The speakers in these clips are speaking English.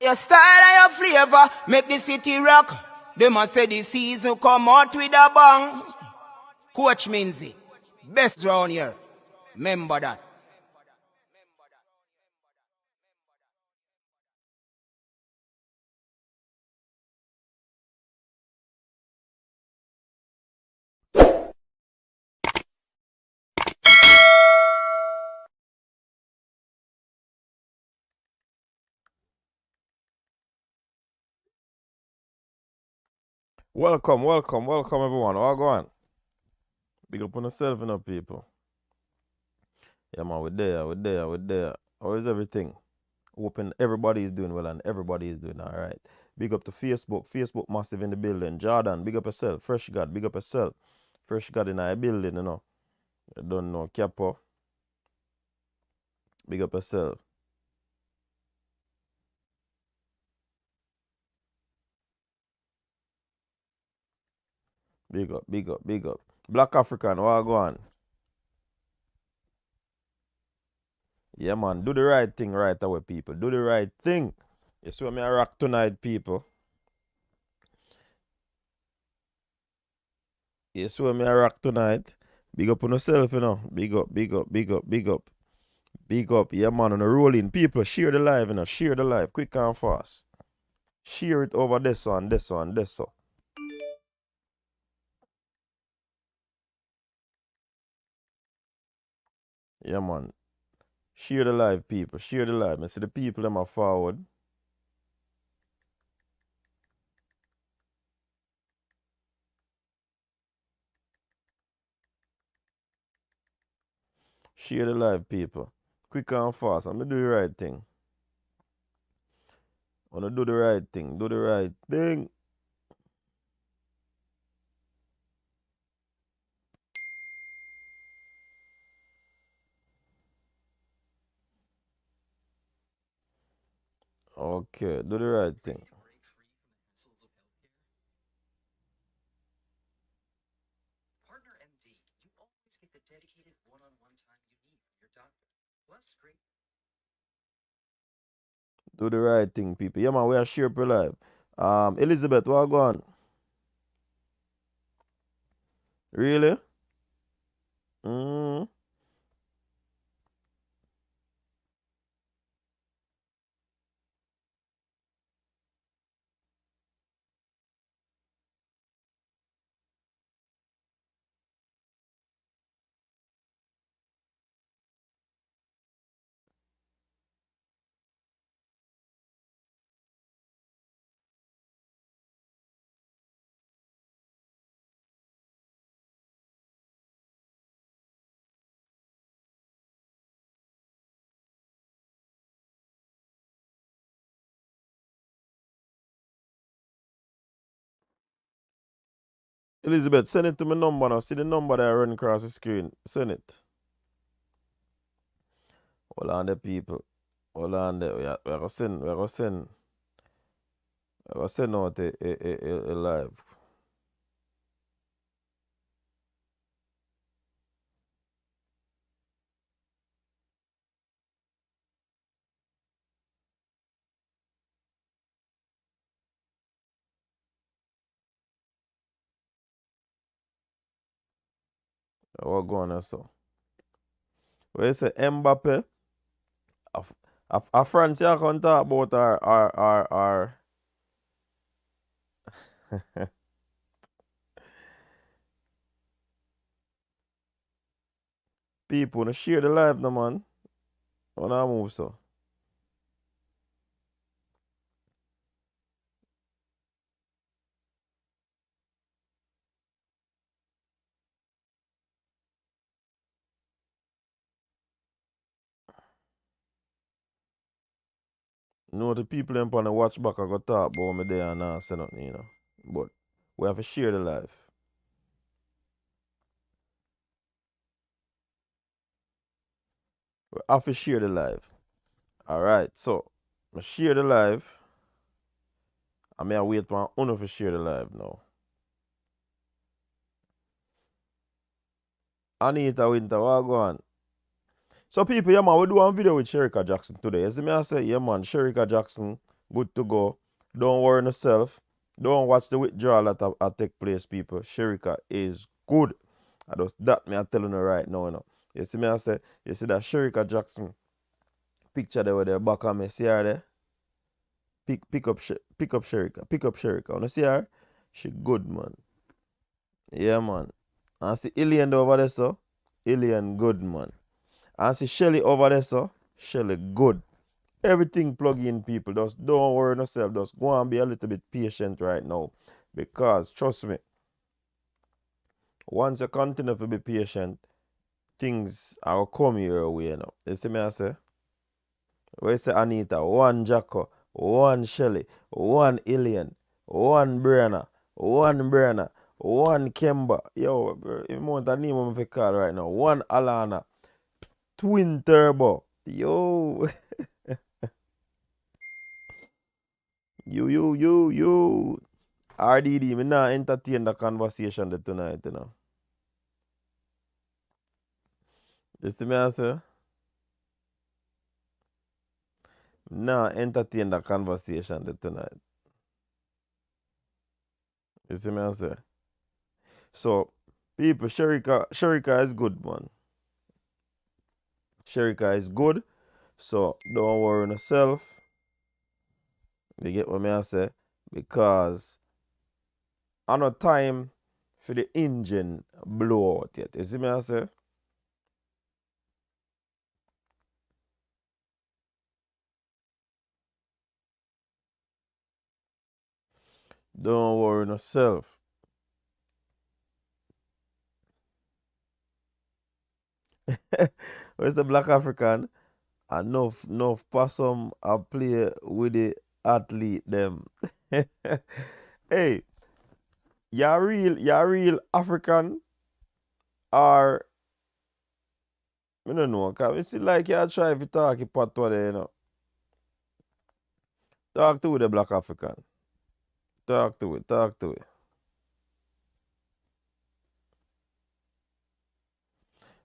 Your style and your flavor make the city rock. They must say the season come out with a bang. Coach Minzy, best round here. Remember that. Welcome everyone. All go on. Big up on yourself, people. Yeah, man, we're there. How is everything? Hoping everybody is doing well and everybody is doing all right. Big up to Facebook. Facebook massive in the building. Jordan, big up yourself. Fresh God, big up yourself. Fresh God in our building. You don't know. Capo, big up yourself. Big up. Black African, what go on? Yeah, man, do the right thing right away, people. Do the right thing. You see what me I rock tonight, people. You see what me I rock tonight. Big up on yourself. Big up. Big up. Yeah, man, on a rolling. People, share the live. Share the live. Quick and fast. Share it over this one. Yeah, man. Share the live, people. Share the live. I see the people them are forward. Share the live, people. Quick and fast. I'm going to do the right thing. I'm going to do the right thing. Do the right thing. Okay, do the right thing. Do the right thing, people. Yeah, man, we are share per live. Elizabeth, what go on? Really? Mm. Elizabeth, send it to my number now. See the number that I run across the screen. Send it. Hold on there, people. Hold on there. We're gonna send out a live. What going on so? Where you say Mbappe? A France here can talk about our people to share the live no man. When I move so. No, the people them on the watch back I go talk about me there and not say nothing. But we have to share the live. We have to share the live. Alright, so I share the live. I may wait for Uno to share the live now. Anita Winter, what go on? So people, yeah man, we do one video with Sherica Jackson today. You see me I say, yeah man, Sherica Jackson Good to go. Don't worry yourself. Don't watch the withdrawal that I take place, people. Sherica is good. I just that me I telling you right now, you know. You see me I say, you see that Sherica Jackson picture there with the back of me. See her there? Pick up Sherica. Pick up Sherica. You see her? She good, man. Yeah, man. And see Ilian over there, so. Ilian good, man. And see Shelly over there, so. Shelly good. Everything plug in, people. Just don't worry yourself. Just go and be a little bit patient right now. Because, trust me, once you continue to be patient, things are come your way, you know. You see me I say? Where you say Anita, one Jacko, one Shelly, one Ilian, one Brenna, one Kemba. Yo, bro, you want a name of a call right now. One Alana, twin turbo. Yo. Yo. RDD, me not entertain the conversation tonight, you know. You see me I say? Nah, entertain the conversation tonight. You see me I say? So, people, Sherica is good, man. Sherica is good. So, don't worry yourself. You get what me I say? Because I no time for the engine blow out yet. You see me I say? Don't worry yourself. Where's the Black African? Enough possum I play with the athlete them. Hey, you real African or I don't know, cause you see like you try to talk a patois there, you know. Talk to the Black African. Talk to it.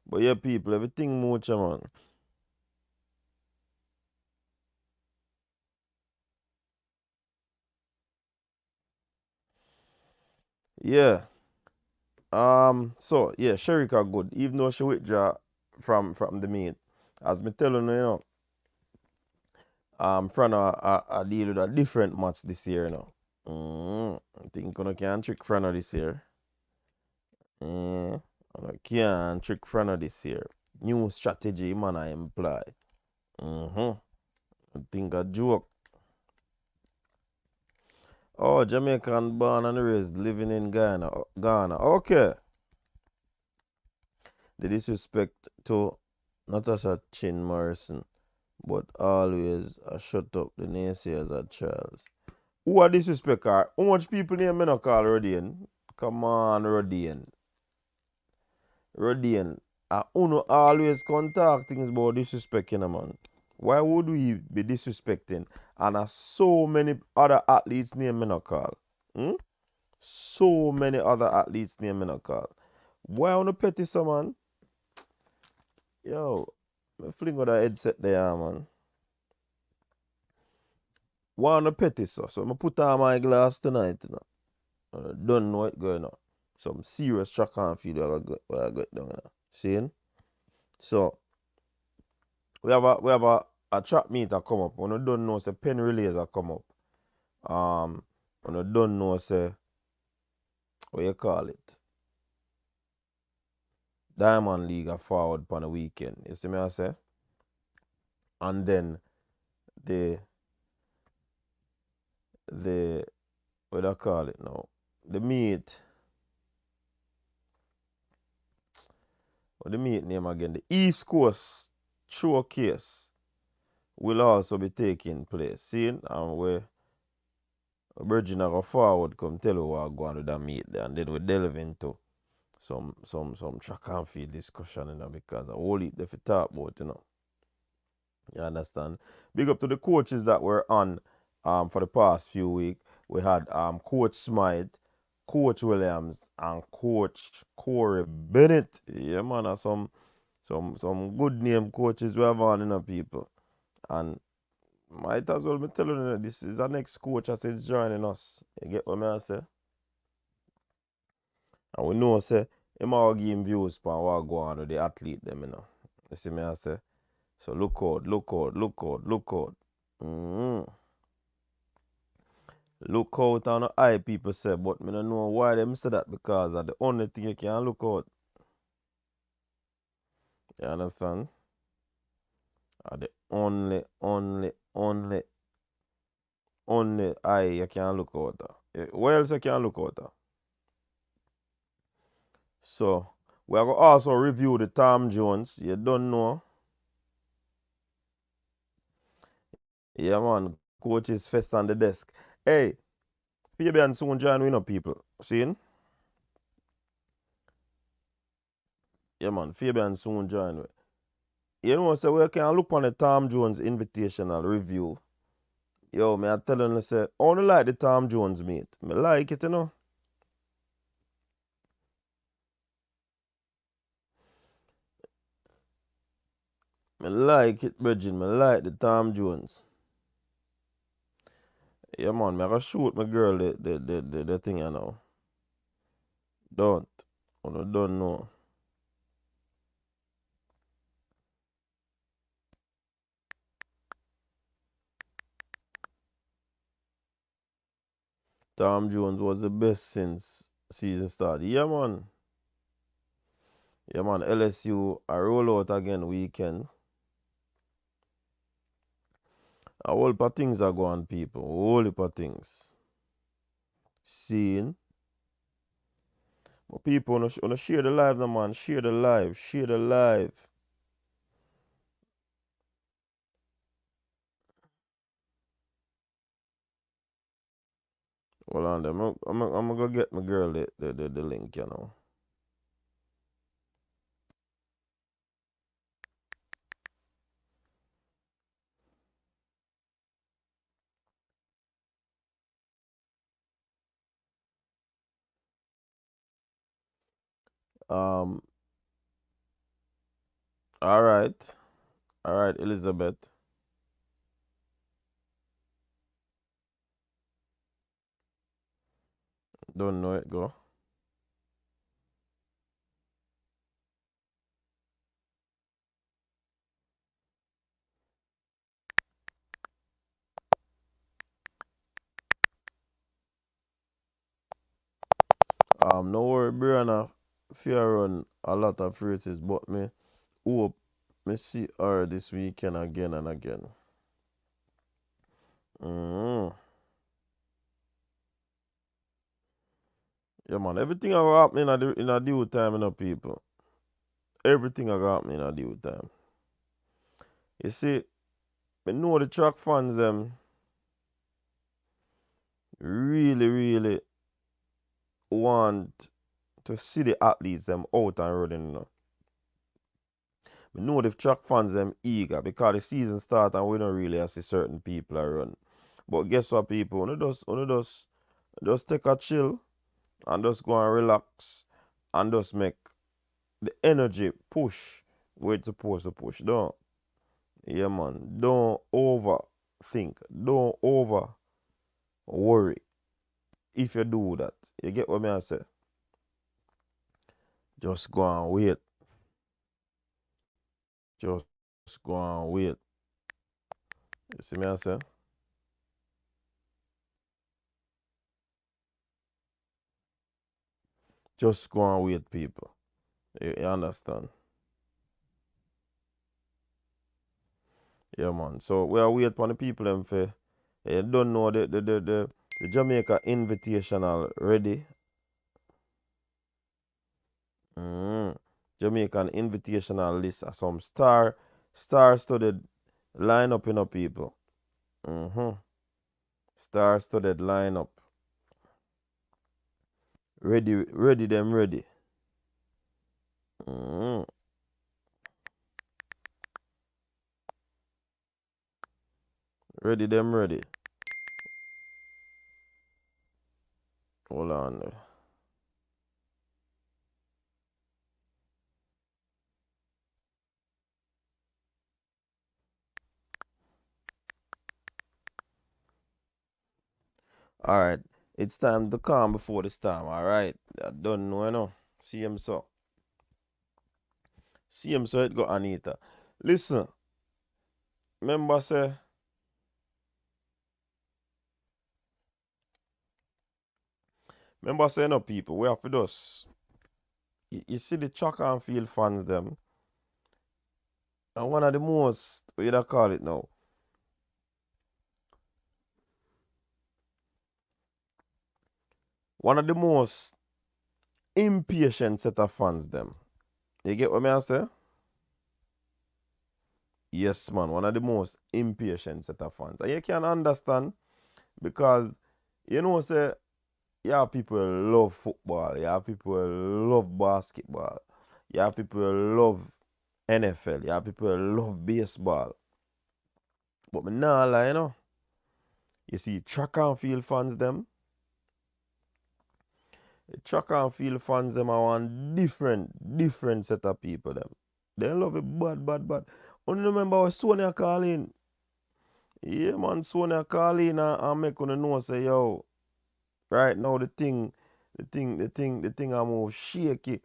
But yeah, people, everything much, man. Yeah. So yeah, Sherica good. Even though she withdraw from the meet. As me telling you, you know, Frano I deal with a different match this year, you know. I think I can trick Frano this year. I can trick Frano this year. New strategy, man, I employ. I think a joke. Oh, Jamaican born and raised, living in Ghana. Okay. The disrespect to Natasha Chin Morrison, but always shut up the naysayers at Charles. Who are disrespect her? How much people name me not call Rodian? Come on, Rodian. Uno always contact things about disrespect, you know, man. Why would we be disrespecting? And so many other athletes name me not call. Hmm? So many other athletes name me not call. Why on the petty so, man? Yo, me fling with a headset there, man. Why on the petty so? So I put on my glass tonight, you know. I don't know what's going on. Some serious track and field where I got down, you know. Seeing? So we have a track meet that come up. When you don't know say pen relays that come up. When you don't know say what you call it. Diamond League are forward on the weekend. You see me I say? And then the what do I call it now? The meet. What the meet name again? The East Coast Showcase will also be taking place. Seeing and where Virgin go forward come tell you what go on with that meet there, and then we delve into some track and field discussion, you know, because I whole heap there for talk about, you know. You understand? Big up to the coaches that were on for the past few weeks. We had Coach Smythe, Coach Williams, and Coach Corey Bennett. Yeah, man, some good name coaches we have on, you know, people. And Might as well be telling you this is our next coach as it's joining us. You get what I say? And we know say him all give him views on what go on with the athlete them, you know. You see me I say? So look out, look out, look out, look out. Mm-hmm. Look out on the eye people say, but me don't know why them say that because that's the only thing you can look out. You understand? Are the only eye you can look out at. Where else you can look out at? So we are going to also review the Tom Jones. You don't know. Yeah, man. Coach is first on the desk. Hey, Fabian soon join we know people. See? Yeah, man. Fabian soon join we. You know, so we can look on the Tom Jones invitational review. Yo, me I tell you, say, I only like the Tom Jones, mate. Me like it, you know. Me like it, Bridget. Me like the Tom Jones. Yeah, man, me I go shoot my girl the thing, you know. Don't. I don't know. Tom Jones was the best since season started. Yeah, man. Yeah, man. LSU, I roll out again weekend. A whole lot of things are going, people. A whole heap of things. Seeing. But people, wanna share the live, no, man. Share the live. Share the live. Hold on, I'm gonna go get my girl the link, you know. Um, all right. All right, Elizabeth. Don't know it, go. No worry, Brianna. Fear run a lot of races, but me hope me see her this weekend again and again. Mm. Yeah, man. Everything I got happening in a due time, you know, people. Everything I got happening in a due time. You see, me know the track fans them really want to see the athletes them out and running, you know. I know the track fans them eager because the season start and we don't really see certain people are run. But guess what, people? Just take a chill and just go and relax and just make the energy push where it's supposed to push. Don't. Yeah, man. Don't overthink. Don't over worry. If you do that, you get what I say? Just go and wait. Just go and wait. You see me I say? Just go and wait, people. You understand? Yeah, man. So we are waiting for the people them for you don't know the Jamaica Invitational ready. Jamaican Invitational list of some star-studded lineup, you know, people. Star-studded lineup. Ready them ready. Ready them ready. Hold on there. All right. It's time to calm before the storm. All right. I don't know, you know. See him so. See him so it go Anita. Listen. Remember say. Remember say no people. We have to just. You see the track and field fans them. And one of the most, what you call it now? One of the most impatient set of fans them. You get what I say? Yes, man. One of the most impatient set of fans. And you can understand because you know say you have people who love football, you have people who love basketball, you have people who love NFL, you have people who love baseball. But me nah lie, you know. You see track and field fans them. The track and field fans them are one different set of people them. They love it bad. Only remember when Sonia call in. Yeah man, Sonia call in and make you know say yo, right now the thing I move shaky.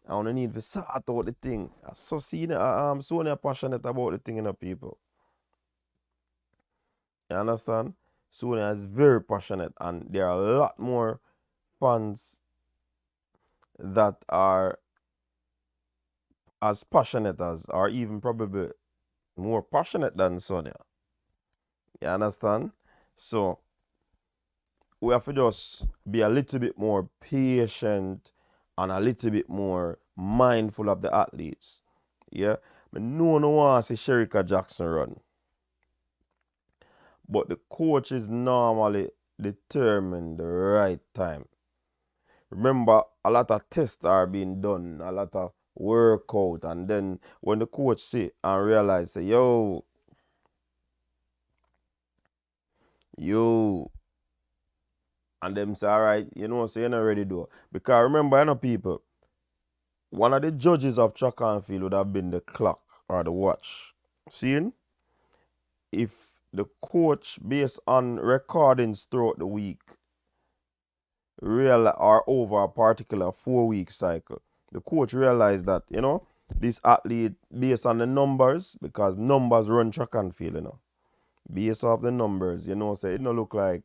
I wanna need to sort out the thing. I so see that I'm Sonia passionate about the thing in the people. You understand? Sonia is very passionate and there are a lot more fans that are as passionate as, or even probably more passionate than Sonia. You understand? So we have to just be a little bit more patient and a little bit more mindful of the athletes. Yeah? But no one wants to see Sherica Jackson run. But the coaches normally determine the right time. Remember, a lot of tests are being done, a lot of workout, and then when the coach see and realize, say, yo, and them say, all right, you know, so you're not ready to do it. Because remember, you know, people, one of the judges of track and field would have been the clock or the watch. Seeing? If the coach, based on recordings throughout the week, real or over a particular 4-week cycle, the coach realized that, you know, this athlete, based on the numbers, because numbers run track and field, you know, based off the numbers, you know, say it don't look like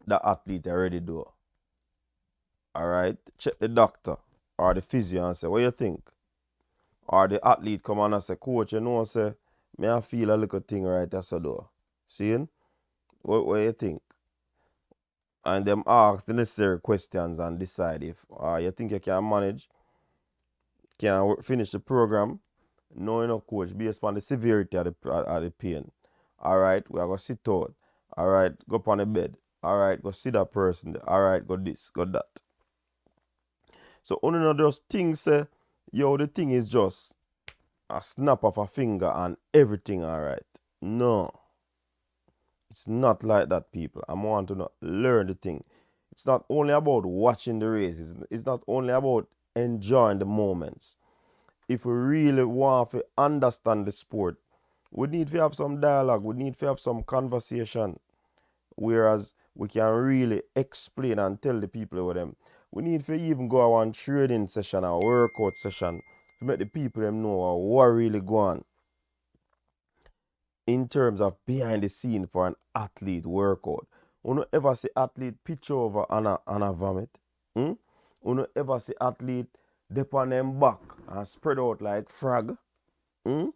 the athlete already do. All right, check the doctor or the physio and say, what you think? Or the athlete come on and say, coach, you know, say, me I feel a little thing right there, so do. Seeing? What you think? And them ask the necessary questions and decide if you think you can manage, can finish the program. No, you know, coach, based on the severity of the pain. All right, we are going to sit out. All right, go up on the bed. All right, go see that person. All right, go this, go that. So, only of those things say, yo, the thing is just a snap of a finger and everything all right. No, it's not like that, people. I want to learn the thing. It's not only about watching the races. It's not only about enjoying the moments. If we really want to understand the sport, we need to have some dialogue. We need to have some conversation. Whereas we can really explain and tell the people about them. We need to even go on training session or workout session to make the people them know what really go on in terms of behind the scene for an athlete workout. You don't ever see athlete pitch over and a vomit. You don't ever see athlete dip on them back and spread out like frog. You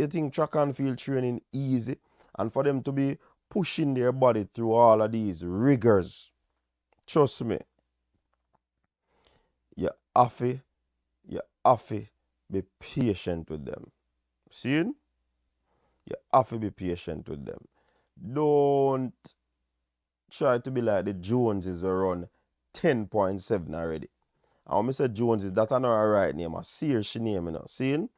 think track and field training easy? And for them to be pushing their body through all of these rigors, trust me, you have to be patient with them. See? You have to be patient with them. Don't try to be like the Joneses who run 10.7 already. And when I say Joneses, that's not a right name, a serious name, you know. See?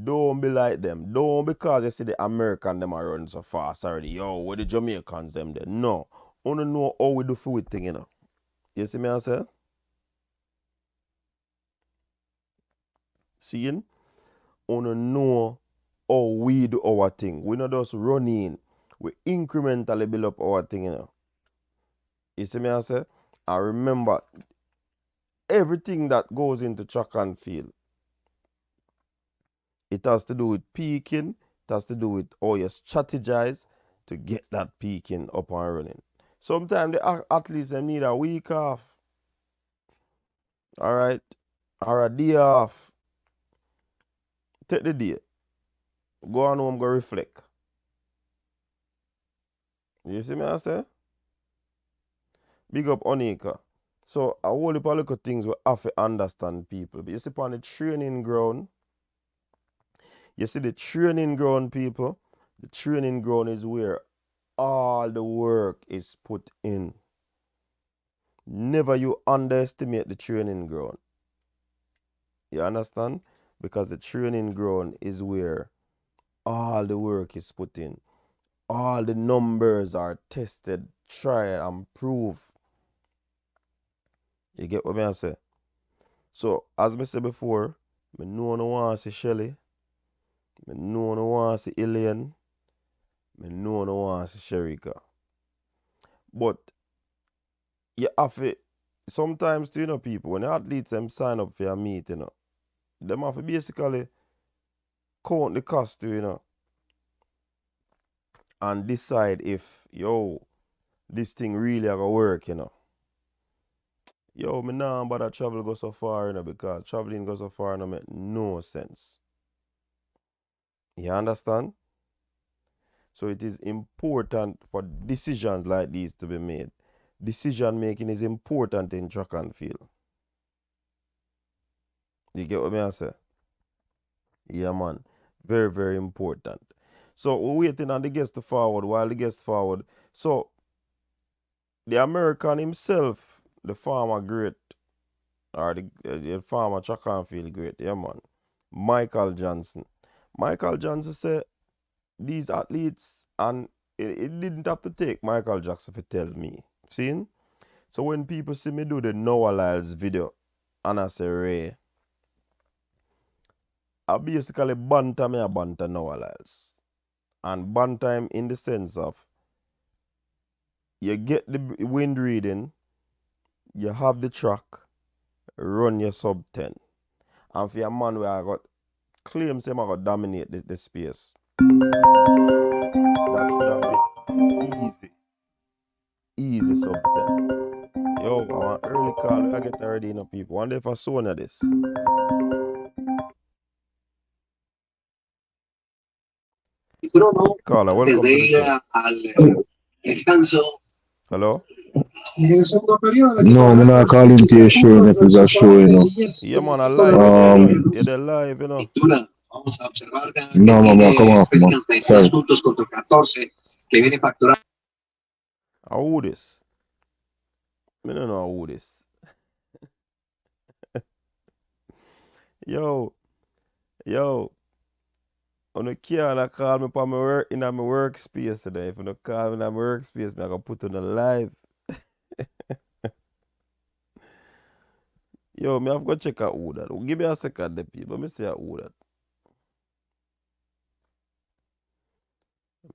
Don't be like them. Don't because you see the American them are running so fast already. Yo, what the Jamaicans them there? No. Only know how we do food thing, you know. You see me I say? Seeing? Only know how we do our thing. We not just run in. We incrementally build up our thing, you know. You see me I say? I remember everything that goes into track and field. It has to do with peaking. It has to do with how you strategize to get that peaking up and running. Sometimes the athletes need a week off. All right? Or a day off. Take the day. Go on home, go reflect. You see me I say? Big up Onika. So a whole heap of little things we have to understand people. But you see on the training ground, you see the training ground people, the training ground is where all the work is put in. Never you underestimate the training ground. You understand? Because the training ground is where all the work is put in. All the numbers are tested, tried, and proved. You get what I say? So, as I said before, I know I want to see Shelly. I know I want to see Ilian. I know I want to see Sherica. But you have to, sometimes, you know, people, when the athletes them sign up for a meet, you know, them have to basically count the cost, you know, and decide if, yo, this thing really going to work, you know. Yo, me nah bother travel go so far, you know, because traveling go so far no make no sense. You understand? So it is important for decisions like these to be made. Decision making is important in track and field. You get what I say? Yeah, man. Very, very important. So we're waiting on the guest to forward. While the guest forward, so the American himself, the farmer great, or the farmer track and field great, yeah, man. Michael Johnson. Michael Johnson said these athletes, and it didn't have to take Michael Jackson to tell me. Seen? So when people see me do the Noah Lyles video, and I say Ray, I basically banter Noah Lyles. And banter him in the sense of, you get the wind reading, you have the track, run your sub 10. And for a man where I got claims him I got dominate the space, that should have been easy sub 10. Yo, I want early call. I get already enough people. Wonder if I saw one of this. Carla, welcome to the show. Hello? No, I'm not calling to your show, if it's a show, you know. Yeah, man, I live, you know. You're live, you know. No, mamá, come off, man. Sorry. Who this? I don't know who this. Yo, on the can't call me for my work in my workspace today. If you don't call me in my workspace, I'm gonna put on a live. Yo, me have to check out who that. Give me a second, the people. Let me see who that.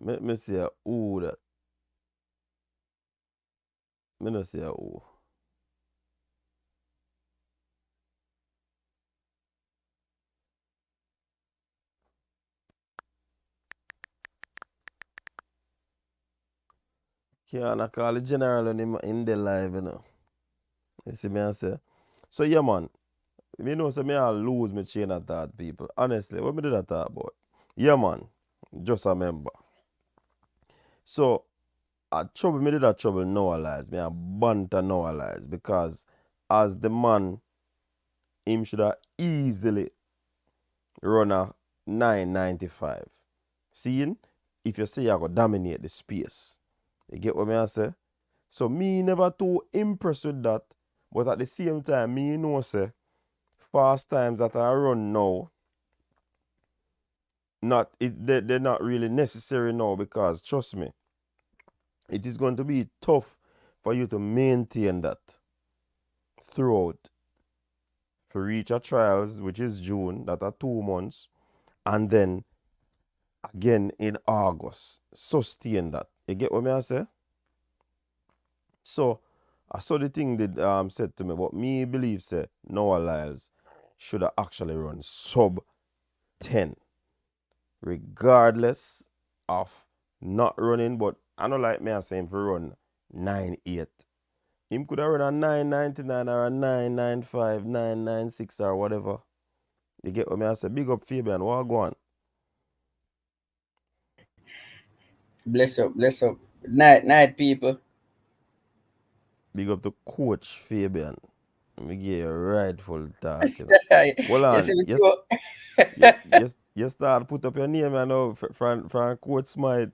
Let me see who that. Me no see who. Can't call the general in the live, you know. You see me I say? So yeah, man. Me know say me I lose my chain of thought, people. Honestly, what me did I talk about? Yeah, man. Just remember. So me did that trouble Noah Lyles. Me a banter Noah Lyles because as the man, him should have easily run a 995. Seeing if you say I go dominate the space. You get what I say? So me never too impressed with that. But at the same time, me know say fast times that I run now, they're not really necessary now because trust me, it is going to be tough for you to maintain that throughout. For reach a trials, which is June, that are 2 months, and then again in August. Sustain that. You get what me I say? So I saw the thing did said to me, but me believe say Noah Lyles should have actually run sub 10. Regardless of not running, but I don't like me I say him for run 9-8. Him could have run a 9.99 or a 9.95, 9.96 or whatever. You get what me I say? Big up Fabian, what go on? Bless up, bless up. Night, people. Big up to Coach Fabian. Let me give you a rightful talk, you know. Hold Yes, on. we Yes, go. you start put up your name, you know, from Coach Smite.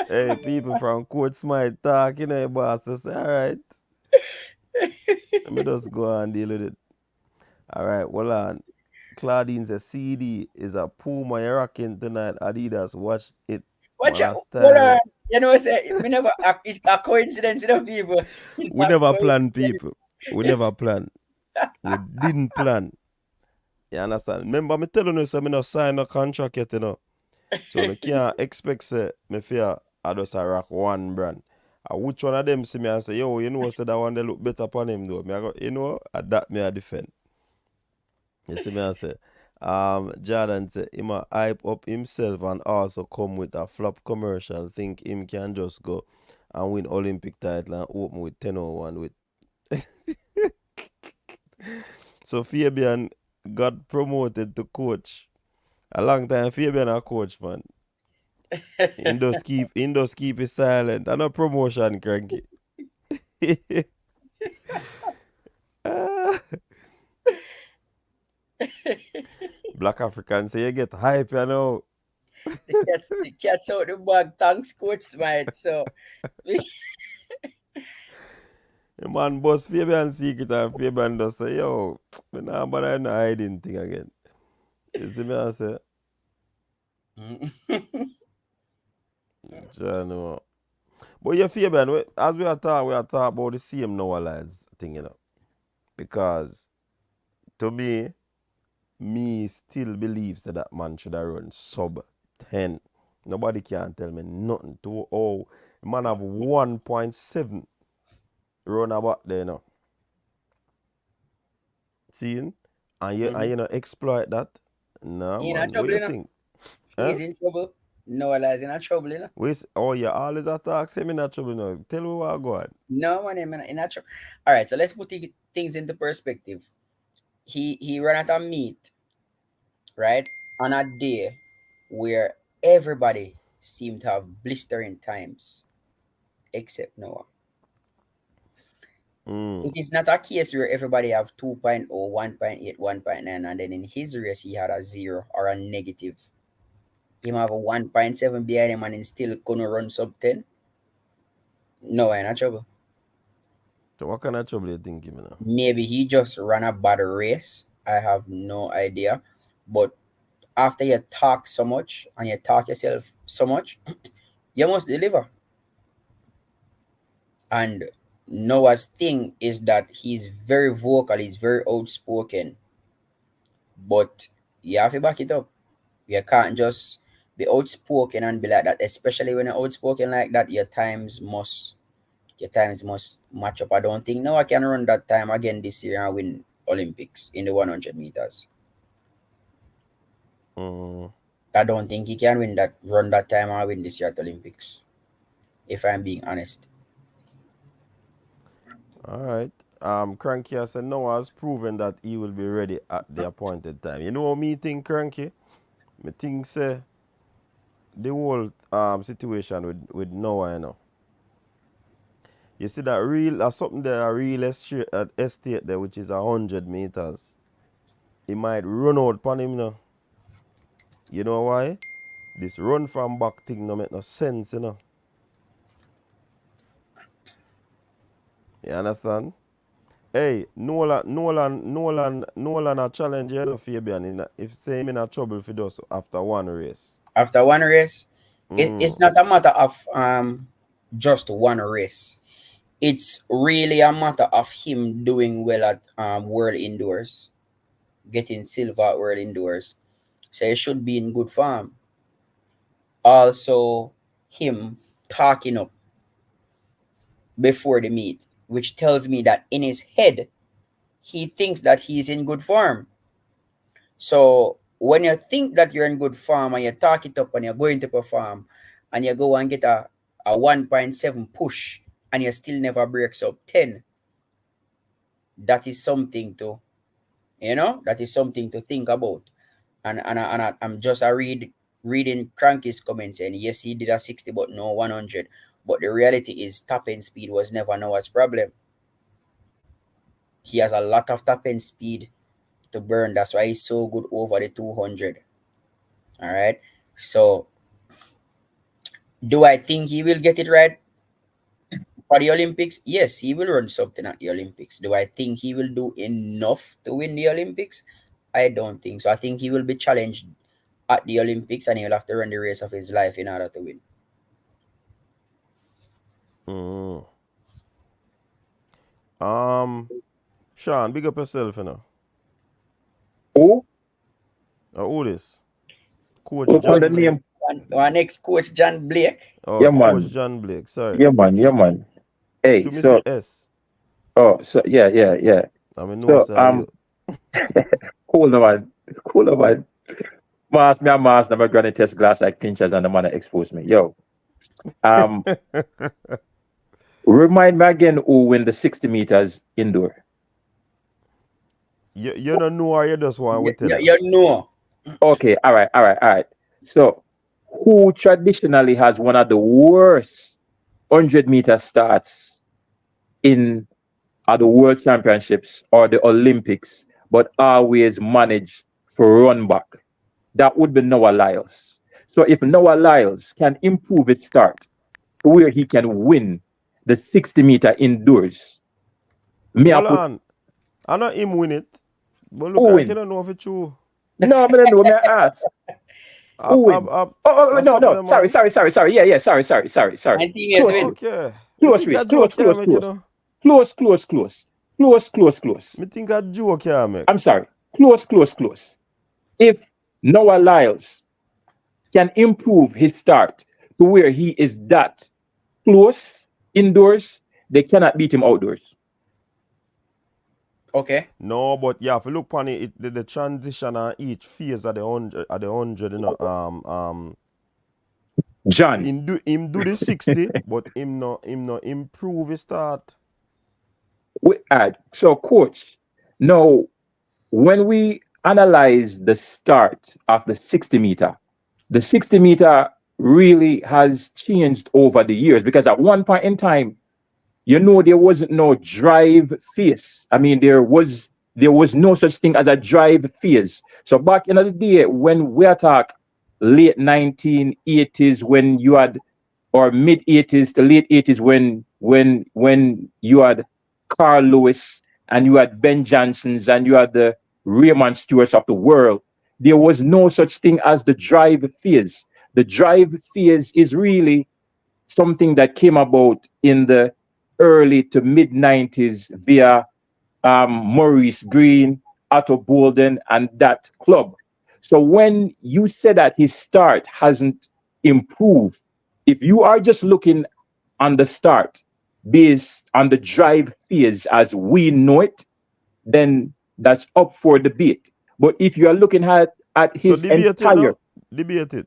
Hey, people from Coach Smite talk, you know, boss. I say, all right. Let me just go and deal with it. All right, hold on. Claudine says CD is a Puma you're rocking tonight. Adidas, watch it. Watch Man, out. a Hold style. on. You know, say, me never, it's a coincidence, you know, people. It's We a never plan, people. coincidence. We never plan. We didn't plan. You understand? Remember me telling you, so me not sign no contract yet, you know. So I can't expect say me fear I just a rock one brand. Which one of them see me and say, yo, you know, say that one they look better upon him though. Me I go, you know, that me I defend. You see me and say, Jordan say him a hype up himself and also come with a flop commercial. Think him can just go and win Olympic title and open with 10-01 with. So Fabian got promoted to coach. A long time Fabian a coach, man. He just keep it silent. And a promotion cranky. Black African say you get hype, you know. The cat's out the bag. Thanks, Coach Smite. So, The man boss Fabian secret and Fabian just say, yo, me nah bother no hiding thing again. You see me I say, Jano. But yeah, Fabian, as we are talking about the same Noah Lyles thing, you know. Because to me still believes that man should have run sub 10. Nobody can tell me nothing to man have 1.7 run about there now. Seeing? And you know exploit that? No he in man, what trouble, you you know. think? He's in trouble. No, Lyles in trouble, you know. You always attack say me not trouble now. Tell me what go on. No, man, in trouble. All right, so let's put things into perspective. He ran at a meet, right, on a day where everybody seemed to have blistering times except Noah. It is not a case where everybody have 2.0, 1.8, 1.9, and then in his race he had a 0 or a negative. Him have a 1.7 behind him and he still gonna run sub 10. No, in trouble. So what kind of trouble you think you know? Maybe he just ran a bad race. I have no idea. But after you talk so much and you talk yourself so much, you must deliver. And Noah's thing is that he's very vocal, he's very outspoken, but you have to back it up. You can't just be outspoken and be like that, especially when you're outspoken like that. Your times must match up. I don't think Noah can run that time again this year and win Olympics in the 100 meters. I don't think he can run that time and win this year at Olympics. If I'm being honest. All right. Cranky has said Noah has proven that he will be ready at the appointed time. You know what me think, Cranky? Me think say the whole situation with Noah, you know. You see that something there, a real estate there, which is 100 meters. He might run out upon him, you know. You know why? This run from back thing no make no sense, you know. You understand? Hey, Nolan a challenge you know, Fabian. If say him in a trouble for those after one race. After one race, it's not a matter of just one race. It's really a matter of him doing well at World Indoors, getting silver at World Indoors. So he should be in good form. Also, him talking up before the meet, which tells me that in his head, he thinks that he's in good form. So when you think that you're in good form and you talk it up and you're going to perform and you go and get a 1.7 push and you still never breaks up 10, that is something to, that is something to think about. I'm just reading Cranky's comments, and yes, he did a 60 but no 100. But the reality is top end speed was never Noah's problem. He has a lot of top end speed to burn. That's why he's so good over the 200. All right. So, do I think he will get it right for the Olympics? Yes, he will run something at the Olympics. Do I think he will do enough to win the Olympics? I don't think so. I think he will be challenged at the Olympics and he'll have to run the race of his life in order to win. Mm. Sean, big up yourself, you know. Who? Who this? Coach What's on the John Blake. name? Our next coach, John Blake. Oh, Yeah, it's Coach man. John Blake. Sorry. Yeah, man. Yeah, man. Hey, Should me say S? so yeah. I mean, no, So say you. cool, no, man. Cool, no, man. Mask me a mask, I'm gonna test glass like pinchers and the man that exposed me. Yo, um, remind me again who win the 60 meters indoor. You don't know or you just want to tell You know. Okay, all right. So, who traditionally has one of the worst 100-meter starts in the World Championships or the Olympics, but always manage for run back? That would be Noah Lyles. So, if Noah Lyles can improve his start to where he can win the 60-meter indoors, me I Hold put on. I know him win it. But look, who I win? don't know if it's true. No, I don't know. Me I ask. Who win? No. Sorry. Yeah. Sorry. My teammate Close win. race. Okay. Me Close think a race. joke can make, you know. Close. Me think a joke can make. I'm sorry. Close. If Noah Lyles can improve his start to where he is that close indoors, they cannot beat him outdoors. Okay. No, but yeah, if you look on it, the transition on each phase of the 100, you know, John, him do the 60, but him no improve his start. so coach, now when we analyze the start of the 60 meter, the 60 meter really has changed over the years because at one point in time, there wasn't no drive phase. I mean, there was no such thing as a drive phase. So back in the day when we attack late 1980s, when you had or mid 80s to late 80s, when you had Carl Lewis and you had Ben Johnsons and you had the Raymond Stewarts of the world, there was no such thing as the drive phase. The drive phase is really something that came about in the early to mid 90s via Maurice Green, Otto Bolden, and that club. So when you say that his start hasn't improved, if you are just looking on the start based on the drive phase as we know it, then that's up for debate. But if you are looking at So his debate it entire, now. Debate it.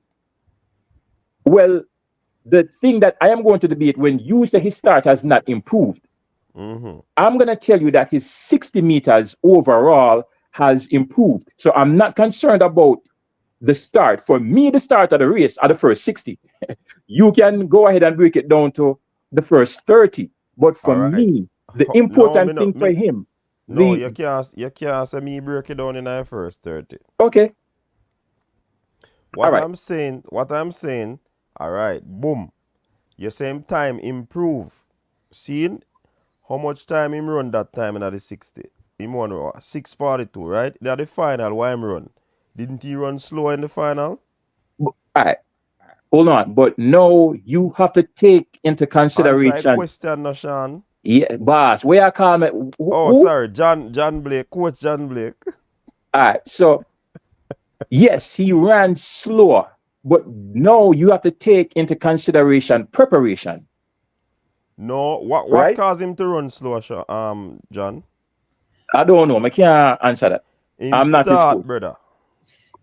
well, the thing that I am going to debate when you say his start has not improved, I'm going to tell you that his 60 meters overall has improved. So I'm not concerned about the start. For me, the start of the race are the first 60. You can go ahead and break it down to the first 30. But for All right. me, the No, important thing for him, no, the you can't say me break it down in the first 30. okay, all What right. I'm saying, all right, boom. You same time improve. Seeing how much time him run that time in the 60. Him run 6:42, right? That's the final, why him run? Didn't he run slow in the final? All right. hold on. But no, you have to take into Answer a consideration. question, no, Sean. Yeah, boss. Where I call me? Oh, Who? sorry, John Blake, Coach John Blake. All right. So yes, he ran slower, but no, you have to take into consideration preparation, No, what right? caused him to run slow, John? I don't know. I can't answer that. Him I'm not his start, coach. brother. All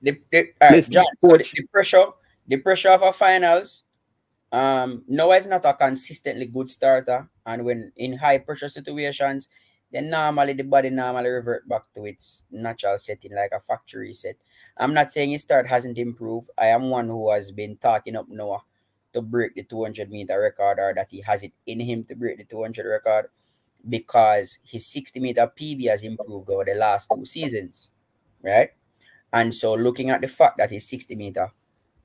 right, John. Listen, So coach. the pressure of a finals. Noah is not a consistently good starter, and when in high pressure situations, then normally the body normally revert back to its natural setting, like a factory set. I'm not saying his start hasn't improved. I am one who has been talking up Noah to break the 200-meter record, or that he has it in him to break the 200 record, because his 60-meter PB has improved over the last 2 seasons, right? And so, looking at the fact that his 60-meter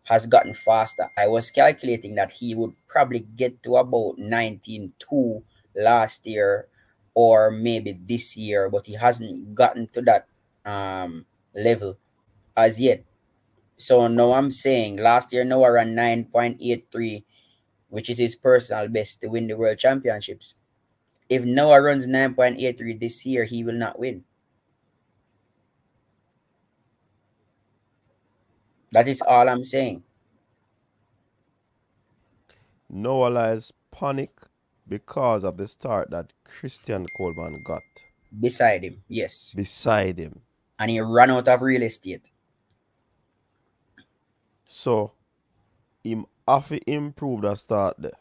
has gotten faster, I was calculating that he would probably get to about 19.2 last year or maybe this year, but he hasn't gotten to that level as yet. So now I'm saying last year Noah ran 9.83, which is his personal best to win the world championships. If Noah runs 9.83 this year, he will not win. That is all I'm saying. Noah Lyles panic because of the start that Christian Coleman got Beside him, yes. beside him. And he ran out of real estate. So him have to improve the start there.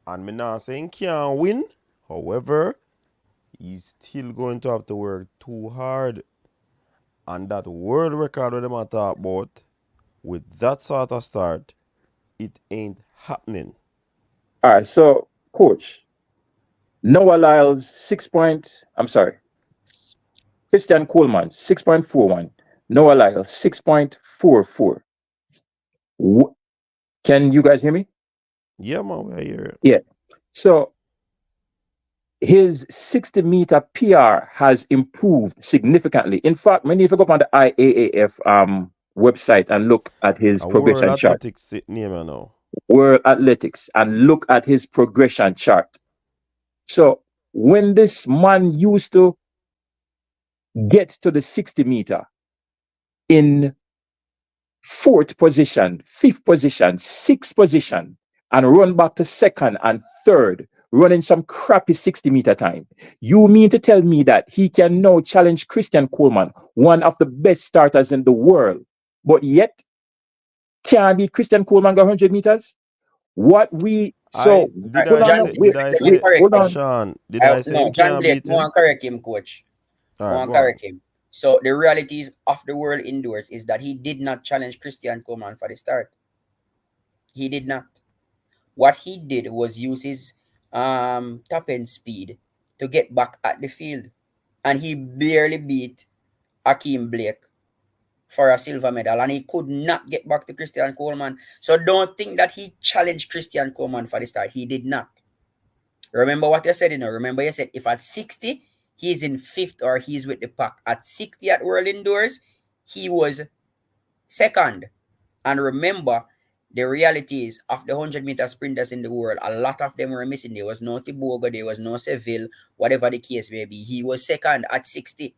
And me not saying can't win. However, he's still going to have to work too hard. And that world record that them a talk about, with that sort of start, it ain't happening. All right. So, coach, Noah Lyles, 6 point. I'm sorry. Christian Coleman, 6.41. Noah Lyles, 6.44. Can you guys hear me? Yeah, man, we're here. Yeah. So his 60-meter PR has improved significantly. In fact, many if you go up on the IAAF website and look at his A world progression chart, athletics name you know. World Athletics, and look at his progression chart. So when this man used to get to the 60-meter in fourth position, fifth position, sixth position, and run back to second and third, running some crappy 60-meter time. You mean to tell me that he can now challenge Christian Coleman, one of the best starters in the world, but yet can't beat Christian Coleman go 100 meters? What we I so did hold I on, John now, say Blake, wait, did I let me wait, say correct hold him. on. Sean, did I say No, him John can't Blake, beat no him? one correct him, coach. No Alright, one go on. correct him. So the realities of the world indoors is that he did not challenge Christian Coleman for the start. He did not. What he did was use his top end speed to get back at the field. And he barely beat Akeem Blake for a silver medal, and he could not get back to Christian Coleman. So don't think that he challenged Christian Coleman for the start. He did not. Remember what you said, Remember you said if at 60 he's in fifth or he's with the pack. At 60 at World Indoors, he was second. And remember, the reality is of the 100-meter sprinters in the world, a lot of them were missing. There was no Tibogo, there was no Seville, whatever the case may be. He was second at 60.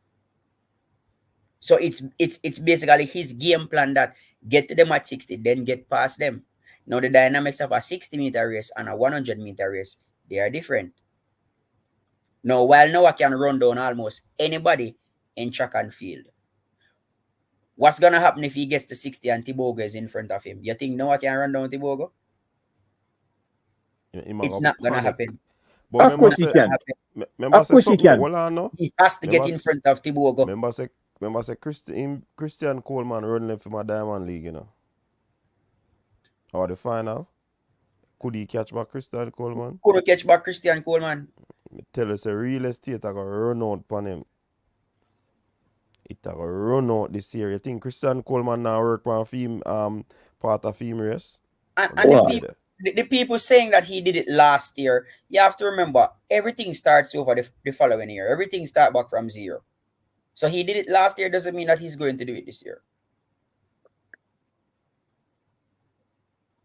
So it's basically his game plan that get to them at 60, then get past them. Now the dynamics of a 60-meter race and a 100-meter race, they are different. Now, while Noah can run down almost anybody in track and field, what's gonna happen if he gets to 60 and Tibogo is in front of him? You think Noah can run down Tibogo? Him a It's go not gonna panic. happen. But Of It's course not he gonna can. happen. remember Of say course he something. can. Hold on no. He has to get Remember in front of Tibogo. remember say Christian Coleman running for my Diamond League, Or the final. Could he catch back Christian Coleman? Couldn't catch back Christian Coleman. Me tell us a real estate I got run out upon him. It a go run out this year. You think Christian Coleman now work on part of theme race? And Hold the on. people the people saying that he did it last year, you have to remember everything starts over the following year. Everything start back from zero. So he did it last year doesn't mean that he's going to do it this year.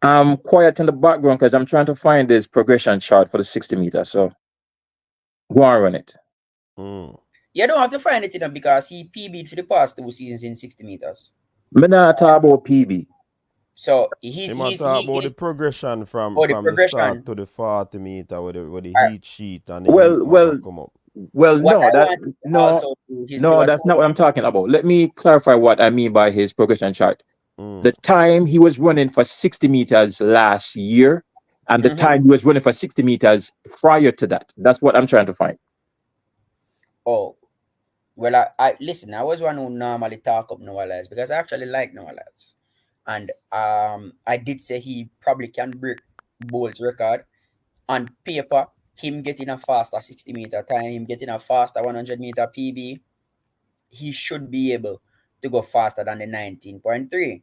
I'm quiet in the background because I'm trying to find this progression chart for the 60 meter. So go on, run it. Mm. You don't have to find it, because he PB'd for the past 2 seasons in 60 meters. Me not talk about PB. So Him a talk about the he's progression or the from the start progression. to the 40 meter with the Uh, heat sheet and the heat Well, map well, that come up. well, what no, I that want to no, also do is do no, a that's not total. what I'm talking about. Let me clarify what I mean by his progression chart. Mm. The time he was running for 60 meters last year and the Mm-hmm. time he was running for 60 meters prior to that. That's what I'm trying to find. Oh, well, I listen. I was one who normally talk up Noah Lyles because I actually like Noah Lyles, and I did say he probably can break Bolt's record on paper. Him getting a faster 60-meter time, him getting a faster 100-meter PB, he should be able to go faster than the 19.3.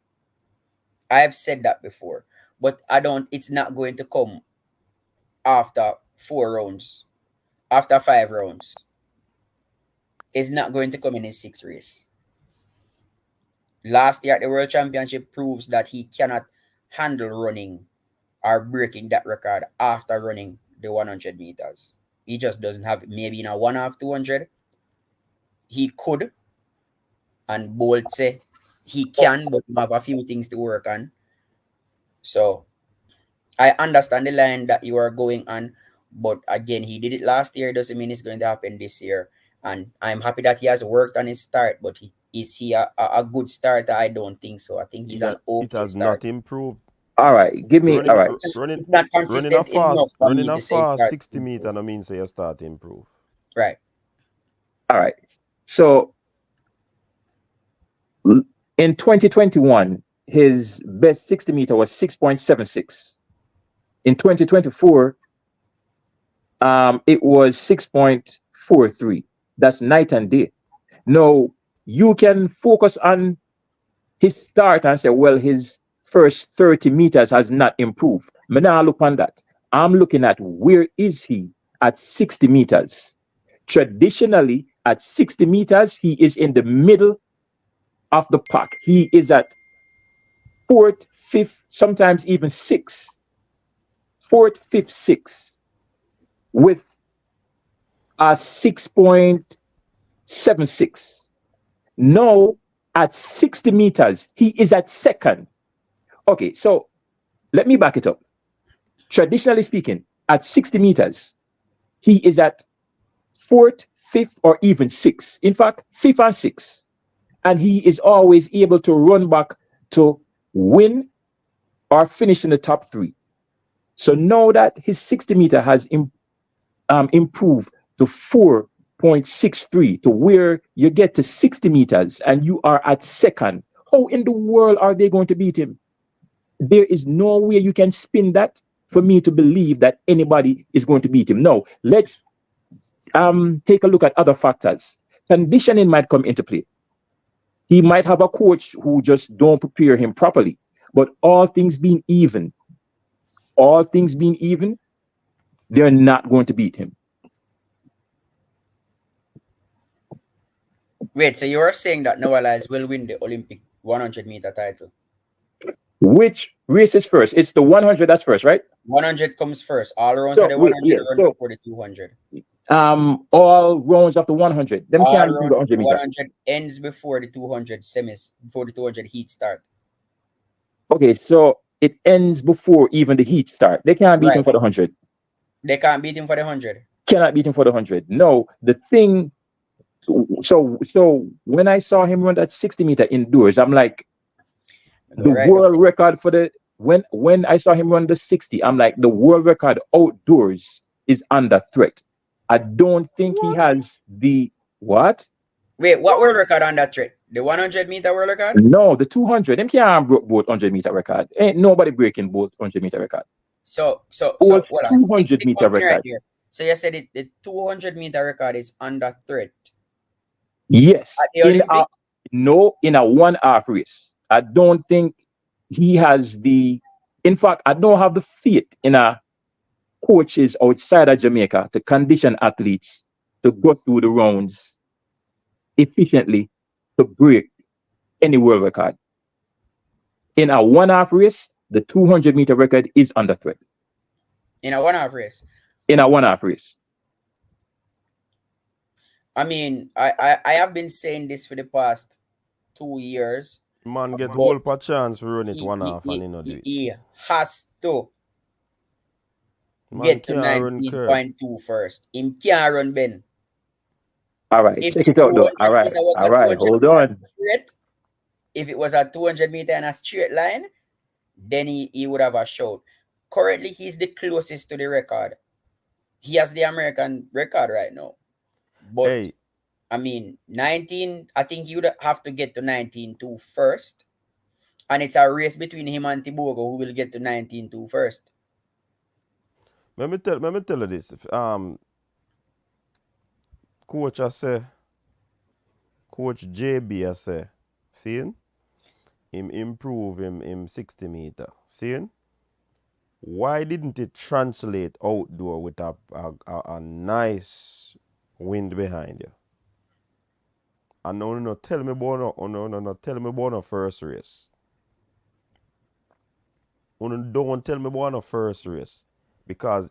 I've said that before, but I don't. It's not going to come after 4 rounds, after 5 rounds. It's not going to come in his sixth race. Last year at the World Championship proves that he cannot handle running or breaking that record after running the 100 meters. He just doesn't have it. Maybe in a 1/2 200, he could, and Bolt say he can, but he have a few things to work on. So I understand the line that you are going on, but again, he did it last year. Doesn't mean it's going to happen this year. And I'm happy that he has worked on his start, but is he a good starter? I don't think so. I think he's an It okay has not starter. improved. All right, give me all Running right. running It's not running a consistent fast enough for me to say it starts to 60 meter improve. no means say you start to improve. Right. All right. So in 2021, his best 60 meter was 6.76. In 2024, it was 6.43. That's night and day. Now, you can focus on his start and say, well, his first 30 meters has not improved. But now I look on that. I'm looking at where is he at 60 meters. Traditionally, at 60 meters, he is in the middle of the pack. He is at fourth, fifth, sometimes even sixth, fourth, fifth, sixth, with a 6.76. Now, at 60 meters, he is at second. Okay, so let me back it up. Traditionally speaking, at 60 meters, he is at fourth, fifth, or even sixth. In fact, fifth and sixth. And he is always able to run back to win or finish in the top three. So now that his 60 meter has improved to 4.63, to where you get to 60 meters and you are at second, how in the world are they going to beat him? There is no way you can spin that for me to believe that anybody is going to beat him. No, let's take a look at other factors. Conditioning might come into play. He might have a coach who just don't prepare him properly. But all things being even, they're not going to beat him. Wait, so you are saying that Noah Lyles will win the Olympic 100-meter title? Which race is first? It's the 100 that's first, right? 100 comes first. All rounds of So the wait, 100 yeah. run So before the 200. all rounds of the 100, them All can't do the rounds of the 100 meter. 100 ends before the 200 semis, before the 200 heat start. Okay, so it ends before even the heat start. They can't beat him Right. for the 100. They can't beat him for the 100. Cannot beat him for the 100. No, the thing. So when I saw him run that 60 meter indoors, I'm like, Go the right now. world record for the when I saw him run the 60, I'm like, the world record outdoors is under threat. I don't think he What? has the what? Wait, what What? world record on that trick? The 100-meter world record? No, the 200. Them can't break both 100 meter record. Ain't nobody breaking both 100 meter record. Both Hold on. 200 meter Stick with me right record. here. So you said the 200-meter record is under threat Yes, at the in a Olympics? no in a 1/2 race. I don't think he has the. In fact, I don't have the faith in a coaches outside of Jamaica to condition athletes to go through the rounds efficiently to break any world record. In a 1/2 race, the 200-meter record is under threat in a 1 hour race. in a 1 hour race. I mean, I have been saying this for the past 2 years, Man get but whole per chance to run it he one he, half and he, he not do he, it. he has to Man get to can't run curve. 19.2 first. Him can't run, Ben. All right, If check the it out though. 200 meter was All a right, 200 hold meter on. straight, if it was a 200 meter and a straight line, then he would have a shout. Currently, he's the closest to the record. He has the American record right now. But Hey, I mean, 19, I think he would have to get to 19.2 first. And it's a race between him and Tibogo who will get to 19.2 first. let me tell you this. Coach I say, Coach JB I say, seeing him improve him 60 meter. Seeing? Why didn't it translate outdoor with a nice wind behind you? And no tell me about no tell me about no first race. Don't tell me about no first race. Because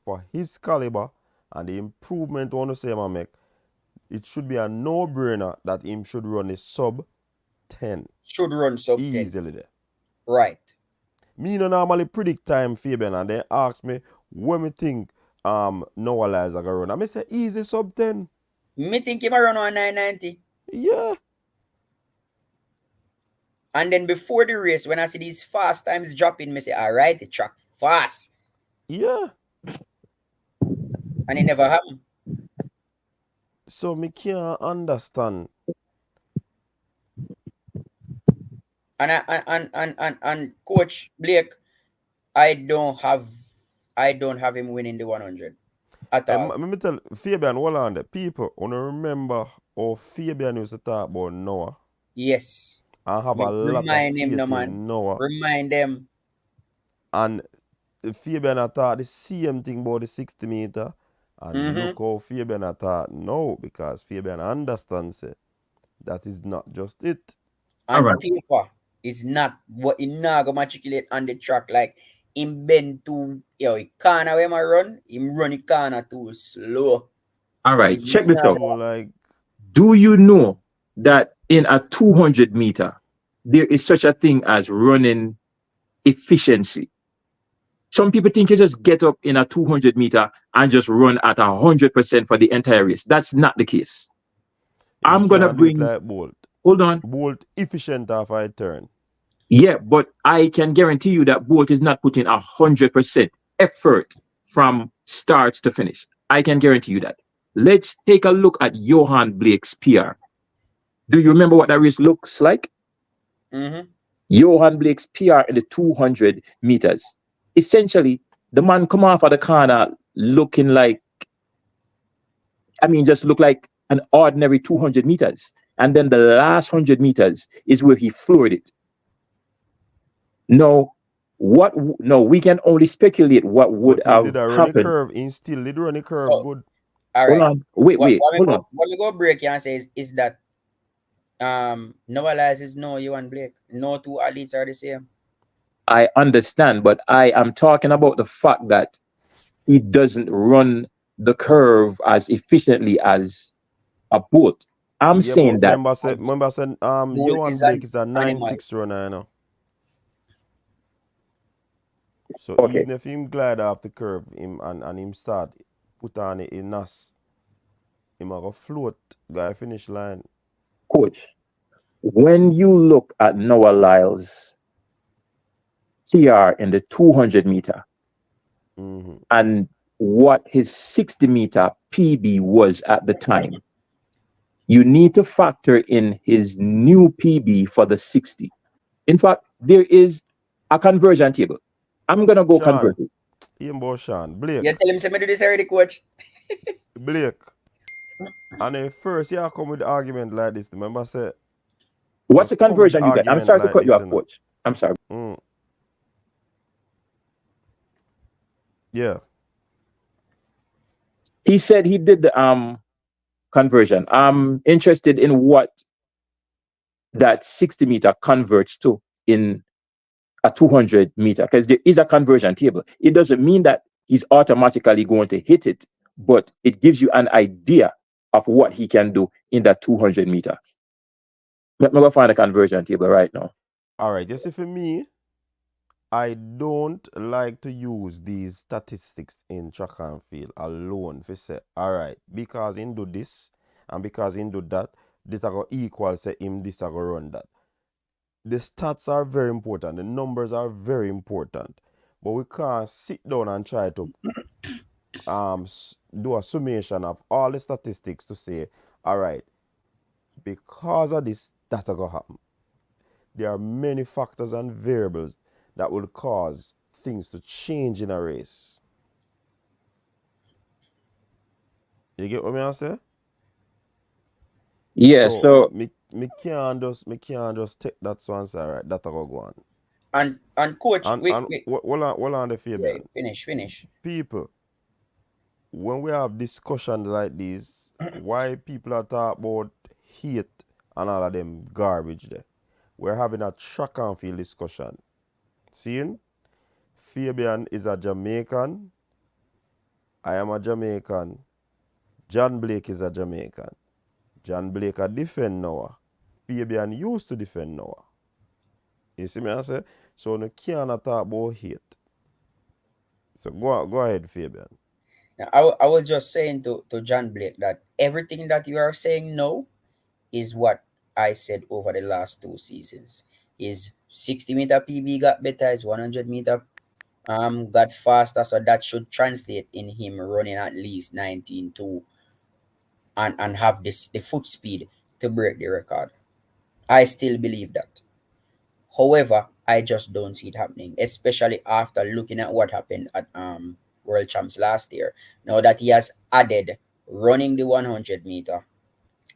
for his caliber and the improvement I want to say I make, it should be a no-brainer that him should run a sub 10. Should run sub 10. Easily there. Right. Me no normally predict time Fabian and they ask me when me think Noah Lyles are gonna run. I may say easy sub 10. Me think him run on 990. Yeah. And then before the race, when I see these fast times dropping, me say, all right, the track fast. Yeah. And it never happened. So me can't understand. And Coach Blake, I don't have him winning the 100 at all. Let me tell Fabian, hold on there. People, wanna remember how Fabian used to talk about Noah. Yes. I have a lot of Remind him, faith no man. in Noah. Remind them. And Fabian I thought the same thing about the 60 meter. And look how Fabian I thought no, because Fabian understands it. That is not just it. On Alright. paper, it's not what he not gonna matriculate on the track like him bend too, he corner where I run, him run the corner too slow. All right, It's check this not out. So like Do you know that in a 200 meter, there is such a thing as running efficiency? Some people think you just get up in a 200 meter and just run at 100% for the entire race. That's not the case. I'm going to can't do it bring, like Bolt. hold on. Bolt efficient off I turn. Yeah, but I can guarantee you that Bolt is not putting 100% effort from start to finish. I can guarantee you that. Let's take a look at Johan Blake's PR. Do you remember what that race looks like? Johan Blake's PR in the 200 meters. Essentially, the man come off of the corner looking like, just look like an ordinary 200 meters. And then the last 100 meters is where he floored it. No, we can only speculate what would But he have did a running happened. curve. He still did running curve So, good. all Hold right. on. Wait, hold on. What we go break here and say is that Noah Lyles is no you and Blake. No two athletes are the same. I understand, but I am talking about the fact that he doesn't run the curve as efficiently as a Bolt. I'm Yeah, saying but that. remember said Johan is Blake an is a animal. 9.6 runner, you know. So Okay. even if him glide off the curve and him start put on it in NAS, him a go float, guy finish line. Coach, when you look at Noah Lyles' TR in the 200 meter and what his 60 meter PB was at the time, you need to factor in his new PB for the 60. In fact, there is a conversion table. I'm going to go convert it. Him about Sean. Blake. You tell him, say me do this already, Coach. Blake. And then first you come with the argument like this. Remember I said. What's the conversion you get? I'm sorry to cut you off, Coach. I'm sorry. Yeah. He said he did the conversion. I'm interested in what that 60 meter converts to in a 200 meter because there is a conversion table. It doesn't mean that he's automatically going to hit it, but it gives you an idea of what he can do in that 200 meter. Let me go find a conversion table right now. All right, you see, for me, I don't like to use these statistics in track and field alone for say, all right, because him do this and because him do that, this a go equal say him this a go run that. The stats are very important, the numbers are very important, but we can't sit down and try to do a summation of all the statistics to say, all right, because of this, that a go happen. There are many factors and variables that will cause things to change in a race. You get what I say? Yeah, So so me can't just take that one side, right? That I go on. And coach, wait, And wait, hold on the yeah, Fabian. finish. People, when we have discussions like this, why people are talking about hate and all of them garbage there? We're having a track and field discussion. Seeing? Fabian is a Jamaican. I am a Jamaican. John Blake is a Jamaican. John Blake a defend Noah. Fabian used to defend Noah. You see me I say? So no can't talk about hate. So go ahead, Fabian. Now, I was just saying to John Blake that everything that you are saying now is what I said over the last 2 seasons. Is 60-meter PB got better, is 100-meter got faster, so that should translate in him running at least 19.2 and have this the foot speed to break the record. I still believe that. However, I just don't see it happening, especially after looking at what happened at World Champs last year. Now that he has added running the 100-meter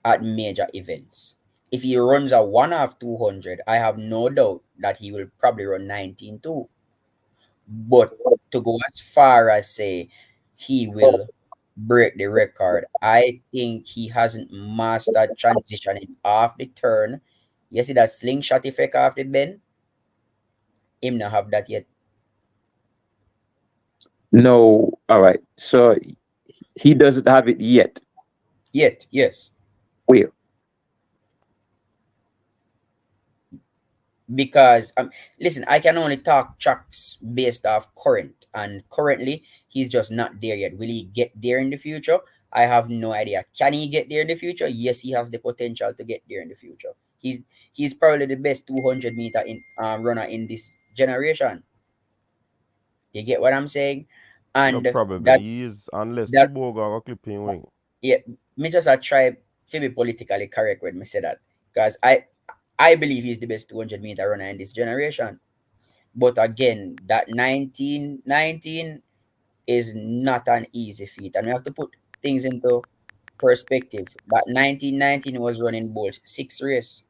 at major events. If he runs a 1/2 200, I have no doubt that he will probably run 19.2. But to go as far as say he will break the record, I think he hasn't mastered transitioning off the turn. You see that slingshot effect off the bend? Him not have that yet. no, all right. So he doesn't have it yet. Yet, yes. Where? Because listen, I can only talk tracks based off current, and currently he's just not there yet. Will he get there in the future? I have no idea. Can he get there in the future? Yes, he has the potential to get there in the future. He's probably the best 200-meter in runner in this generation. You get what I'm saying? No, And probably he is unless that Thibaut got a clipping wing. yeah, me just I try to be politically correct when me say that, because I believe he's the best 200-meter runner in this generation. But again, that 1919 is not an easy feat. And we have to put things into perspective. That 1919 was running Bolt 6 race.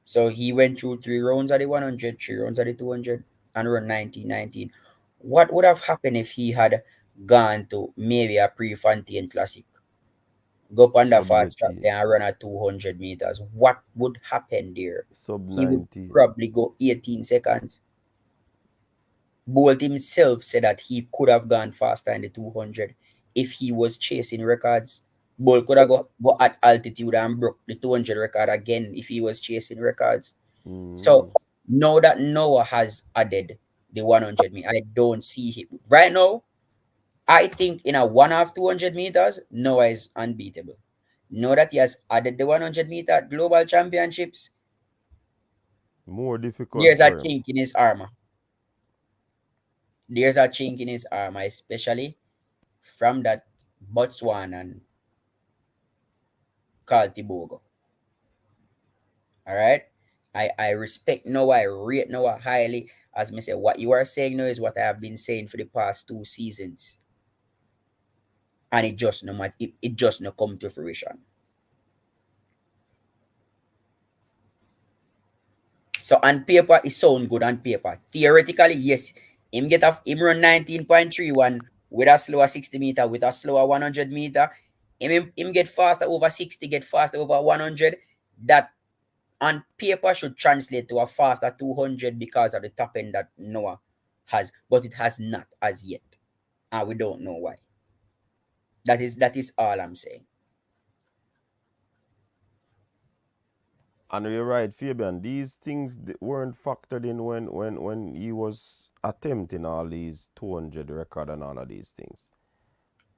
So he went through 3 rounds at the 100, 3 rounds at the 200, and run 1919. What would have happened if he had gone to maybe a Prefontaine Classic? Go up on the Sub fast track 18. there and run at 200 meters. What would happen there? Sub He would 19. probably go 18 seconds. Bolt himself said that he could have gone faster in the 200 if he was chasing records. Bolt could have go at altitude and broke the 200 record again if he was chasing records. So Mm. now that Noah has added the 100 meter, I don't see him right now. I think in a 1/2 200 meters, Noah is unbeatable. Now that he has added the 100-meter global championships, More difficult there's a for him. chink in his armor. There's a chink in his armor, especially from that Botswanan called Tibogo. All right. I respect Noah. I rate Noah highly. As me say, what you are saying now is what I have been saying for the past 2 seasons. And it just not come to fruition. So on paper, it sound good on paper. Theoretically, yes, him run 19.31 with a slower 60 meter, with a slower 100 meter. Him get faster over 60, get faster over 100. That on paper should translate to a faster 200 because of the top end that Noah has, but it has not as yet, and we don't know why. That is all I'm saying. And you're right, Fabian. These things weren't factored in when he was attempting all these 200 record and all of these things.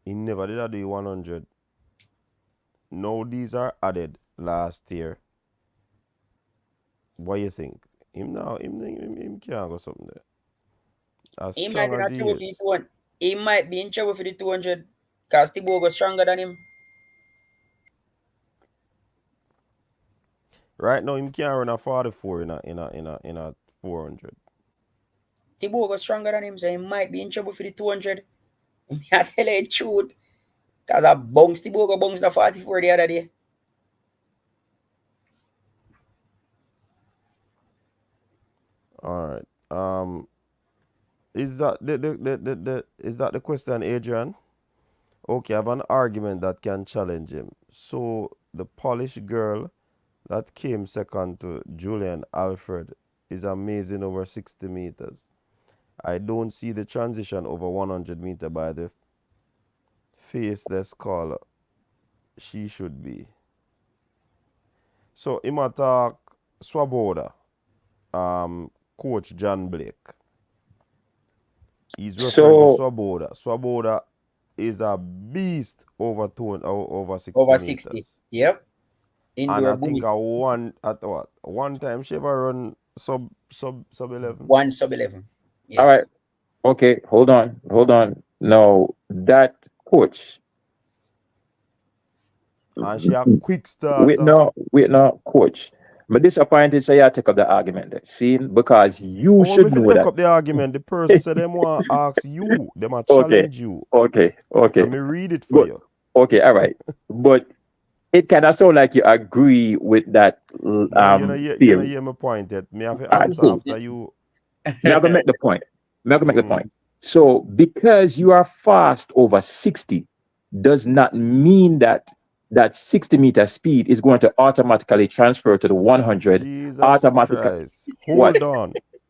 He never did do 100. No, these are added last year. What you think? Him can't go something there. As He might strong be as not he trouble for the is. 200. He might be in trouble for the 200 because Thibaut was stronger than him. Right now, him can't run a 44 in a 400. Thibaut was stronger than him, so he might be in trouble for the 200. I tell you the truth. Because I bounced Thibaut go bounce the 44 the other day. All right. Is that the question, Adrian? Okay, I have an argument that can challenge him. So the Polish girl that came second to Julian Alfred is amazing over 60 meters. I don't see the transition over 100 meter by the faceless caller. She should be. So him attack Swoboda, Coach John Blake. He's referring to So Swoboda. Swoboda is a beast over 60 Over 60. meters. Yep. And Indoor I think bully. one time she ever run sub 11. One sub 11. all right, Yes. okay, hold on. Now that coach, And she a quick wait starter. no, coach. But disappointed, so you take up the argument there. See, because you Oh, should if you know take that. up the argument, the person said them want to ask you, them want to Okay, challenge you. okay. Let me read it for But you. okay, all right. But it kind of sound like you agree with that No, you know theory. hear my point yet. Me have to All right, answer cool. after you. May I go make the point? May I go make the Mm. point? So because you are fast over 60 does not mean that that 60-meter speed is going to automatically transfer to the 100 Jesus automatically. Christ. What?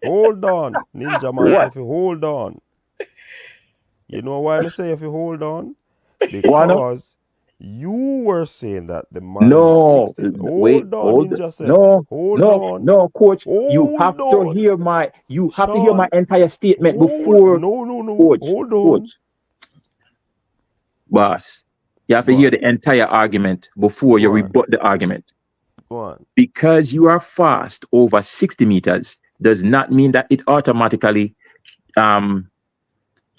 Hold on. Ninja man say What? if you hold on. You know why I say if you hold on? Wanna? Because you were saying that the man is No, 60. wait, Hold on, hold. Ninja said. No, Hold no, on. no, coach. You have Hold to on. hear my. You have to hear my Sean. entire statement Hold. before, No. coach. Hold on. Coach, boss. You have to Go hear on. the entire argument before Go you on. rebut the argument. Go on. Because you are fast over 60 meters does not mean that it automatically um,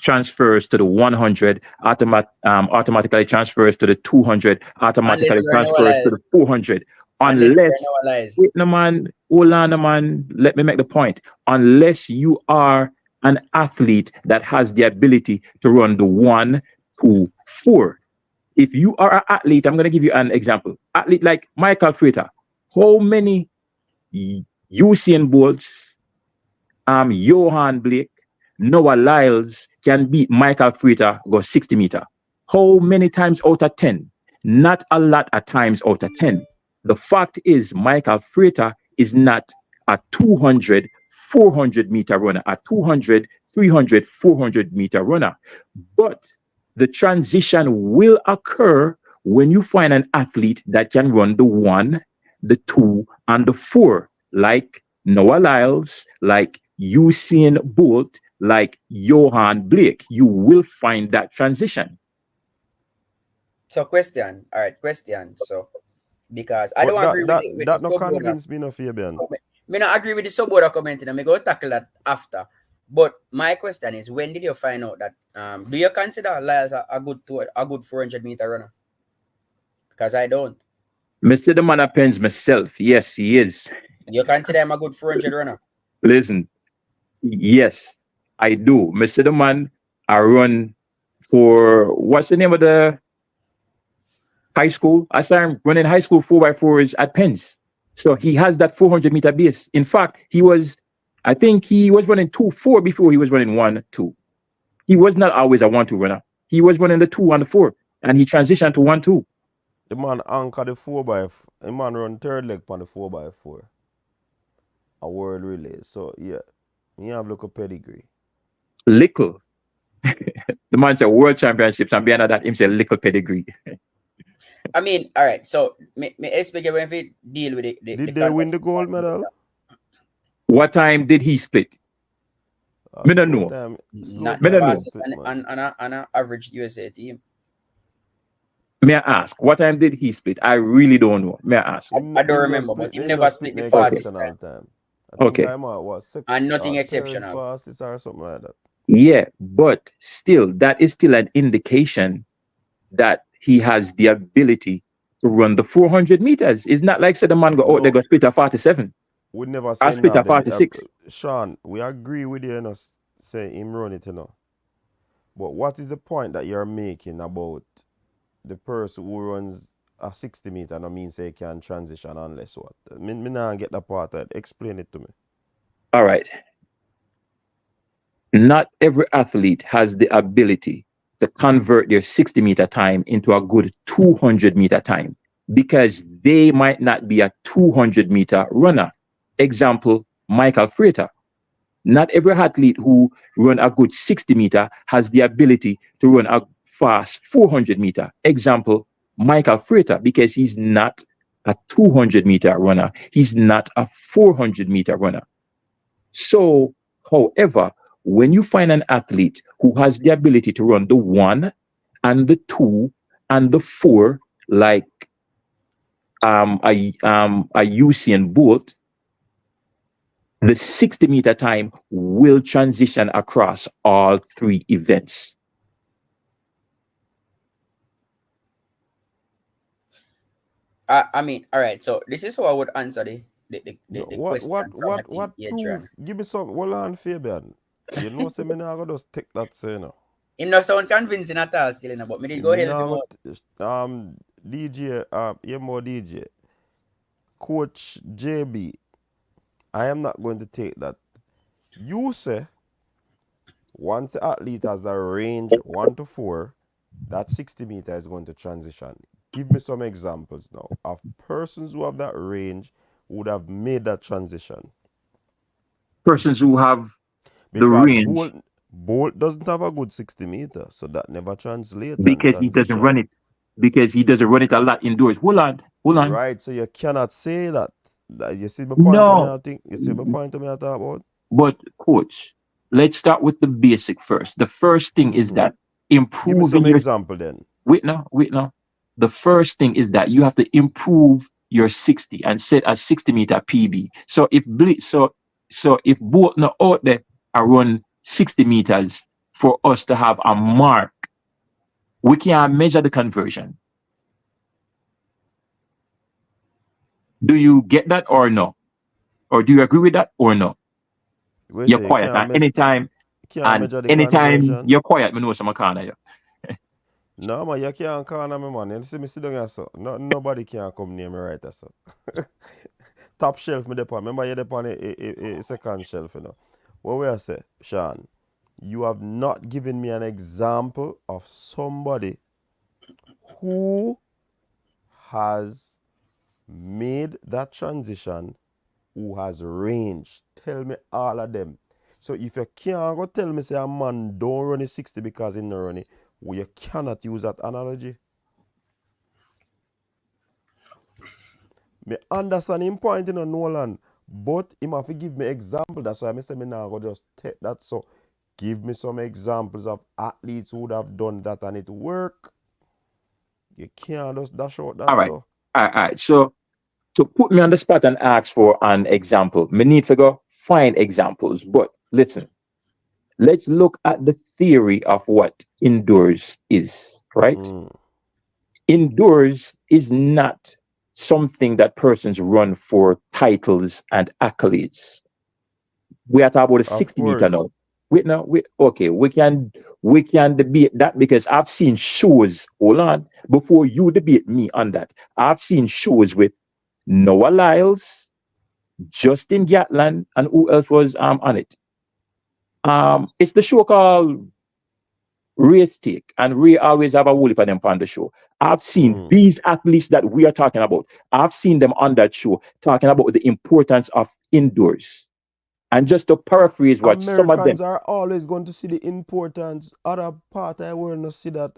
transfers to the 100, automatically transfers to the 200, Unless automatically you are Noah transfers to the Lyles. 400. Unless you are Unless, Noah Lyles. wait, no man, hold on, no man, let me make the point. Unless you are an athlete that has the ability to run the 1, 2, 4. If you are an athlete, I'm going to give you an example. Athlete like Michael Frater, how many Usain Bolts, Johan Blake, Noah Lyles can beat Michael Frater go 60 meter? How many times out of 10? Not a lot of times out of 10. The fact is, Michael Frater is not a 200, 400-meter runner, a 200, 300, 400-meter runner. But the transition will occur when you find an athlete that can run the 1, the 2, and the 4, like Noah Lyles, like Usain Bolt, like Johan Blake. You will find that transition. So question. All right, question. So because I But don't agree with the that not Swoboda. convince me no Fabian. Me not agree with the Swoboda comment, and I go tackle that after. But my question is, when did you find out that? Do you consider Lyles a good 400-meter runner? Because I don't. Mr. The man appends myself. Yes, he is. You consider him a good 400 runner? Listen, yes, I do. Mr. The man, I run for what's the name of the high school? I started running high school 4x4s at Penn's. So he has that 400-meter base. In fact, I think he was running 2-4 before he was running 1-2. He was not always a 1-2 runner. He was running the 2 and the 4, and he transitioned to 1-2. The man anchor the 4x4. The man run third leg on the 4x4. A world relay. So yeah, he have look a pedigree. Little. The man said world championships and behind that him say little pedigree. I mean, all right. So me expect when we deal with the Did they win the conversation. gold medal? What time did he split? Me don't Slow know. time. Slow Not the Me don't time he know. fastest split, man. on a average USA team. May I ask, what time did he split? I really don't know. May I ask? I don't Him no remember, but split. him Him no never split split the the fastest time exceptional time. I think Okay. I'm at what and nothing third exceptional. fastest or something like that. Yeah, but still, that is still an indication that he has the ability to run the 400 meters. It's not like say the man go out there No, go split a 47 we never or say him split not a have them. 46. Sean, we agree with you, say him run it, But what is the point that you're making about the person who runs a 60 meter and I mean say can transition unless what? Me nah get that part. Explain it to me. All right. Not every athlete has the ability to convert their 60-meter time into a good 200-meter time because they might not be a 200-meter runner. Example, Michael Frater. Not every athlete who run a good 60-meter has the ability to run a fast 400-meter. Example, Michael Frater, because he's not a 200-meter runner. He's not a 400-meter runner. So, however, when you find an athlete who has the ability to run the 1 and the 2 and the 4, like a Usain Bolt, the 60-meter time will transition across all 3 events. I mean, all right. So this is how I would answer No, the question from I think what Adrian. proof? Give me some. Hold on, Fabian. You know, say me nah go just take that, say, Him no sound convincing at all still, but me did go Me help nah him go out. DJ, yeah, more DJ. Coach JB, I am not going to take that. You say once the athlete has a range 1 to 4, that 60 meter is going to transition. Give me some examples now of persons who have that range who would have made that transition. Persons who have the Because range Bolt doesn't have a good 60 meter, so that never translates and because he doesn't run transition. it, because he doesn't run it a lot indoors. Hold on, hold on. Right, so you cannot say that. You see my point to me, No, I think. You see my point to me, I talk about? but coach, let's start with the basic first. The first thing is that Give me some improving your example then. wait now. The first thing is that you have to improve your 60 and set a 60-meter PB. So if if both not out there are run 60 meters for us to have a mark, we can measure the conversion. Do you get that or no? Or do you agree with that or no? We You're say quiet. can't And measure the anytime conversion. you're quiet, me know some corner you. No, man, you can't call me, man. You see me sit down here, so. Nobody can come near me right there, so. Top shelf me depon. Remember you depon a second shelf, What we I say, Sean? You have not given me an example of somebody who has made that transition, who has range. Tell me all of them. So if you can't go tell me say a man don't run a 60 because he not run it, well, you cannot use that analogy. Me understand him point in Nolan, but him have to give me example. That's why I say me now go just take that. So give me some examples of athletes who would have done that and it work. You can't just dash out All that right. so. All right. So to put me on the spot and ask for an example, me need to go find examples. But listen, let's look at the theory of what indoors is, right? Mm, Indoors is not something that persons run for titles and accolades. We are talking about a of 60-meter course. now. Wait now, wait, okay, we can debate that because I've seen shows. Hold on, before you debate me on that, I've seen shows with Noah Lyles, Justin Gatland, and who else was on it? It's the show called Race take, and Ray always have a whole heap of them on the show. I've seen Mm. these athletes that we are talking about. I've seen them on that show talking about the importance of indoors. And just to paraphrase what some of them Americans are always going to see the importance. Other part I will not see that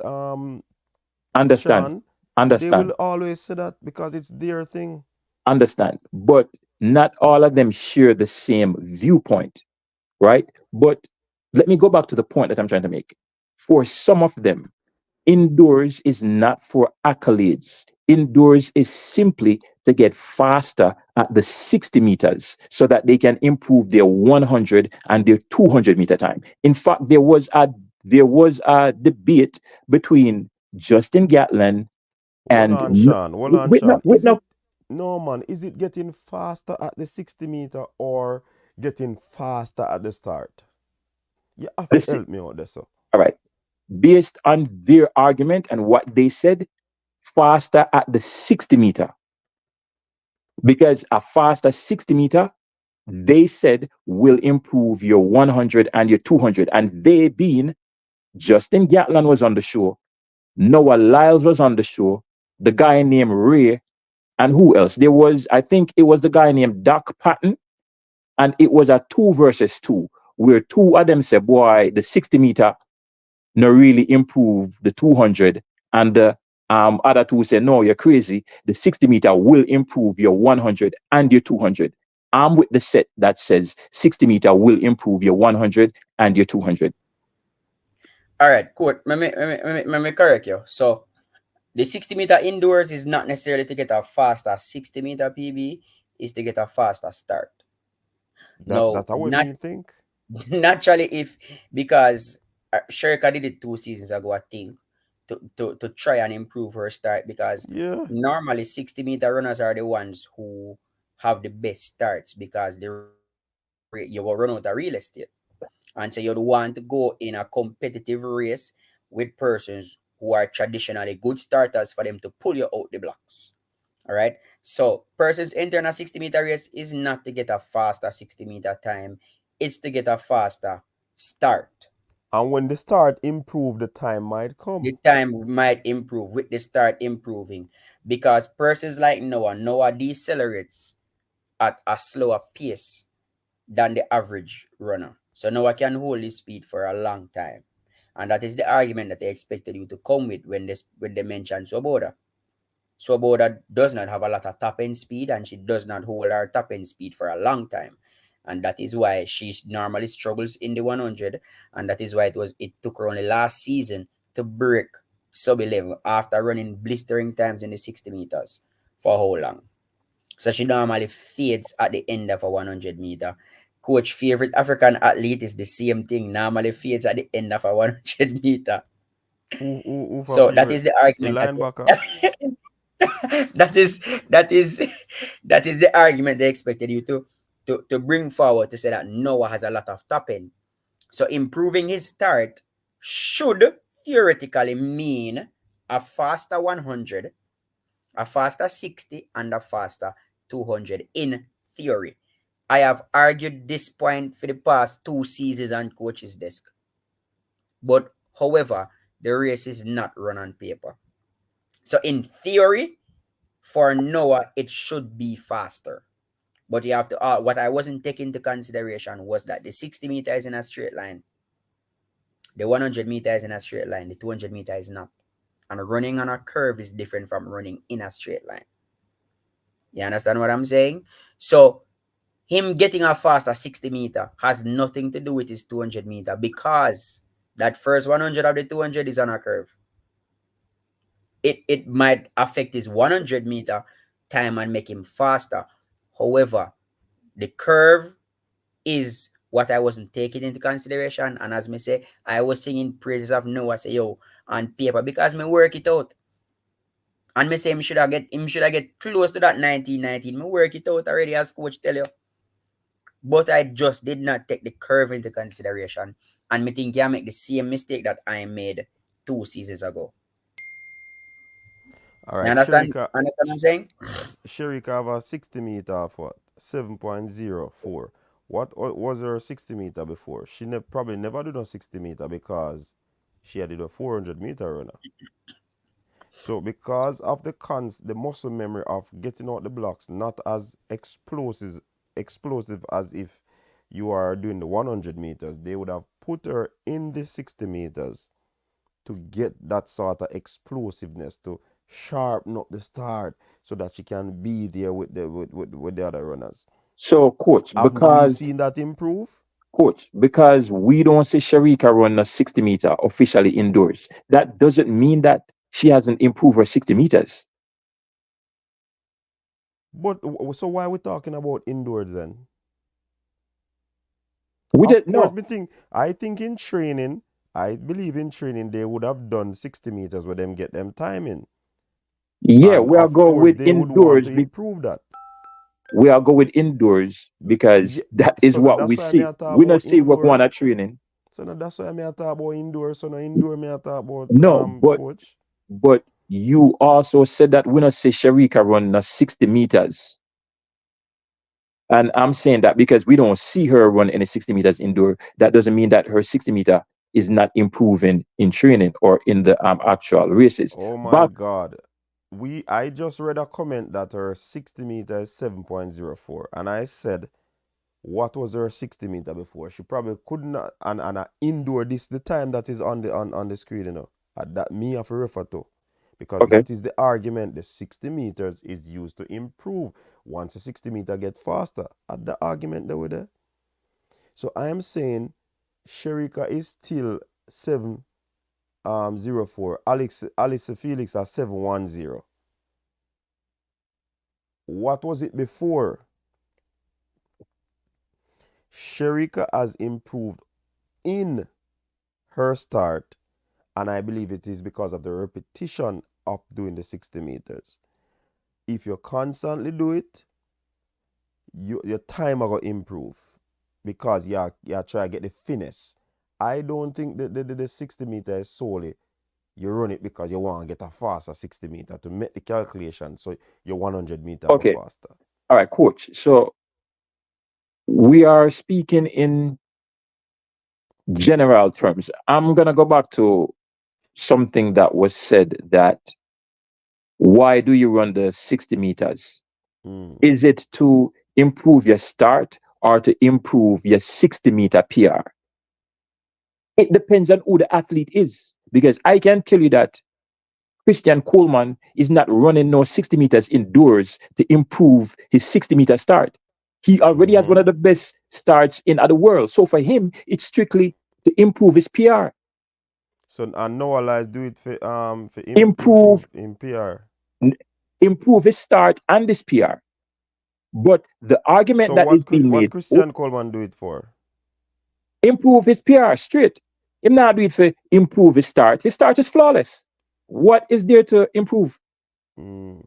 understand, Sean. They will understand, always say that because it's their thing. understand. But not all of them share the same viewpoint, right? But let me go back to the point that I'm trying to make. For some of them, indoors is not for accolades. Indoors is simply to get faster at the 60 meters so that they can improve their 100 and their 200-meter time. In fact, there was a debate between Justin Gatlin Hold and on, Sean. Hold on, wait now, Sean. wait now. No, man, is it getting faster at the 60 meter or getting faster at the start? You have to Listen, help me out there, so. all right. Based on their argument and what they said, faster at the 60 meter, because a faster 60 meter they said will improve your 100 and your 200. And they being Justin Gatlin was on the show, Noah Lyles was on the show, the guy named Ray, and who else? There was, I think it was the guy named Doc Patton, and it was a 2 versus 2, where two of them said, boy, the 60 meter no really improve the 200, and the other two said, no, you're crazy. The 60 meter will improve your 100 and your 200. I'm with the set that says 60 meter will improve your 100 and your 200. All right, cool. Let me correct you. So the 60-meter indoors is not necessarily to get a faster 60-meter PB, is to get a faster start. No, That what not me think. naturally if because Sherica did it 2 seasons ago, I think, to try and improve her start because Yeah. normally 60-meter runners are the ones who have the best starts because you will run out of real estate. And so you'd want to go in a competitive race with persons who are traditionally good starters for them to pull you out the blocks. All right. So persons entering a 60-meter race is not to get a faster 60-meter time. It's to get a faster start. And when the start improve, the time might come. The time might improve with the start improving because persons like Noah decelerates at a slower pace than the average runner. So Noah can hold his speed for a long time. And that is the argument that they expected you to come with when they mentioned Swoboda. Swoboda does not have a lot of top end speed and she does not hold her top end speed for a long time. And that is why she normally struggles in the 100. And that is why it took her only last season to break sub 11 after running blistering times in the 60 meters. For how long? So she normally fades at the end of a 100-meter. Coach favorite African athlete is the same thing. Normally fades at the end of a 100-meter. Who for So that favorite? is the The argument that linebacker. that is that is that is the argument they expected you to bring forward to say that Noah has a lot of top end. So improving his start should theoretically mean a faster 100, a faster 60, and a faster 200 in theory. I have argued this point for the past 2 seasons on coach's desk. But however, the race is not run on paper. So in theory, for Noah, it should be faster. But you have to what I wasn't taking into consideration was that the 60 meter is in a straight line. The 100 meter is in a straight line. The 200 meter is not. And running on a curve is different from running in a straight line. You understand what I'm saying? So him getting a faster 60 meter has nothing to do with his 200 meter because that first 100 of the 200 is on a curve. It might affect his 100 meter time and make him faster. However, the curve is what I wasn't taking into consideration. And as me say, I was singing praises of Noah say yo on paper because me work it out. And me say him should have get close to that 1919. Me work it out already as coach tell you. But I just did not take the curve into consideration. And me think I make the same mistake that I made 2 seasons ago. All You right, understand? Sherika. Understand what I'm saying? Sherika have a 60 meter of what? 7.04. What was her 60 meter before? She probably never do no 60 meter because She had a 400-meter runner. So because of the muscle memory of getting out the blocks, not as explosive as if you are doing the 100 meters, they would have put her in the 60 meters to get that sort of explosiveness, to sharpen up the start so that she can be there with the other runners. So, Haven't we seen that improve? because we don't see Sherica run a 60 meter officially indoors, that doesn't mean that she hasn't improved her 60 meters. But so why are we talking about indoors then? We Of didn't course, know. I think in training, I believe in training they would have done 60 meters where them get them timing. Yeah, And we are of going course with they would want indoors. to improve that. We are going with indoors because Yeah, that is so what we that's why me see. I talk We not about see what one indoor. at training. So no, that's why me I talk about indoor. So no indoor me I talk about No, coach. but you also said that we not see Sharika run a 60 meters. And I'm saying that because we don't see her run any 60 meters indoor, that doesn't mean that her 60 meter is not improving in training or in the actual races. Oh my But God. I just read a comment that her 60 meter is 7.04. And I said, what was her 60 meter before? She probably could not and indoor this the time that is on the screen, That me have to refer to. Because okay, that is the argument. The 60 meters is used to improve. Once a 60 meter get faster, at the argument that we're there. So I am saying Sherica is still 704. Alice Felix are 710. What was it before? Sherica has improved in her start, and I believe it is because of the repetition of doing the 60 meters. If you constantly do it, your time are going to improve because you try to get the finesse. I don't think that the 60 meter is solely you run it because you want to get a faster 60 meter to make the calculation so your 100 meter go okay, faster. all right, coach. So we are speaking in general terms. I'm gonna go back to something that was said, that why do you run the 60 meters? Mm. Is it to improve your start or to improve your 60-meter PR? It depends on who the athlete is. Because I can tell you that Christian Coleman is not running no 60 meters indoors to improve his 60-meter start. He already has one Mm-hmm. of the best starts in the world. So for him, it's strictly to improve his PR. So and Noah Lyles do it for Improve improve in PR. improve his start and his PR. But the argument So that is being what made, Christian Coleman do it for? improve his PR straight. Him not do it for improve his start. His start is flawless. What is there to improve? Mm.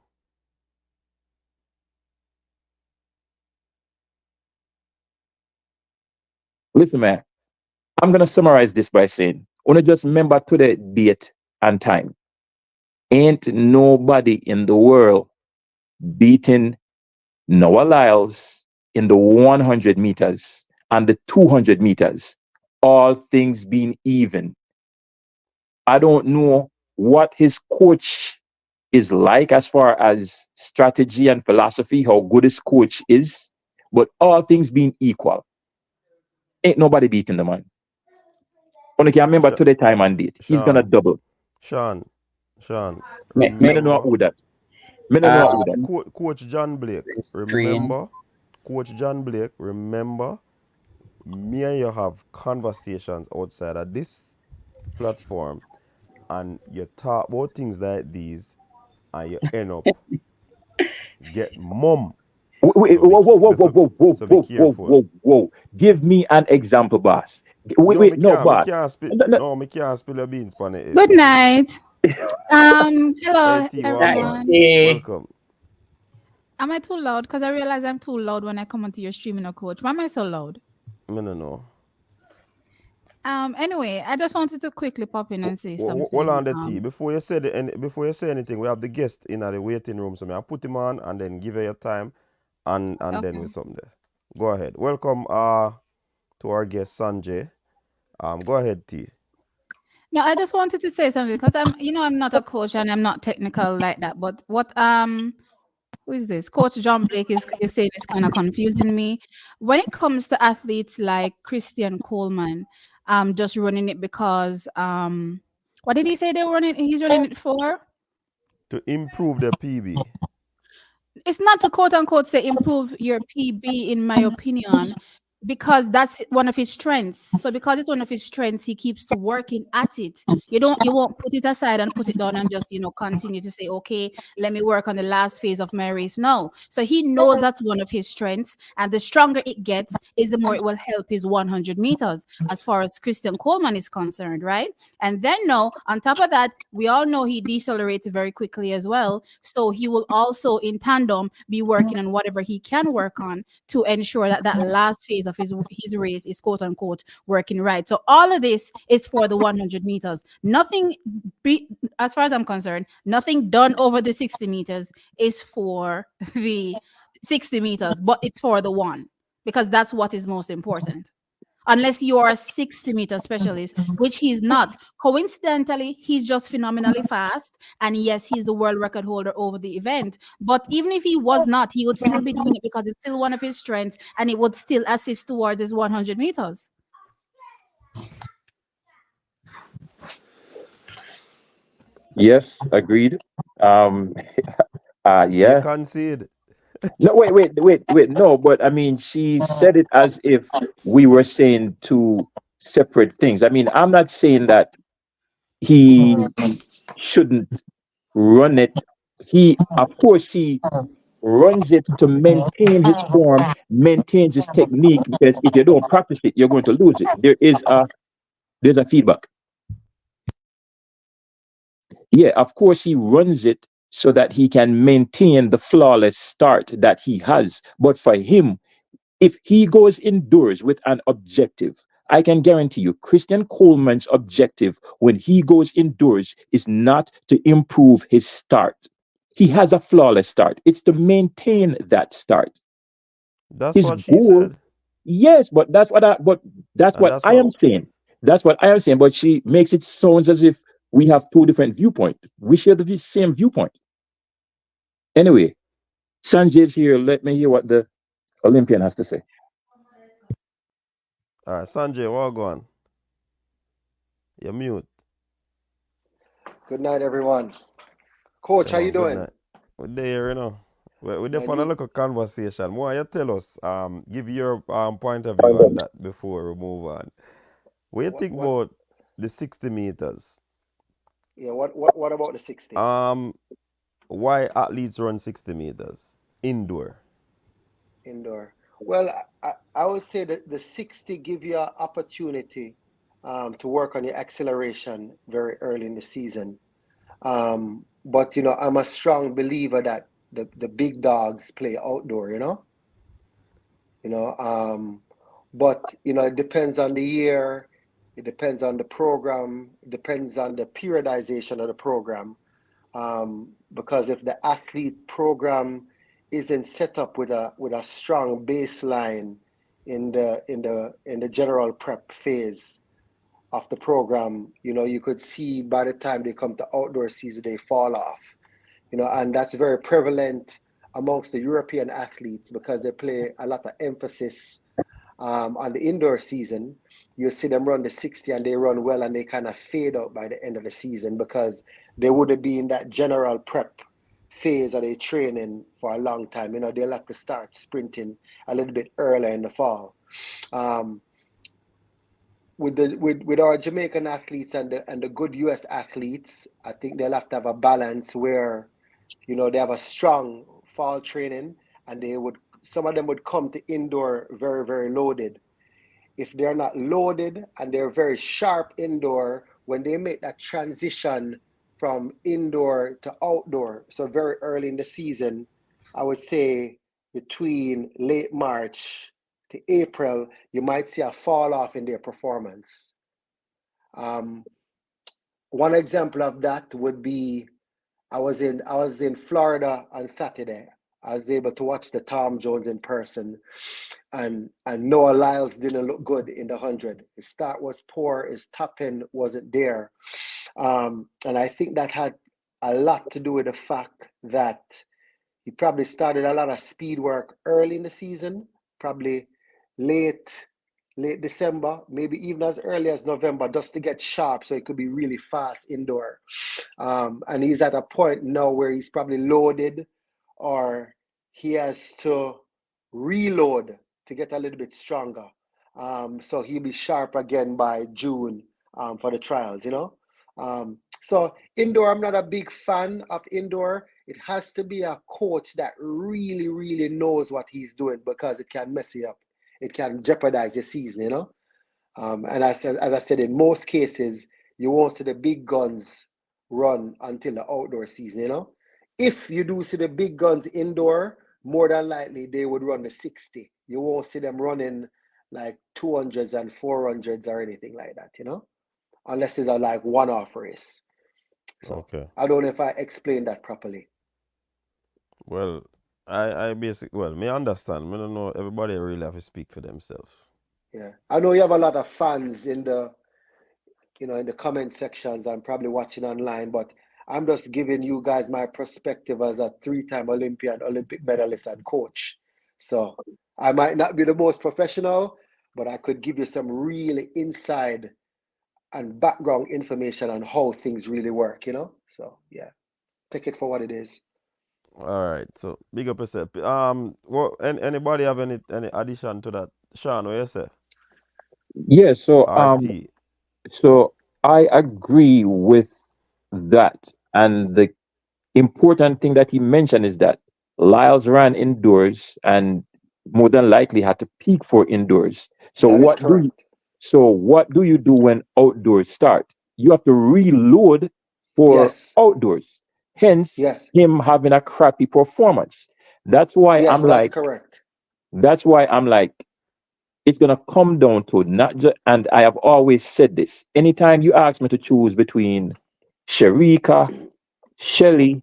Listen, man, I'm gonna summarize this by saying, wanna just remember to the date and time. Ain't nobody in the world beating Noah Lyles in the 100 meters and the 200 meters, all things being even. I don't know what his coach is like as far as strategy and philosophy, how good his coach is, but all things being equal, ain't nobody beating the man. Only can remember Sh- to the time and date. He's gonna Sean, double. Sean, Sean, Me no know remember who that. Me no know um who that. Coach John Blake. screen. Remember Coach John Blake. Remember me and you have conversations outside of this platform, and you talk about things like these, and you end up get mum. Wait, So whoa, whoa, whoa, whoa, whoa, whoa, so be whoa, whoa, careful. whoa, whoa. Give me an example, boss. No, No, me boss. can't spill. No, no. No, me can't spill the beans on it. Good night. Hey Hello T, what Night, going? everyone. eh? Welcome. Am I too loud? Because I realize I'm too loud when I come onto your streaming a coach. Why am I so loud? Me no know. Anyway, I just wanted to quickly pop in and say Hold something. on the T. Before you say anything, we have the guest in the waiting room. So I put him on and then give her your time and then Okay. with something there. Go ahead. Welcome to our guest Sanjay. Go ahead, T. No, I just wanted to say something because I'm not a coach and I'm not technical like that. But what who is this? Coach John Blake is saying is kind of confusing me. When it comes to athletes like Christian Coleman, just running it because what did he say they were running? He's running it for? To improve the PB. It's not to quote unquote say improve your PB, in my opinion, because that's one of his strengths. So because it's one of his strengths, he keeps working at it. You won't put it aside and put it down and just continue to say, okay, let me work on the last phase of my race. No. So he knows that's one of his strengths, and the stronger it gets is the more it will help his 100 meters as far as Christian Coleman is concerned, right? And then no, on top of that, we all know he decelerates very quickly as well. So he will also in tandem be working on whatever he can work on to ensure that that last phase of his race is quote unquote working right. So all of this is for the 100 meters. Nothing as far as I'm concerned, nothing done over the 60 meters is for the 60 meters, but it's for the one because that's what is most important. Unless you are a 60-meter specialist, which he's not. Coincidentally, he's just phenomenally fast. And yes, he's the world record holder over the event. But even if he was not, he would still be doing it because it's still one of his strengths and it would still assist towards his 100 meters. Yes, agreed. Um, You yeah. concede. No, wait. No, but I mean, she said it as if we were saying two separate things. I mean, I'm not saying that he shouldn't run it. Of course, he runs it to maintain his form, maintains his technique, because if you don't practice it, you're going to lose it. There's a feedback. Yeah, of course, he runs it so that he can maintain the flawless start that he has. But for him, if he goes indoors with an objective, I can guarantee you, Christian Coleman's objective when he goes indoors is not to improve his start. He has a flawless start. It's to maintain that start. That's His what she goal, said. yes, but that's And what that's I am what saying. That's what I am saying. But she makes it sounds as if we have two different viewpoints. We share the same viewpoint. Anyway, Sanjay's here. Let me hear what the Olympian has to say. Sanjay, what going? You're mute. Good night, everyone. Coach, Yeah, how you man, good doing? night. We're there. We're there Man, for a you little conversation. More you tell us, give your point of view on that before we move on. What you think what about the 60 meters? yeah, what about the 60 Um, why athletes run 60 meters indoor? indoor? Well, I would say that the 60 give you an opportunity to work on your acceleration very early in the season. But I'm a strong believer that the big dogs play outdoor, you know. But it depends on the year, it depends on the program, it depends on the periodization of the program. Because if the athlete program isn't set up with a strong baseline in the general prep phase of the program, you could see by the time they come to outdoor season they fall off. And that's very prevalent amongst the European athletes because they play a lot of emphasis on the indoor season. You see them run the 60 and they run well and they kind of fade out by the end of the season because they would be in that general prep phase of their training for a long time. They'll have to start sprinting a little bit earlier in the fall. Um, with our Jamaican athletes and the good US athletes, I think they'll have to have a balance where they have a strong fall training and some of them would come to indoor very, very loaded. If they're not loaded and they're very sharp indoor, when they make that transition from indoor to outdoor, so very early in the season, I would say between late March to April, you might see a fall off in their performance. Um, One example of that would be I was in Florida on Saturday. I was able to watch the Tom Jones in person, and Noah Lyles didn't look good in the 100. His start was poor. His top end wasn't there, and I think that had a lot to do with the fact that he probably started a lot of speed work early in the season, probably late late December, maybe even as early as November, just to get sharp so it could be really fast indoor. And he's at a point now where he's probably loaded, or he has to reload to get a little bit stronger. So he'll be sharp again by June for the trials, you know. So indoor, I'm not a big fan of indoor. It has to be a coach that really, really knows what he's doing, because it can mess you up. It can jeopardize your season, you know. And as I said, in most cases, you won't see the big guns run until the outdoor season, you know. If you do see the big guns indoor, more than likely they would run the 60. You won't see them running like 200s and 400s or anything like that, you know, unless it's a like one-off race. So Okay. I don't know if I explained that properly. Well, I basically, well, me understand. Me don't know. Everybody really have to speak for themselves. Yeah, I know you have a lot of fans in the, you know, in the comment sections and probably watching online, but I'm just giving you guys my perspective as a three-time Olympian, Olympic medalist and coach. So I might not be the most professional, but I could give you some really inside and background information on how things really work, you know? So yeah, take it for what it is. All right. So big up yourself. What? Anybody have any addition to that? Sean, what you say? Yeah, RT. so I agree with that. And the important thing that he mentioned is that Lyles ran indoors and more than likely had to peak for indoors. So That is what do you correct. so what do you do when outdoors start? You have to reload for Yes, outdoors. Hence yes, him having a crappy performance. That's why yes, I'm that's like, correct. that's why I'm like, it's gonna come down to not just, and I have always said this. Anytime you ask me to choose between Sherika, Shelly,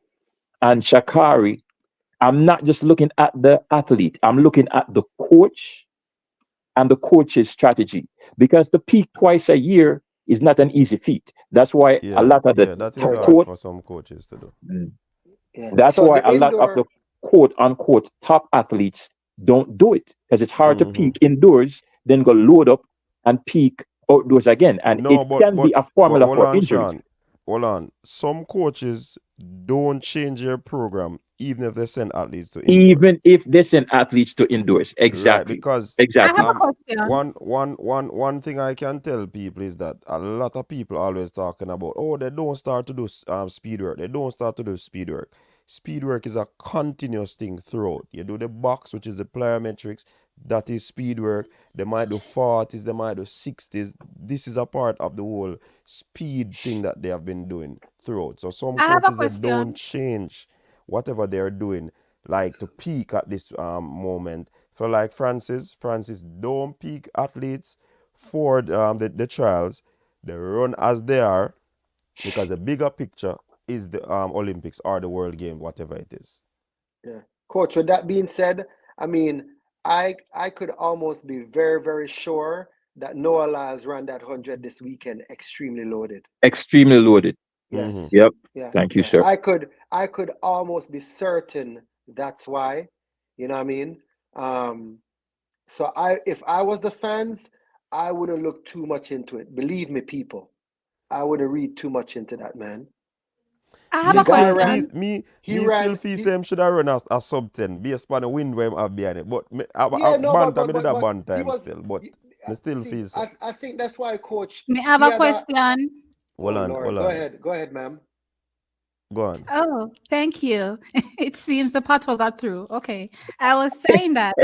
and Shakari, I'm not just looking at the athlete, I'm looking at the coach and the coach's strategy. Because to peak twice a year is not an easy feat. That's why a Yeah, lot of the yeah, that is hard Totally. for some coaches to do. Yeah. that's So why the a lot of the indoor, quote unquote top athletes don't do it because it's hard to Mm-hmm. peak indoors, then go load up and peak outdoors again. And No, it can be a but formula hold for on, injuries. Sean. Hold on. Some coaches don't change their program even if they send athletes to indoor. Even if they send athletes to indoors. Right, Exactly. because I have Exactly. a question. one thing I can tell people is that a lot of people always talking about, oh, they don't start to do speed work. They don't start to do speed work. Speed work is a continuous thing throughout. You do the box, which is the plyometrics, that is speed work. They might do 40s, they might do 60s. This is a part of the whole speed thing that they have been doing throughout. So some I have a coaches, they don't question. change whatever they're doing, like to peak at this moment. So like Francis don't peak athletes for the trials. They run as they are because the bigger picture is the Olympics or the World Game, whatever it is. yeah. Coach, with that being said, I mean, I could almost be very, very sure that Noah Lyles ran that 100 this weekend extremely loaded. Extremely loaded. Mm-hmm. Yes. Yep. Yeah, Thank you, yeah. sir. I could almost be certain that's why. You know what I mean? So if I was the fans, I wouldn't look too much into it. Believe me, people, I wouldn't read too much into that, man. I have The Me a guy still me ran, question. me he me still ran, feel he same should have run a sub 10 based upon the wind where I have behind it. But yeah, I no, but bantam but me did but a but band he time was still, but me still see, feel so. I think that's why coach, May I have he a had a, question? oh Lord, Hold on. go ahead, ma'am. Go on. Oh, thank you. It seems the patrol got through. Okay. I was saying that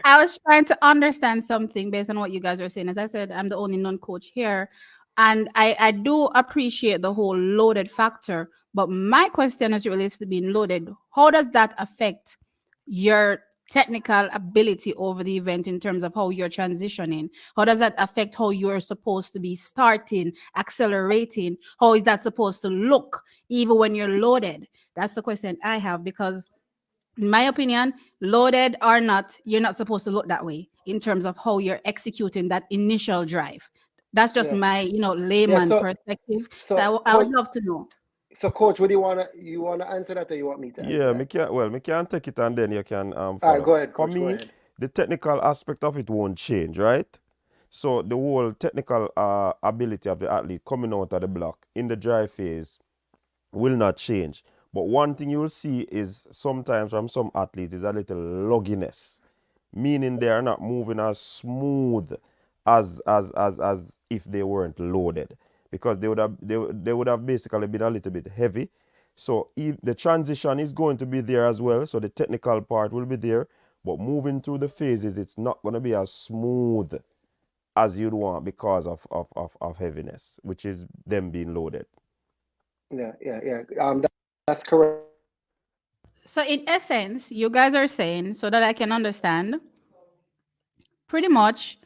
I was trying to understand something based on what you guys are saying. As I said, I'm the only non-coach here. And I do appreciate the whole loaded factor. But my question as it relates to being loaded, how does that affect your technical ability over the event in terms of how you're transitioning? How does that affect how you're supposed to be starting, accelerating? How is that supposed to look even when you're loaded? That's the question I have, because in my opinion, loaded or not, you're not supposed to look that way in terms of how you're executing that initial drive. That's just Yeah. my, Yeah. layman perspective. So So I would coach, love to know. coach, what do you wanna answer that, or you want me to answer Yeah, that? me can take it and then you can All right, follow. go ahead, For coach. Go me, ahead. the technical aspect of it won't change, right? So the whole technical ability of the athlete coming out of the block in the dry phase will not change. But one thing you'll see is sometimes from some athletes is a little logginess, meaning they are not moving as smooth as if they weren't loaded, because they would have basically been a little bit heavy. So if the transition is going to be there as well, so the technical part will be there, but moving through the phases, it's not going to be as smooth as you'd want because of heaviness, which is them being loaded. Yeah. That's correct. So in essence, you guys are saying, so that I can understand, pretty much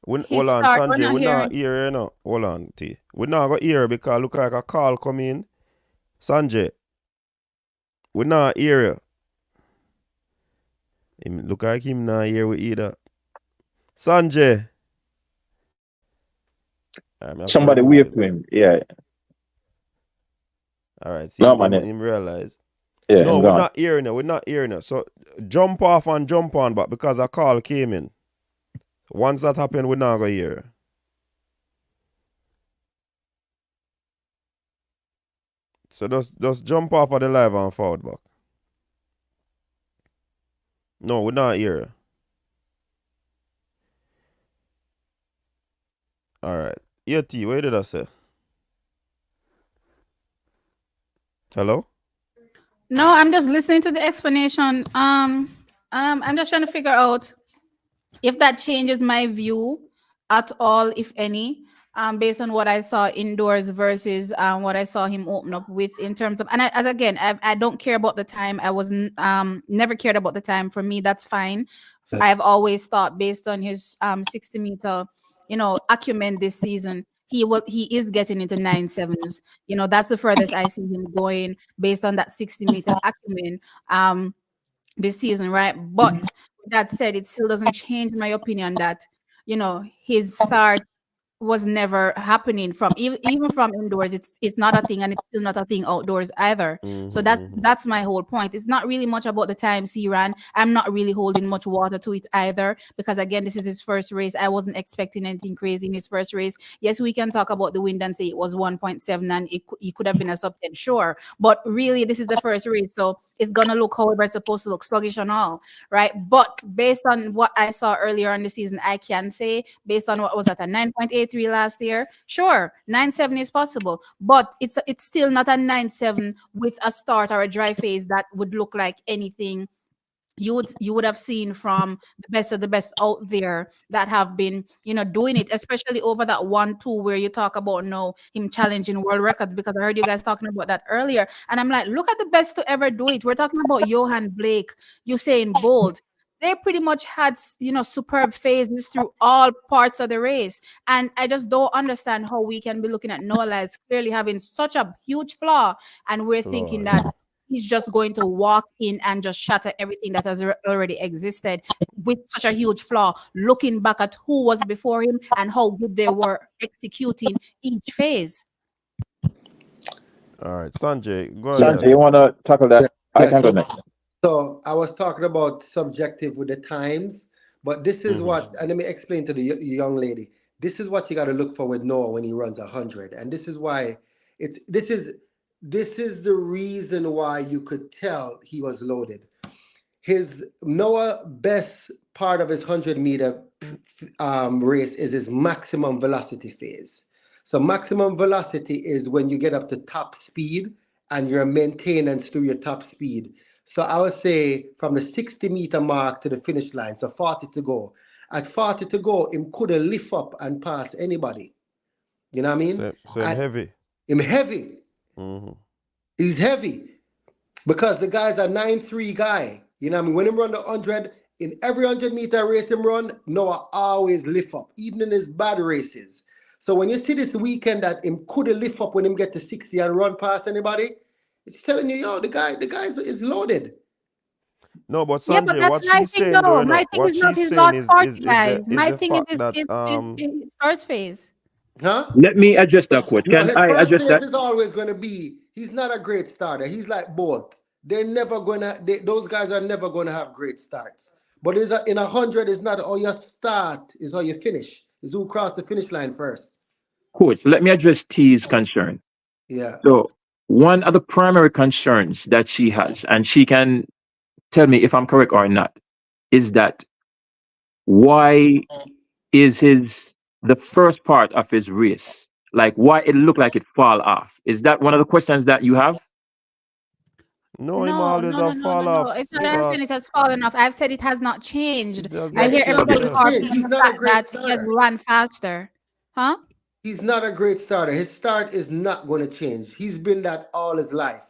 his Hold on, start. We're Sanjay, not we not hearing. hear you know. Hold on, T. We not go hear because look like a call come in. Sanjay, we not hear you. Him look like him not hear we either. Sanjay. I have to Somebody remove wave him. to him. Yeah. Alright, see No, him, man. him realize. Yeah, No, him we're gone. not hearing you. We're not hearing you. So jump off and jump on, but because a call came in. Once that happen, we're not gonna hear. So just jump off of the live and forward back. No, we're not here. Alright. Yeah, T, what did I say? Hello? No, I'm just listening to the explanation. I'm just trying to figure out if that changes my view at all, if any, based on what I saw indoors versus what I saw him open up with in terms of, and as again, I don't care about the time. I wasn't never cared about the time. For me, that's fine. I've always thought based on his 60-meter, acumen this season, he is getting into 9.7s. That's the furthest I see him going based on that 60-meter acumen. This season, right? But with that said, it still doesn't change my opinion that his start was never happening from even from indoors. It's not a thing, and it's still not a thing outdoors either. So that's my whole point. It's not really much about the times he ran. I'm not really holding much water to it either, because again, this is his first race. I wasn't expecting anything crazy in his first race. Yes, we can talk about the wind and say it was 1.7 and it could have been a sub 10, sure, but really this is the first race, so it's gonna look however it's supposed to look, sluggish and all, right? But based on what I saw earlier in the season, I can say based on what was at a 9.83 last year, sure, 9.7 is possible, but it's still not a 9.7 with a start or a dry phase that would look like anything you would have seen from the best of the best out there that have been doing it, especially over that 1-2 where you talk about him challenging world records, because I heard you guys talking about that earlier, and I'm like, look at the best to ever do it. We're talking about Johan Blake, Usain Bolt. They pretty much had superb phases through all parts of the race, and I just don't understand how we can be looking at Noah Lyles clearly having such a huge flaw, and we're thinking Flaw, that yeah. he's just going to walk in and just shatter everything that has already existed with such a huge flaw, looking back at who was before him and how good they were executing each phase. Alright, Sanjay, go Sanjay, ahead. you want to tackle Yeah. that? I Yeah. can go next. So I was talking about subjective with the times, but this is Mm-hmm. what, and let me explain to the young lady. This is what you got to look for with Noah when he runs 100, and this is why it's this is the reason why you could tell he was loaded. His Noah best part of his 100-meter race is his maximum velocity phase. So maximum velocity is when you get up to top speed and your maintenance through your top speed. So I would say from the 60-meter mark to the finish line, so 40 to go. At 40 to go, him could have lift up and pass anybody. You know what I mean? Same And heavy. him heavy. Mm-hmm. He's heavy because the guy's a 9'3" guy. You know what I mean? When him run the 100, in every 100-meter race him run, Noah always lift up, even in his bad races. So when you see this weekend that him could lift up when him get to 60 and run past anybody, it's telling you, yo, the guy is loaded. No, but Yeah, but Sanjay, that's what my she's thing saying though, though. you My know, thing what is not she's his saying last is start, is is guys. the is My the thing is fact that his first phase. Huh? Let me address that, coach. No, Can his I first address phase that? is always going to be, he's not a great starter. He's like both. They're never going to, those guys are never going to have great starts. But in 100, it's not how you start, it's how you finish. It's who cross the finish line first. Coach, let me address T's concern. Yeah. So, one of the primary concerns that she has, and she can tell me if I'm correct or not, is that why is the first part of his race, like why it looked like it fall off? Is that one of the questions that you have? no, him No, always no, no, have no, no, fall no. off It's not that I'm saying start. it has fallen off. I've said it has not changed. It just I Yeah, got hear it's not changed, everybody going yeah. to change. harping on He's the not a fact great that he has starter. run faster. Huh? He's not a great starter. His start is not going to change. He's been that all his life.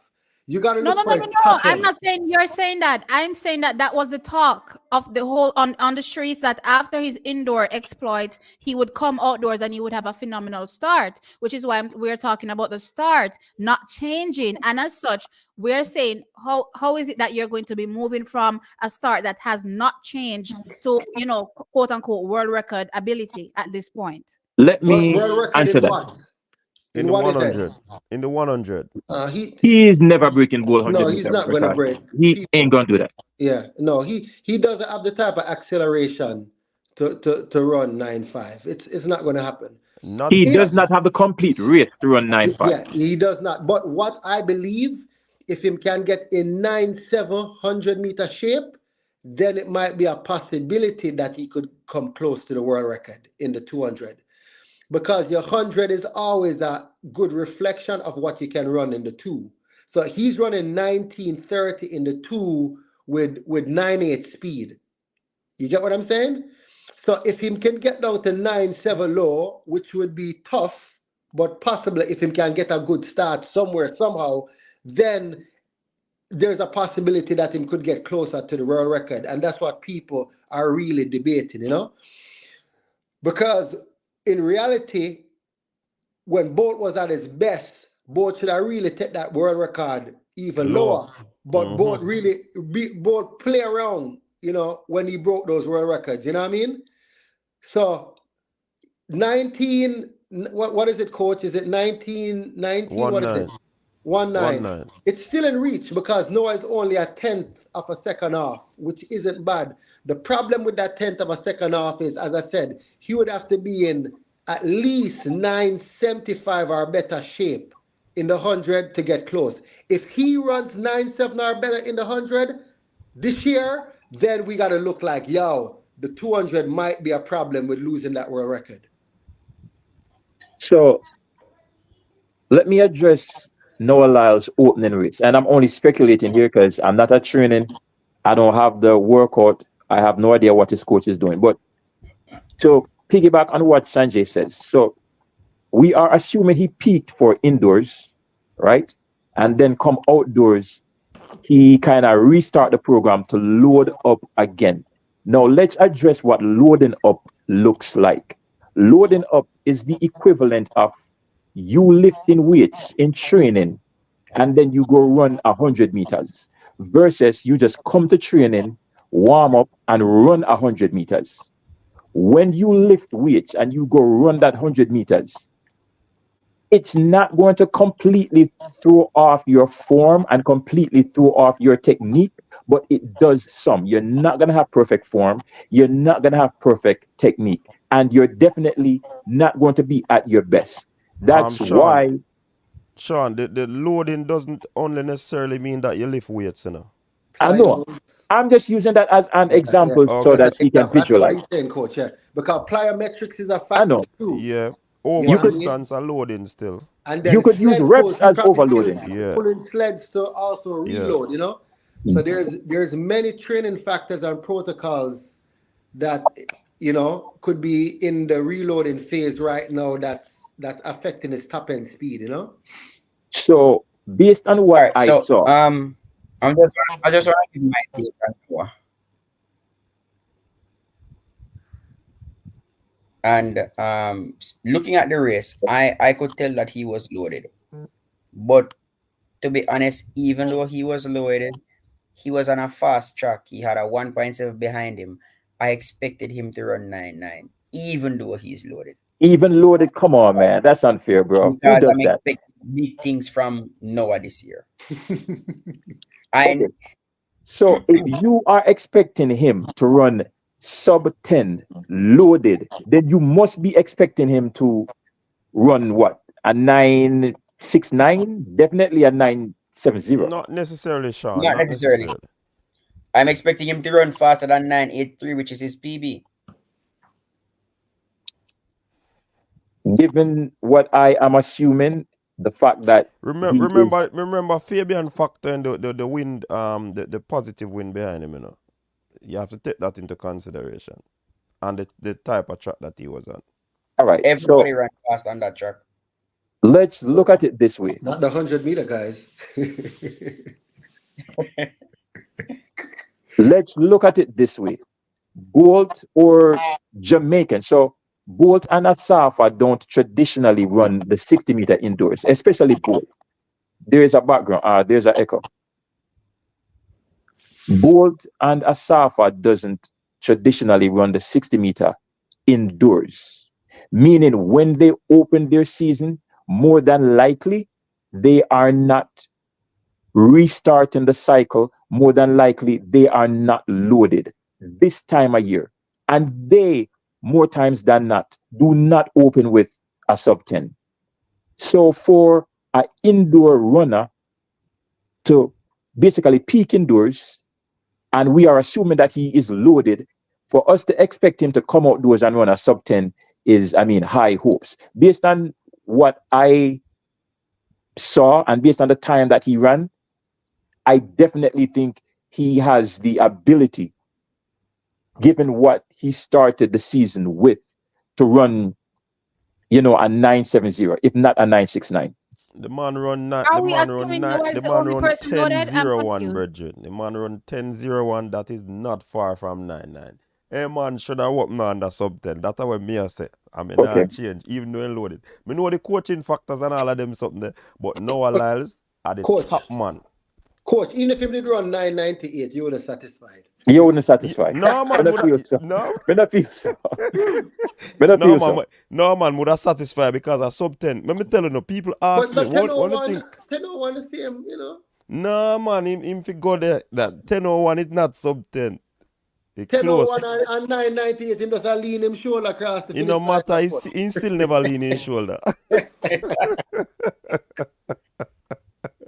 You got to No, look no, no, for no, his no. I'm pattern. not saying you're saying that. I'm saying that that was the talk of the whole on the streets that after his indoor exploits, he would come outdoors and he would have a phenomenal start, which is why we're talking about the start not changing. And as such, we're saying how is it that you're going to be moving from a start that has not changed to quote unquote world record ability at this point? Let me World record answer in that. what? In In the what event? 100. In the 100. He He is never breaking both No, 100 he's meter not going to record. break. He ain't People. gonna do that. Yeah, no, he doesn't have the type of acceleration to run 9.5. It's not going to happen. Not He does If not have the complete race to run 9.5. Yeah, he does not. But what I believe, if him can get in 9.700-meter shape, then it might be a possibility that he could come close to the world record in the 200. Because your 100 is always a good reflection of what you can run in the two. So he's running 19:30 in the two with 9.8 speed. You get what I'm saying? So if him can get down to 9.7 low, which would be tough, but possibly if him can get a good start somewhere, somehow, then there's a possibility that him could get closer to the world record. And that's what people are really debating, Because in reality, when Bolt was at his best, Bolt should have really take that world record even lower. lower. But Bolt really, Bolt play around, when he broke those world records. You know what I mean? So 19, what is it, coach? Is it 19? What is it? 19. 19. 19. It's still in reach because Noah is only a tenth of a second off, which isn't bad. The problem with that tenth of a second off is, as I said, he would have to be in at least 9.75 or better shape in the 100 to get close. If he runs 9.7 or better in the 100 this year, then we got to look like, the 200 might be a problem with losing that world record. So let me address Noah Lyles' opening race. And I'm only speculating here because I'm not at training. I don't have the workout. I have no idea what his coach is doing. But to piggyback on what Sanjay says, so we are assuming he peaked for indoors, right? And then come outdoors, he kind of restart the program to load up again. Now let's address what loading up looks like. Loading up is the equivalent of you lifting weights in training and then you go run 100 meters versus you just come to training, warm up and run 100 meters. When you lift weights and you go run that 100 meters, it's not going to completely throw off your form and completely throw off your technique, but it does some. You're not going to have perfect form. You're not going to have perfect technique. And you're definitely not going to be at your best. That's Sean, why. the loading doesn't only necessarily mean that you lift weights, I know. Plyos. I'm just using that as an Yeah. example so Okay. As an that he can example, I see what visualize. he's saying, coach. Yeah, because plyometrics is a I factor know. too. Yeah. You know You what I could mean? Overdistance and loading still. And you then could use sled reps pulls, he as probably still overloading. Yeah. pulling sleds to also Yeah. reload. So there's many training factors and protocols that could be in the reloading phase right now that's affecting his top end speed. So based on All what right. I So saw, I just want to give my take on Noah. And looking at the race, I could tell that he was loaded. But to be honest, even though he was loaded, he was on a fast track. He had a 1.7 behind him. I expected him to run 9.9, even though he's loaded. Even loaded, come on, man. That's unfair, bro. Who Because does I'm that? expecting big things from Noah this year. I Okay. So if you are expecting him to run sub 10 loaded, then you must be expecting him to run what? A 969? Definitely a 970. Not necessarily, Sean. not Not necessarily. necessarily. I'm expecting him to run faster than 9.83, which is his PB. Given what I am assuming, the fact that he is Remember Fabian factor and the wind, the positive wind behind him. You have to take that into consideration, and the type of track that he was on. all right. So Everybody ran fast on that track. let's look at it this way. Not the 100-meter guys. Let's look at it this way. Bolt or Jamaican. So Bolt and Asafa don't traditionally run the 60-meter indoors, especially Bolt. There is a background. There's an echo. Bolt and Asafa doesn't traditionally run the 60-meter indoors, meaning when they open their season, more than likely they are not restarting the cycle. More than likely they are not loaded this time of year, and they more times than not do not open with a sub 10. So for an indoor runner to basically peak indoors, and we are assuming that he is loaded, for us to expect him to come outdoors and run a sub 10 is, I mean, high hopes. Based on what I saw and based on the time that he ran, I definitely think he has the ability, given what he started the season with, to run, a 970, if not a 969. The man run Are we assuming Noah is the the man only run person loaded? I'm 1001, confused. brethren. The man run 1001. That is not far from 99. Hey man should have opened on the sub 10. That's what me I say. I mean Okay. not change, even though he loaded. Me know the coaching factors and all of them something there, but Noah Lyles are the Coach, top man. coach, even if he did run 998, you would have satisfied. You wouldn't satisfy. No When man I would feel so. no When I feel so. When I no feel man so. no man would have satisfied because of sub 10. Let me tell you, people But ask the me one thing. 1001 is the same, No man, him fi go there. That 1001 is not sub 10. It 1001 close. and 998, him just a lean him shoulder across the It no finish line matter, and put. he still never lean his shoulder.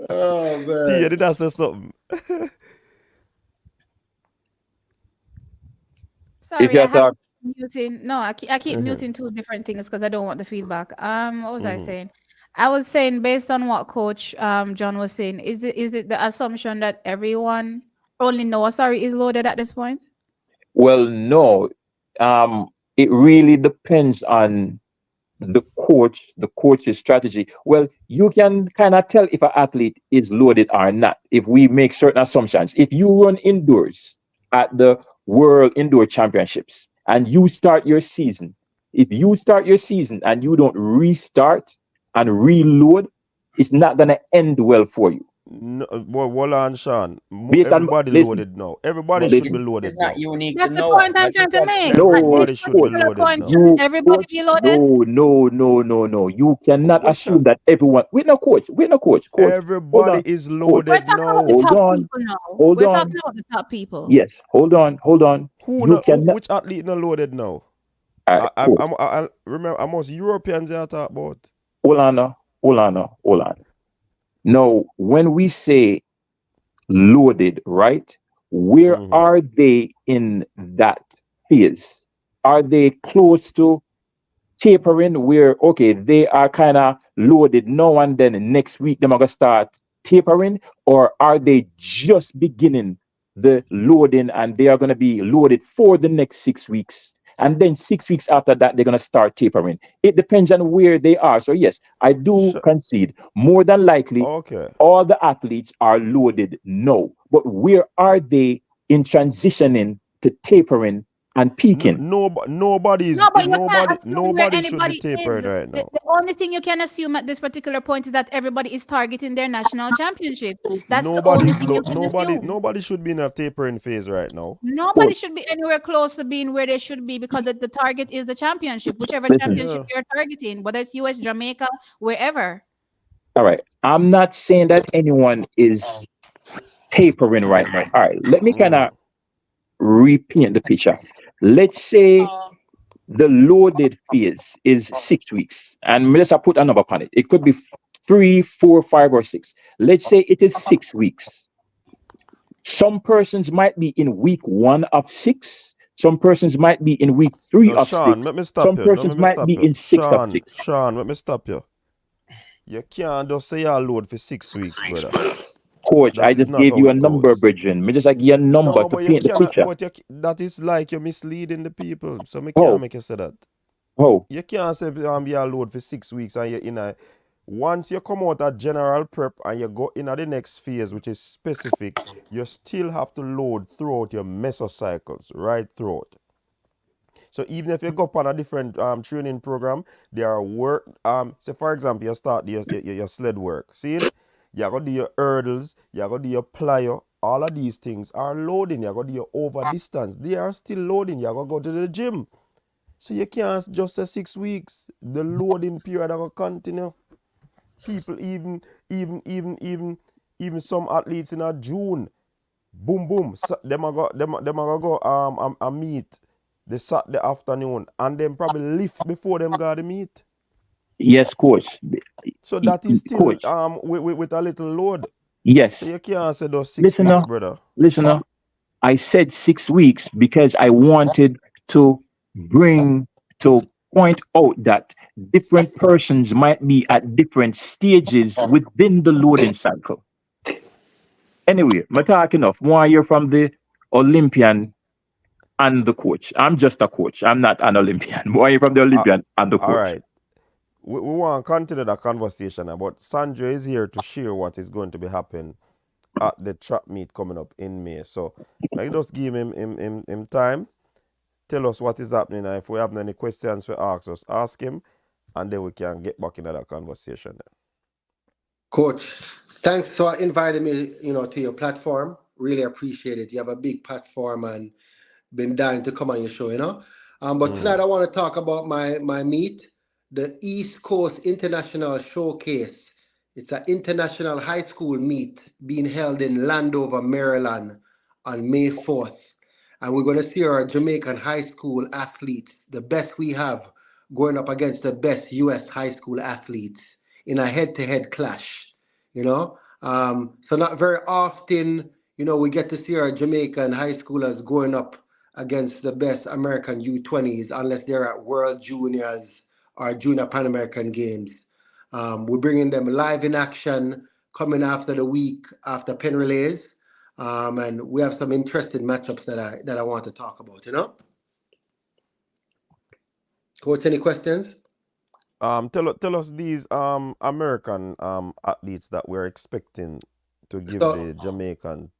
Oh, Tia, man. did I say something? If Sorry, you I have talk, muting. No, I keep Mm-hmm. muting two different things because I don't want the feedback. What was I Mm-hmm. saying? I was saying based on what Coach John was saying, is it the assumption that everyone only Noah sorry is loaded at this point? well, no. It really depends on the coach's strategy. Well, you can kind of tell if an athlete is loaded or not if we make certain assumptions. If you run indoors at the World Indoor Championships and you start your season, if you start your season and you don't restart and reload, it's not gonna end well for you. No, well, hold on, Sean. Based on Everybody listen, loaded now. Everybody But should it's, be listen. it's loaded not now. unique to That's the Noah. point I'm That's the trying to problem. make. At No, this Everybody should be coach. particular loaded point, now. shouldn't You everybody coach. be loaded? No. You cannot What assume Sean? that everyone. We're no coach. We're no coach. Coach. Hold Everybody on. is Coach. We're loaded talking about the now. Hold top on. people now. Hold We're talking on. about the top people. Yes. Hold on. You cannot. Which athlete not loaded now? All right, coach. I remember I most Europeans I talk about. Hold on. Now. Hold on. Now, when we say loaded, right? Where Mm-hmm. are they in that phase? Are they close to tapering where okay they are kind of loaded now and then next week they're gonna start tapering, or are they just beginning the loading and they are going to be loaded for the next 6 weeks And then 6 weeks after that, they're going to start tapering. It depends on where they are. So, yes, I do concede more than likely Okay. all the athletes are loaded. No. But where are they in transitioning to tapering and peaking? Nobody's No, but you can't nobody assume where nobody should be anybody tapered is. right now. The only thing you can assume at this particular point is that everybody is targeting their national championship. That's the only thing you can assume. Nobody should be in a tapering phase right now. Nobody Coach, should be anywhere close to being where they should be because the target is the championship, whichever listen. championship Yeah. you're targeting, whether it's US, Jamaica, wherever. All right. I'm not saying that anyone is tapering right now. All right. Let me kind of repaint the picture. Let's say the loaded phase is 6 weeks, and let's put a number upon it. It could be 3, 4, 5, or 6. Let's say it is 6 weeks. Some persons might be in week 1 of 6. Some persons might be in week three No, of Sean, six. let me stop Some you. No, persons let me might stop be you. in 6 of 6. Sean, let me stop you. You can't just say you're load for 6 weeks, brother. Coach, I That is just not gave how you a it number, goes. Bridget. Me just like your number No, to but you paint the cannot. picture. That is like you're misleading the people. So me can't Oh, make you say that. oh, You can't say you're load for 6 weeks and you're in a. Once you come out of general prep and you go in at the next phase, which is specific, you still have to load throughout your mesocycles, right throughout. So even if you go up on a different training program, there are work. Say for example, you start your sled work. See, you gotta do your hurdles, you gotta do your plyo. All of these things are loading. You gotta do your over distance. They are still loading. You gotta go to the gym. So you can't just say 6 weeks. The loading period will continue. People even some athletes in a June, boom boom, them a go a meet the Saturday afternoon and then probably lift before them got the meet. yes, coach. So that is still Coach, with a little load. So yes. you can't say those six Listener, weeks, brother. listener. I said 6 weeks because I wanted to bring to point out that different persons might be at different stages within the loading cycle. Anyway, I'm talking of one year from the Olympian and the coach. I'm just a coach. I'm not an Olympian. One year from the Uh, Olympian and the all coach. right. We want to continue the conversation, but Sanjay is here to share what is going to be happening at the track meet coming up in May. So I just give him time. Tell us what is happening, and if we have any questions for us, ask him, and then we can get back into that conversation. Coach, thanks for inviting me, to your platform. Really appreciate it. You have a big platform and been dying to come on your show. But tonight I want to talk about my meet, the East Coast International Showcase. It's an international high school meet being held in Landover, Maryland on May 4th. And we're going to see our Jamaican high school athletes, the best we have, going up against the best US high school athletes in a head-to-head clash. So not very often, we get to see our Jamaican high schoolers going up against the best American U20s unless they're at World Juniors or Junior Pan American Games. We're bringing them live in action coming after the week after Penn Relays. And we have some interesting matchups that I want to talk about. Coach, any questions? Tell us these American athletes that we're expecting to give So, the Jamaican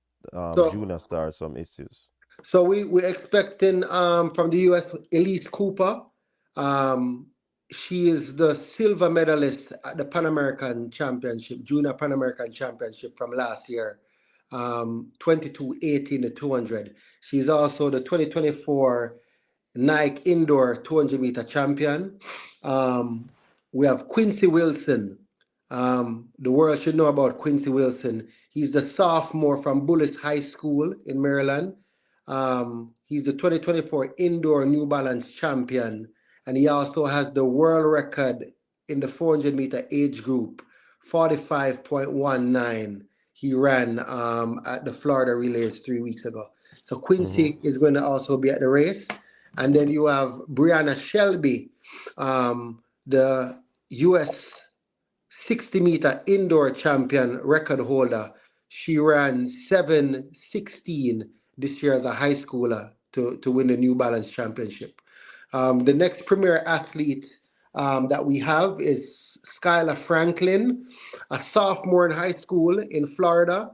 so, junior stars some issues. so we're expecting from the US Elise Cooper. Um, she is the silver medalist at the Pan American Championship, Junior Pan American Championship from last year, 22:18 to 200. She's also the 2024 Nike Indoor 200 meter champion. We have Quincy Wilson. The world should know about Quincy Wilson. He's the sophomore from Bullis High School in Maryland. He's the 2024 Indoor New Balance champion, and he also has the world record in the 400 meter age group, 45.19. He ran at the Florida Relays 3 weeks ago. So Quincy is going to also be at the race. And then you have Brianna Shelby, the US 60 meter indoor champion record holder. She ran 7:16 this year as a high schooler to win the New Balance championship. The next premier athlete that we have is Skylar Franklin, a sophomore in high school in Florida.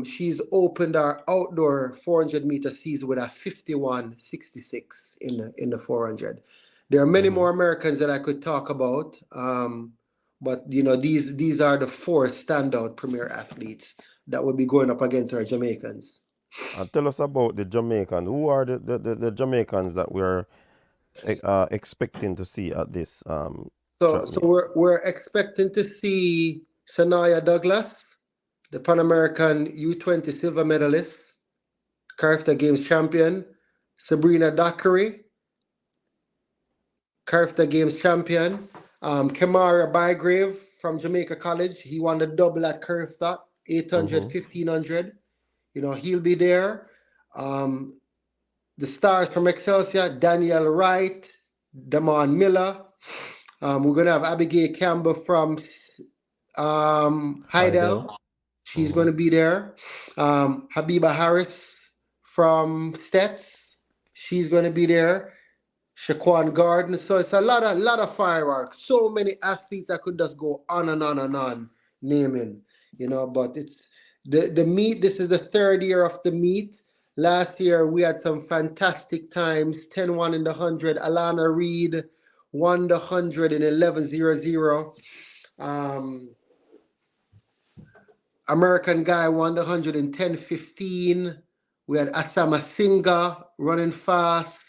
She's opened our outdoor 400-meter season with a 51.66 in the 400. There are many more Americans that I could talk about, but these are the four standout premier athletes that will be going up against our Jamaicans. And tell us about the Jamaicans. Who are the Jamaicans that we're expecting to see at this So track so meet? we're expecting to see Shanoya Douglas, the Pan American U20 silver medalist, Carifta Games champion, Sabrina Dockery, Carifta Games champion, Kamara Bygrave from Jamaica College. He won the double at Carifta, 800, Mm-hmm. 1500. He'll be there. Um, the stars from Excelsior, Danielle Wright, Damon Miller. We're going to have Abigail Campbell from Heidel. Heidel. She's Mm-hmm. going to be there. Habiba Harris from Stets. She's going to be there. Shaquan Garden. So it's a lot of fireworks. So many athletes I could just go on and on and on naming. But it's the meet. This is the third year of the meet. Last year we had some fantastic times. 10-1 in the 100. Alana Reed won the 100 in 11:00. American guy won the 100 in 10:15. We had Asama Singa running fast.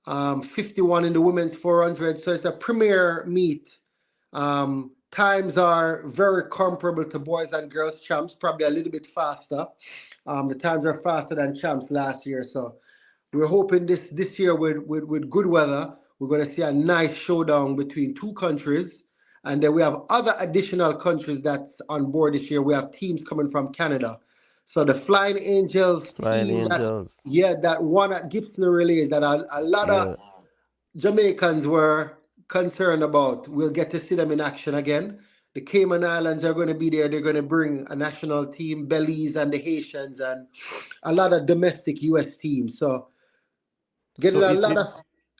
51 in the women's 400. So it's a premier meet. Times are very comparable to boys and girls champs, probably a little bit faster. The times are faster than champs last year. So we're hoping this year with good weather, we're going to see a nice showdown between two countries. And then we have other additional countries that's on board this year. We have teams coming from Canada. So the Flying Angels Flying team Angels. that won at Gibson Relays that a lot of Yeah. Jamaicans were concerned about. We'll get to see them in action again. The Cayman Islands are going to be there. They're going to bring a national team, Belize and the Haitians, and a lot of domestic U.S. teams. So getting So a it, lot it of.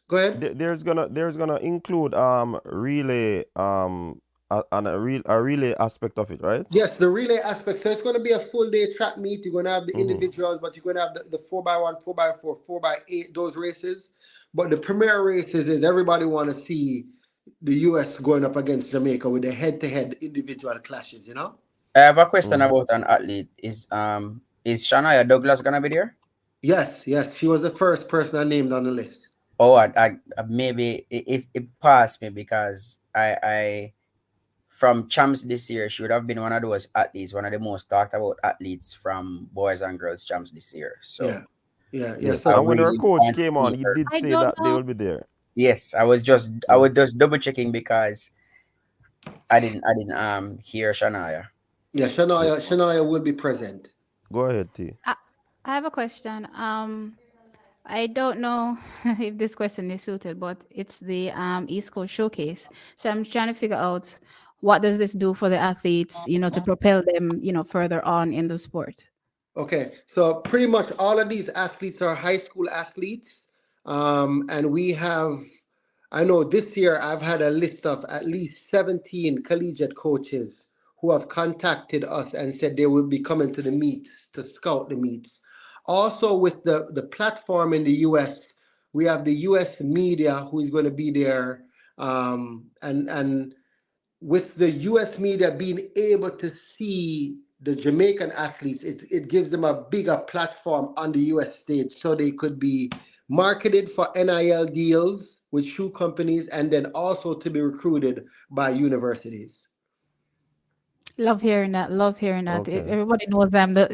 Go ahead. there's gonna include relay and a relay aspect of it, right? Yes, the relay aspect. So it's going to be a full day track meet. You're going to have the Mm-hmm. individuals, but you're going to have the 4x1, 4x4, 4x8, those races. But the premier races is everybody want to see the US going up against Jamaica with the head-to-head individual clashes. I have a question Mm-hmm. about an athlete. Is Shanoya Douglas gonna be there? Yes, yes. She was the first person I named on the list. Oh, maybe it passed me because I from champs this year, she would have been one of those athletes, one of the most talked about athletes from boys and girls champs this year. So Yeah, yeah, yeah. Yes. I And So when our really coach want to came see on, he her. did I say don't that they know. will be there. Yes, I Mm. was just double checking because I didn't hear Shania. yeah, Yeah. Shanoya will be present. Go ahead, T. I, I have a question. I don't know if this question is suited, but it's the East Coast Showcase. So I'm trying to figure out what does this do for the athletes, to propel them, further on in the sport. Okay, so pretty much all of these athletes are high school athletes. And I know this year I've had a list of at least 17 collegiate coaches who have contacted us and said they will be coming to the meets to scout the meets. Also, with the platform in the US, we have the US media who is going to be there. And with the US media being able to see the Jamaican athletes, it gives them a bigger platform on the US stage so they could be marketed for NIL deals with shoe companies and then also to be recruited by universities. Love hearing that. Love hearing that. Okay. Everybody knows I'm the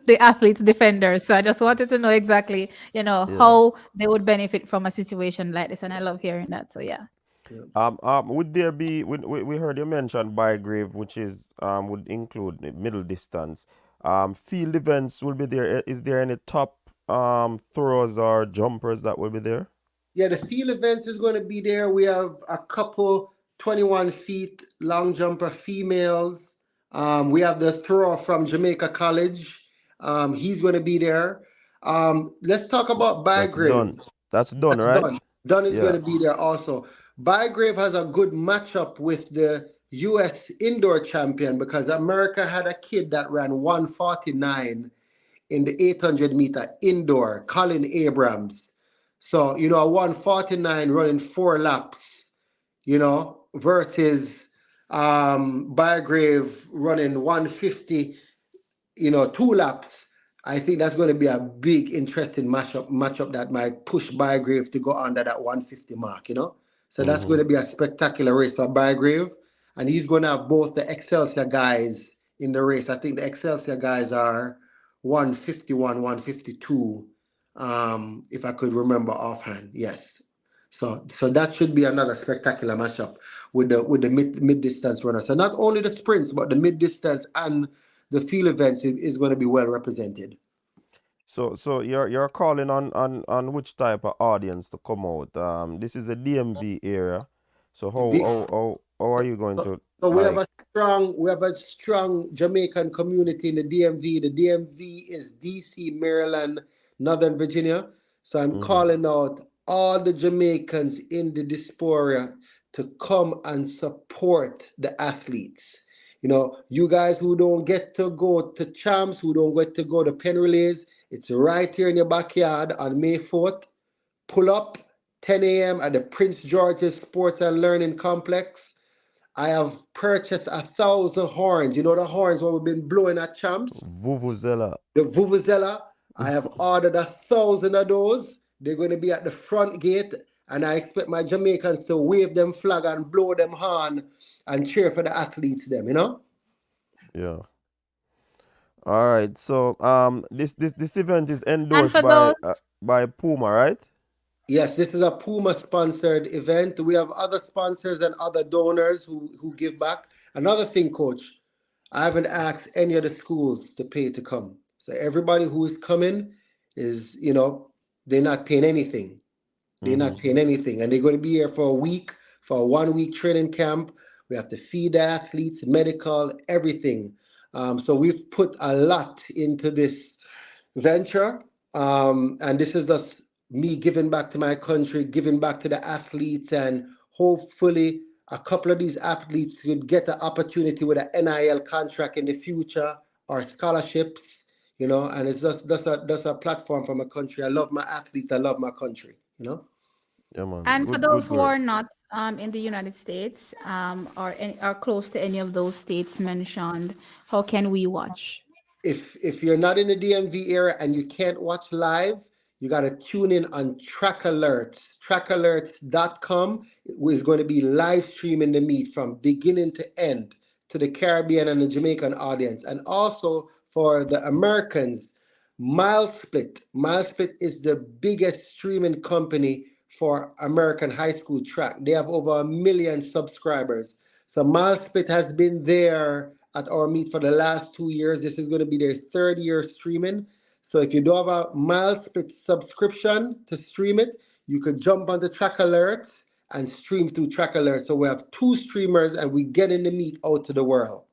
the athletes defender. So I just wanted to know exactly, Yeah. how they would benefit from a situation like this. And I love hearing that. So yeah. Yeah. Would there be we heard you mention Bygrave, which is would include the middle distance. Field events will be there. Is there any top throwers or jumpers that will be there? Yeah, the field events is going to be there. We have a couple 21 feet long jumper females. We have the thrower from Jamaica College. He's going to be there. Let's talk about That's Bygrave. done. That's done, That's right? done. Dunn is going Yeah. to be there also. Bygrave has a good matchup with the U.S. indoor champion because America had a kid that ran 149 in the 800 meter indoor, Colin Abrams. So, a 149 running 4 laps, versus Bygrave running 150, 2 laps. I think that's going to be a big, interesting matchup that might push Bygrave to go under that 150 mark. So that's going Mm-hmm. to be a spectacular race for Bygrave. And he's going to have both the Excelsior guys in the race. I think the Excelsior guys are 151, 152, if I could remember offhand. Yes. So that should be another spectacular matchup with the mid distance runners. So not only the sprints, but the mid distance and the field events is going to be well represented. So you're calling on which type of audience to come out? This is a DMV area. So The- how are you going to So like? we have a strong Jamaican community in the DMV. The DMV is DC, Maryland, Northern Virginia. So I'm Mm-hmm. calling out all the Jamaicans in the diaspora to come and support the athletes. You guys who don't get to go to champs, who don't get to go to pen relays, it's right here in your backyard on May 4th. Pull up 10 a.m. at the Prince George's Sports and Learning Complex. I have purchased 1,000 horns. You know the horns what we've been blowing at champs? Vuvuzela. The Vuvuzela. I have ordered 1,000 of those. They're going to be at the front gate, and I expect my Jamaicans to wave them flag and blow them horn and cheer for the athletes. Them. Yeah. All right. So this event is And endorsed for those, by Puma, right? Yes, this is a Puma sponsored event. We have other sponsors and other donors who give back. Another thing, coach, I haven't asked any of the schools to pay to come. So everybody who is coming is, they're not paying anything. They're Mm-hmm. not paying anything. And they're going to be here for a week, for a 1 week training camp. We have to feed the athletes, medical, everything. So we've put a lot into this venture. And this is just me giving back to my country, giving back to the athletes, and hopefully a couple of these athletes could get an opportunity with an NIL contract in the future or scholarships, and it's just that's a platform for my country. I love my athletes, I love my country. Yeah, man. and for Good those good who work. are not in the United States, or close to any of those states mentioned, how can we watch? If you're not in the DMV area and you can't watch live, you got to tune in on Track Alerts. Trackalerts.com is going to be live streaming the meet from beginning to end to the Caribbean and the Jamaican audience. And also for the Americans, MileSplit. MileSplit is the biggest streaming company for American high school track. They have over 1 million subscribers. So MileSplit has been there at our meet for the last 2 years. This is going to be their third year streaming. So if you do have a MileSplit subscription to stream it, you could jump on the Track Alerts and stream through Track Alerts. So we have two streamers and we get in the meet out to the world.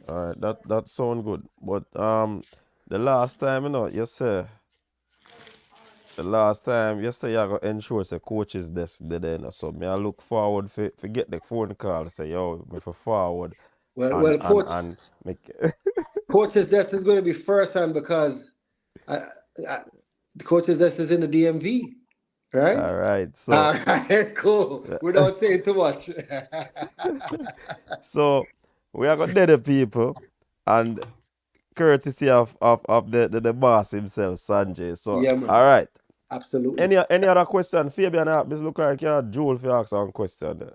All right. That sound good. But the last time, you say you got ensure say coaches this the then so me I look forward for get the phone call say yo me for forward Well, and well, and coach, and make coach's desk is going to be first hand because I, I, the coach's desk is in the DMV, right? all right. So All right, cool. Without saying too much. so we are gonna do the people and courtesy of the boss himself, Sanjay. So Yeah, man. all right. Absolutely. Any other question? Fabian, this look like you Jewel for ask one question there.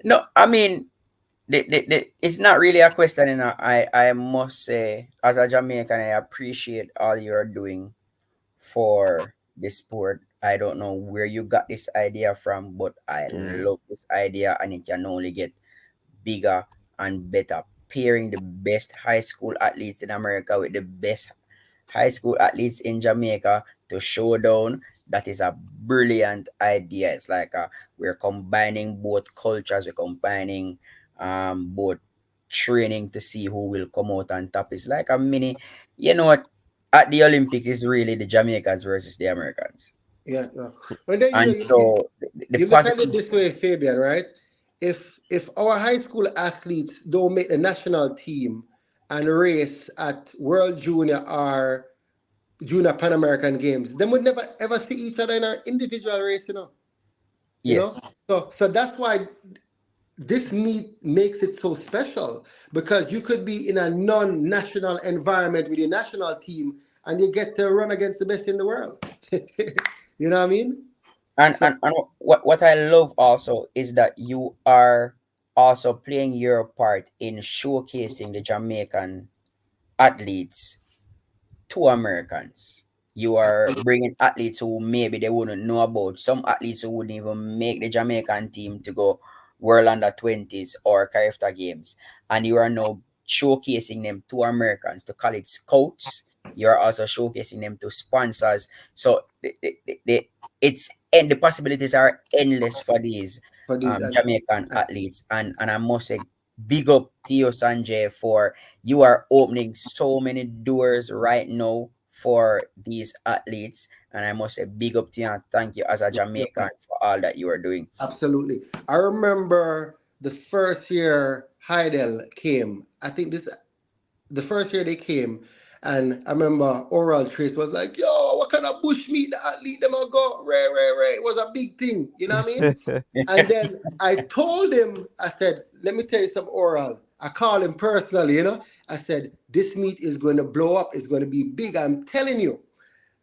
No, I mean, it's not really a question. I must say, as a Jamaican, I appreciate all you're doing for the sport. I don't know where you got this idea from, but I Mm-hmm. love this idea, and it can only get bigger and better. Pairing the best high school athletes in America with the best high school athletes in Jamaica to showdown. That is a brilliant idea. It's like we're combining both cultures, we're combining both training to see who will come out on top. It's like a mini, you know what? at the Olympics is really the Jamaicans versus the Americans. Yeah. No. And then And so the you look at it positive. this way, Fabian, right? If our high school athletes don't make the national team and race at World Junior or Junior Pan American Games, then we'd never ever see each other in our individual race, you know. You know? Yes. So that's why this meet makes it so special, because you could be in a non-national environment with your national team and you get to run against the best in the world. You know what I mean? And So, and what I love also is that you are also playing your part in showcasing the Jamaican athletes to Americans. You are bringing athletes who maybe they wouldn't know about. Some athletes who wouldn't even make the Jamaican team to go World Under 20s or Carifta Games. And you are now showcasing them to Americans, to college scouts. You're also showcasing them to sponsors. So it's and the possibilities are endless for these for these Jamaican athletes. athletes. And I must say, big up to you, Sanjay, for you are opening so many doors right now for these athletes. And I must say, big up to you and thank you as a Yeah, Jamaican for all that you are doing. absolutely. I remember the first year Heidel came. I think the first year they came, and I remember Oral Trace was like, "Yo, what kind of bush meat the athlete them a go? Ray, ray, ray." It was a big thing, you know what I mean? And then I told him, I said, "Let me tell you some Oral." I called him personally, you know. I said, "This meat is going to blow up. It's going to be big. I'm telling you."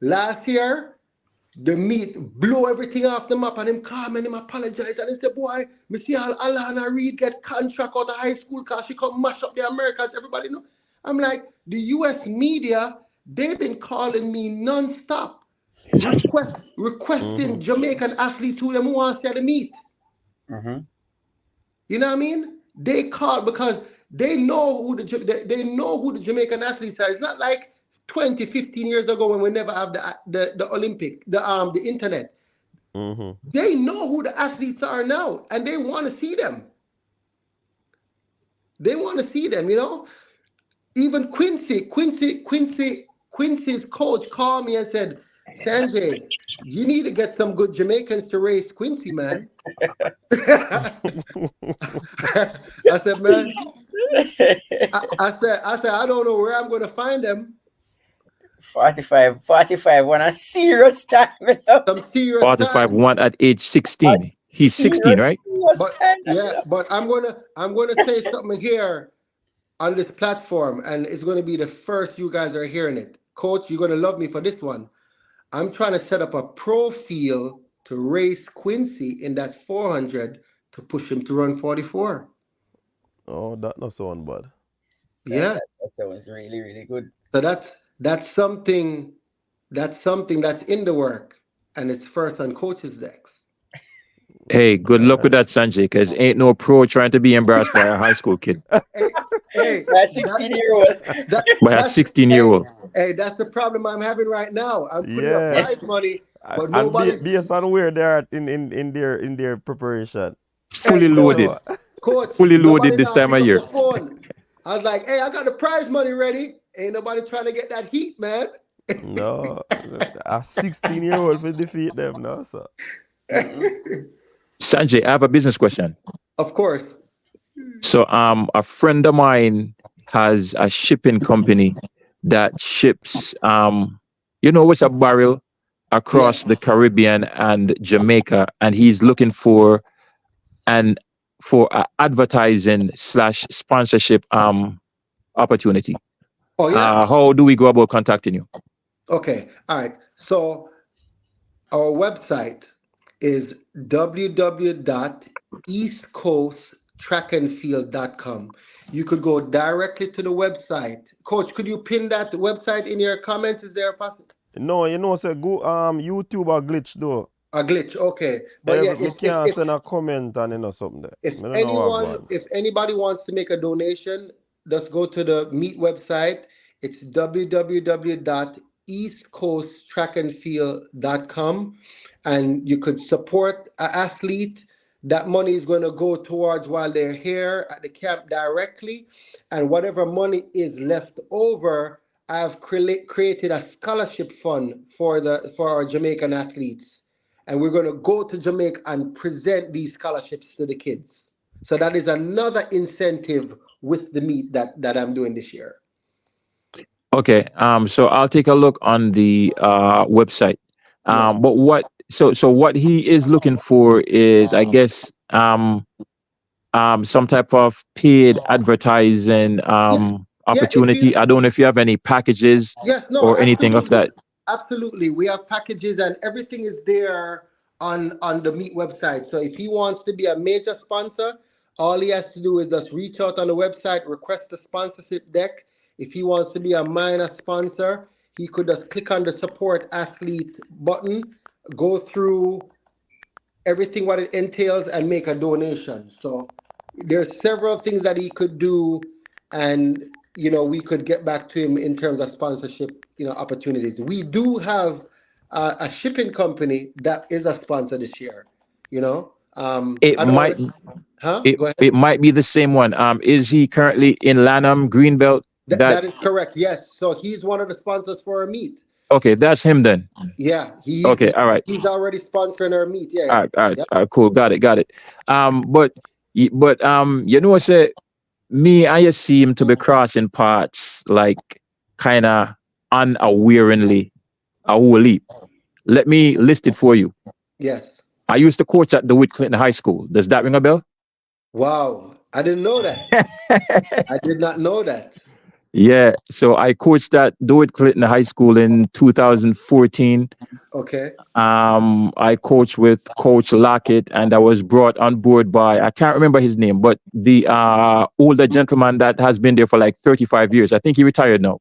Last year, the meat blow everything off the map, and him come and him apologize and he said, "Boy, me see how Alana Reid get contract out of high school because she come mash up the Americans, everybody know." I'm like, the US media, they've been calling me non-stop, requesting Jamaican athletes who them want to see the meet. Mm-hmm. You know what I mean? They call because they know who they know who the Jamaican athletes are. It's not like 20, 15 years ago when we never have the Olympic, the internet. Mm-hmm. They know who the athletes are now, and they want to see them. They want to see them, you know. Even Quincy's coach called me and said, "Sanjay, you need to get some good Jamaicans to race Quincy, man." I said, "Man, I said, I don't know where I'm going to find them. 45 on a serious time. Some serious 45 time." one at age A 16. He's 16, serious, right? serious But time. yeah, but I'm gonna say something here on this platform, and it's gonna be the first you guys are hearing it. Coach, you're gonna love me for this one. I'm trying to set up a profile to race Quincy in that 400 to push him to run 44. Oh, that not sound bad. Yeah. That sounds really, really good. So that's something that's in the work, and it's first on coach's decks. Hey, good luck with Alright. that, Sanjay, because ain't no pro trying to be embarrassed by a high school kid, Hey, hey, That that 16-year-old. that by a that's 16-year-old. hey, that's the problem I'm having right now. I'm putting up Yeah. prize money, but And nobody's. based on where they are in their preparation. Hey, Fully coach, loaded. So coach, Fully loaded nobody this now time pick of up the year. phone. I was like, "Hey, I got the prize money ready." Ain't nobody trying to get that heat, man. no, a 16-year-old will defeat them now. So Mm-mm. Sanjay, I have a business question. Of course. So, a friend of mine has a shipping company that ships, what's a barrel across Yes. the Caribbean and Jamaica, and he's looking an for a advertising slash sponsorship opportunity. Oh yeah. How do we go about contacting you? Okay. All right. So our website is www.eastcoasttrackandfield.com. You could go directly to the website. Coach, could you pin that website in your comments? Is there a possible no, say go YouTube a glitch though. a glitch? Okay, but yeah, Me can't send a comment and something there. if I don't know what anyone, going. if anybody wants to make a donation, just go to the Meet website. It's www.eastcoasttrackandfield.com, and you could support an athlete. That money is going to go towards while they're here at the camp directly, and whatever money is left over, I've created a scholarship fund for our Jamaican athletes, and we're going to go to Jamaica and present these scholarships to the kids. So that is another incentive with the meet that I'm doing this year. Okay. So I'll take a look on the website. Yes, But what he is looking for is, I guess, some type of paid advertising yeah, yeah. If you opportunity. I don't know if you have any packages Yes, no, or anything of absolutely. that. Absolutely. We have packages and everything is there on the Meet website. So if he wants to be a major sponsor, all he has to do is just reach out on the website, request a sponsorship deck. If he wants to be a minor sponsor, he could just click on the support athlete button, go through everything what it entails and make a donation. So there's several things that he could do, and we could get back to him in terms of sponsorship opportunities. We do have a shipping company that is a sponsor this year. It I don't might want to. Huh? it Go ahead. it might be the same one. Is he currently in Lanham Greenbelt? That That is correct. Yes. So he's one of the sponsors for our meet. okay? That's him then. Yeah, Okay, all right, he's already sponsoring our meet. Yeah. all right, all right, Yeah. all right, cool. Got it. But I say me, I just seem to be crossing paths like kind of unawarely, a whole leap. Let me list it for you. Yes. I used to coach at DeWitt Clinton High School. Does that ring a bell? Wow. I didn't know that. I did not know that. Yeah. So I coached at DeWitt Clinton High School in 2014. Okay. I coached with Coach Lockett, and I was brought on board by, I can't remember his name, but the older gentleman that has been there for like 35 years. I think he retired now.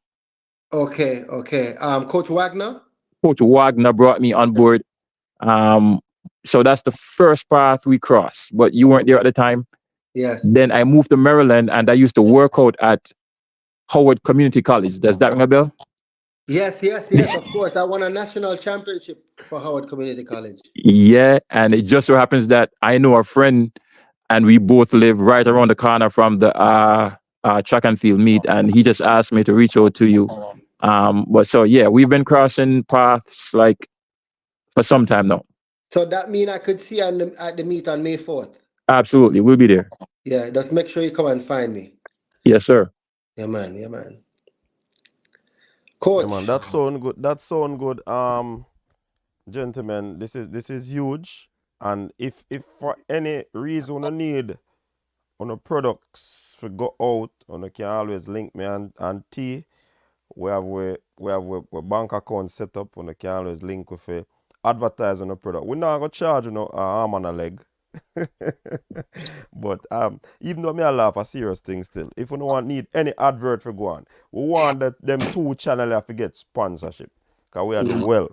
Okay. Okay. Coach Wagner. Coach Wagner brought me on board. Um, so that's the first path we crossed, but you weren't there at the time. Yes. Then I moved to Maryland and I used to work out at Howard Community College. Does that ring a bell? Yes. Yes. Yes. Of course. I won a national championship for Howard Community College. Yeah. And it just so happens that I know a friend and we both live right around the corner from the track and field meet. And he just asked me to reach out to you. But so, yeah, we've been crossing paths like for some time now. So that mean I could see you at the meet on May 4th. Absolutely. We'll be there. Yeah. Just make sure you come and find me. Yes, sir. Yeah, man. Yeah, man. Yeah, man, Coach. that sound good. That sound good. Gentlemen, this is huge. And if for any reason you need on the products to go out, you can always link me and T. We have bank account set up, and you can always link with advertise on the product. We're not gonna charge an arm and a leg. But even though me I laugh a serious thing still, if we don't need any advert for go on, we want that them two channel have to get sponsorship. Cause we are do well.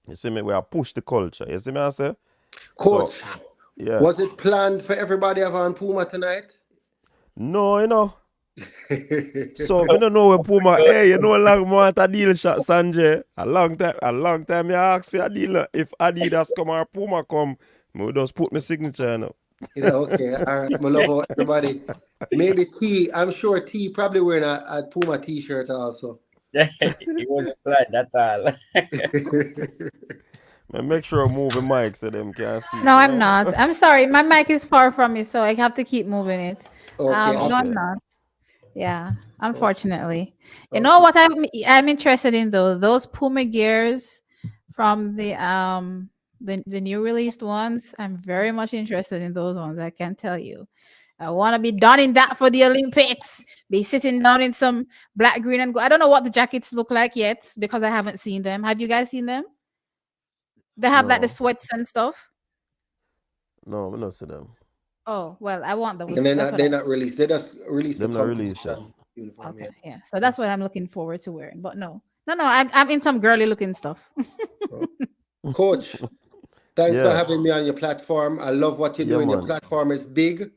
You see me, we are push the culture. You see me I say? Coach. So yeah. Was it planned for everybody have on Puma tonight? No. So I don't know where Puma. Hey, you know long want a deal shot, Sanjay. A long time I ask for a deal. If Adidas come or Puma come, I just put my signature in. Okay. All right. I love everybody. Maybe T. I'm sure T probably wearing a Puma t-shirt also. It wasn't planned, that's all. Make sure I move the mic so them can see. No, I'm not. I'm sorry. My mic is far from me, so I have to keep moving it. Okay. No, I'm Okay. not. Yeah, unfortunately. You know what I'm interested in though? Those Puma gears from the new released ones. I'm very much interested in those ones. I can tell you. I want to be donning that for the Olympics. Be sitting down in some black, green, and gold. I don't know what the jackets look like yet because I haven't seen them. Have you guys seen them? They have like the No. sweats and stuff. No, we don't see them. Oh well, I want And those. That's what they're not released. They just released the Them not released yet. competition uniform. okay, yeah. So that's what I'm looking forward to wearing. But no. I'm in some girly looking stuff. Yeah. Coach, thanks for Yeah. having me on your platform. I love what you're Yeah, doing. Your man. platform is big.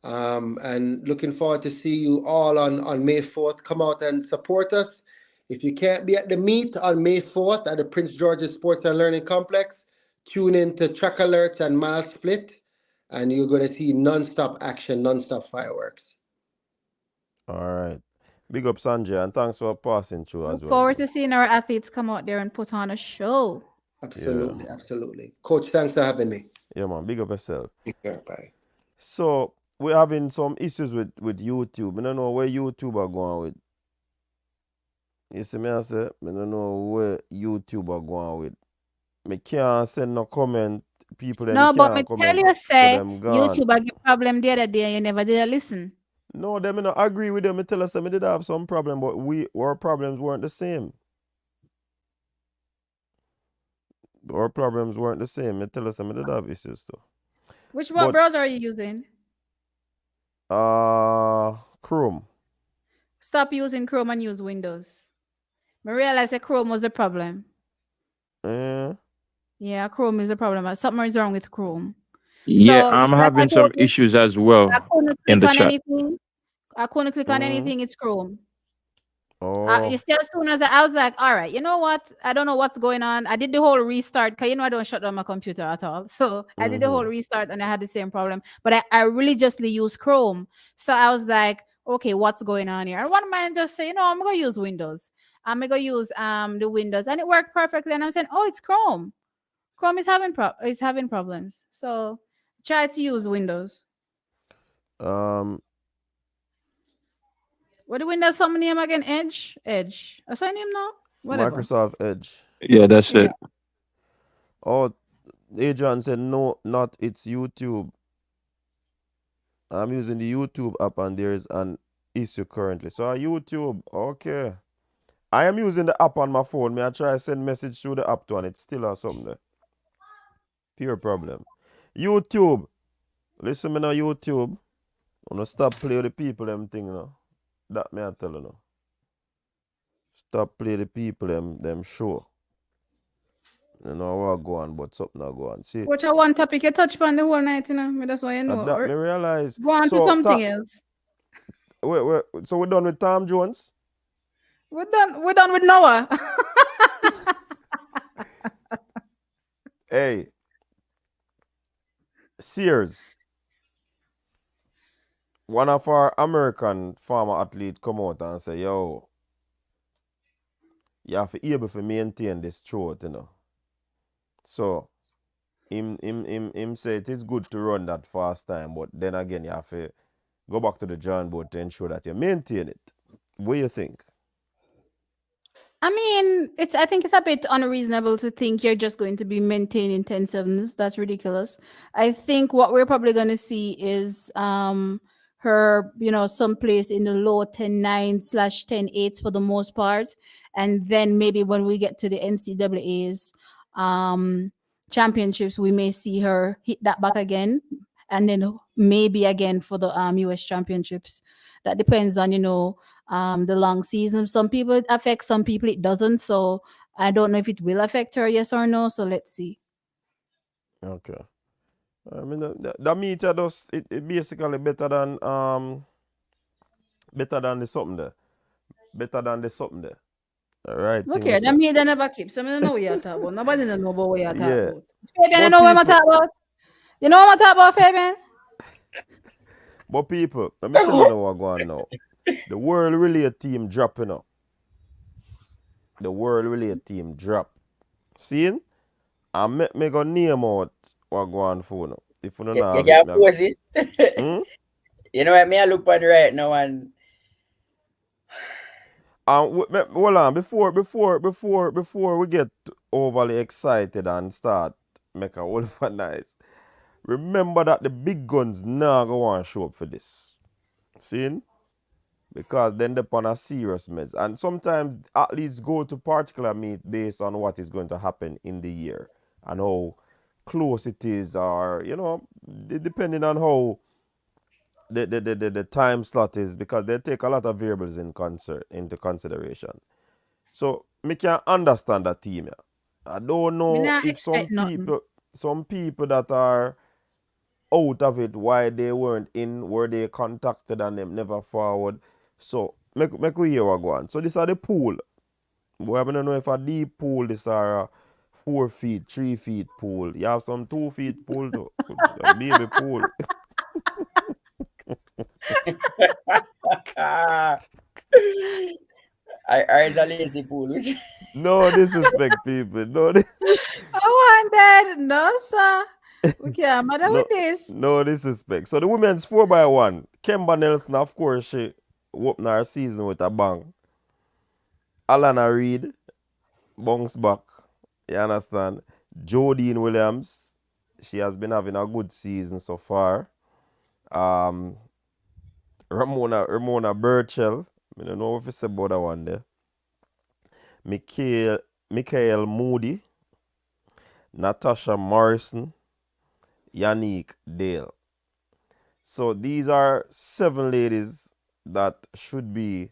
And looking forward to see you all on May 4th. Come out and support us. If you can't be at the meet on May 4th at the Prince George's Sports and Learning Complex, tune in to Track Alerts and Mile Split, and you're going to see non-stop action, non-stop fireworks. All right. Big up Sanjay, and thanks for passing through as Look well, forward man. to seeing our athletes come out there and put on a show. Yeah, Absolutely, absolutely. Coach, thanks for having me. yeah, man. Big up yourself. Take care. Bye. So we're having some issues with YouTube. I don't know where YouTube are going with. You see me, I say, I don't know where YouTube are going with. Me can't send no comment. People them No, but me can't tell comment. you, So say them gone. YouTube had a problem the other day and you never did listen. No, them I not agree with them. I tell us them did have some problem, but our problems weren't the same. Our problems weren't the same. I tell us them did have issues too. What But browser are you using? Chrome. Stop using Chrome and use Windows. I realized that Chrome was the problem. Eh, Yeah, Chrome is the problem. Something is wrong with Chrome. Yeah, So it's I'm like I having told some you, issues as I well couldn't in click the on chat. anything. I couldn't click on anything. It's Chrome. You oh. see, as soon as I was like, all right, you know what? I don't know what's going on. I did the whole restart because I don't shut down my computer at all. So I did the whole restart and I had the same problem. But I religiously use Chrome. So I was like, okay, what's going on here? And one man just say, I'm gonna use Windows. I'm gonna use the Windows, and it worked perfectly. And I'm saying, oh, it's Chrome. Chrome is having problems. So try to use Windows. Um, What the Windows some name again? Edge? Edge. I saw name now? Whatever. Microsoft Edge. Yeah, that's Yeah. it. Oh, Adrian said no, not it's YouTube. I'm using the YouTube app and there's an issue currently. So YouTube, okay. I am using the app on my phone. May I try send message through the app to and it still has something there. Pure problem. YouTube. Listen me now, YouTube. I'm gonna stop play with the people them thing now. That me I tell you now. Stop play the people them show. You know what go on, but something not go on. See, Which I one topic you touch on the whole night, That's why you know. that me Or realize. go on to So something else. so we're done with Tom Jones. We're done with Noah. Hey, Sears. One of our American farmer athlete come out and say, yo, you have to be able to maintain this throat, So him say it is good to run that fast time, but then again you have to go back to the drawing board to ensure that you maintain it. What do you think? I mean, I think it's a bit unreasonable to think you're just going to be maintaining 10-7s. That's ridiculous. I think what we're probably going to see is her, someplace in the low 10-9/10-8s for the most part. And then maybe when we get to the NCAA's championships, we may see her hit that back again. And then maybe again for the US championships. That depends on, the long season. Some people it affects, some people it doesn't. So I don't know if it will affect her, yes or no. So let's see. Okay. I mean the meter does it basically better than the something there. Better than the something there. All right, Look thing we here, say. that meter never keeps. I don't know what you're talking about. Nobody don't know about what you're talking Yeah. about. Fabian, you But know what I'm talking about? You know what I'm talking about, Fabian? But people, let me tell you what's going on now. The world relay team dropping up. The world relay team drop. Seeing? I me go name out what go on for now. If you don't You have can't it, pose it. You know what? Me I look on right now and hold on, before we get overly excited and start make a whole lot of nice. Remember that the big guns now go on show up for this. Seeing? Because then they're on a serious meds. And sometimes athletes go to particular meet based on what is going to happen in the year and how close it is, or depending on how the time slot is, because they take a lot of variables into consideration. So me can understand that team. Yeah. I don't Me know not if expect nothing. some people that are out of it, why they weren't in, were they contacted and them never forward. So make we hear what go on. So this are the pool. Boy, I don't know if a deep pool this are a 4 feet, 3 feet pool. You have some 2 feet pool too. A baby pool. it's a lazy pool. No disrespect, people. I want that. No, sir. We can't matter No, with this. no disrespect. So the women's 4x1. Kemba Nelson, of course, she opened her season with a bang. Alana Reid bounce back. You understand? Jodine Williams, she has been having a good season so far. Ramona Burchell, I don't know if it's about that one there. Michael Moody, Natasha Morrison, Yannick Dale. So these are 7 ladies that should be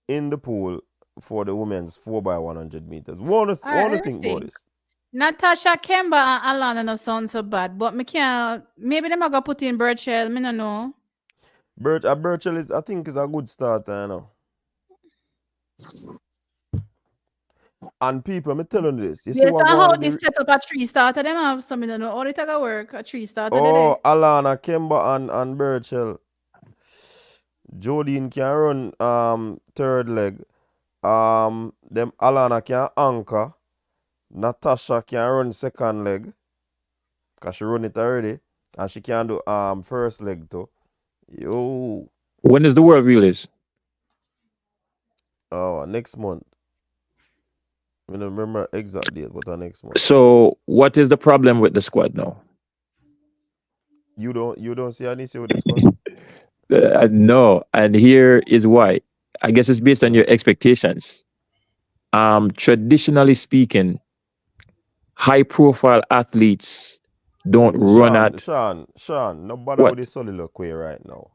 in the pool for the women's 4x100 meters. What do All right, you let me think about see. this? Natasha Kemba and Alana no sound so bad, but me can't. Maybe them are gonna put in Birchell. Me no know. Burchell is, I think, is a good starter, you know. And people, I'm telling you this. You see Based what on go how on this the set up a tree starter, them have some. Me no know how they take a work. A tree starter oh there. Alana, Kemba and Burchell. Jodine can run third leg. Them Alana can anchor. Natasha can run second leg. Cause she run it already. And she can do first leg too. Yo. When is the world release? Oh, next month. I don't remember exact date, but next month. So what is the problem with the squad now? You don't see any issue with the squad? No, and here is why. I guess it's based on your expectations. Traditionally speaking, high profile athletes don't run at Sean, no bother with what? the soliloquy right now.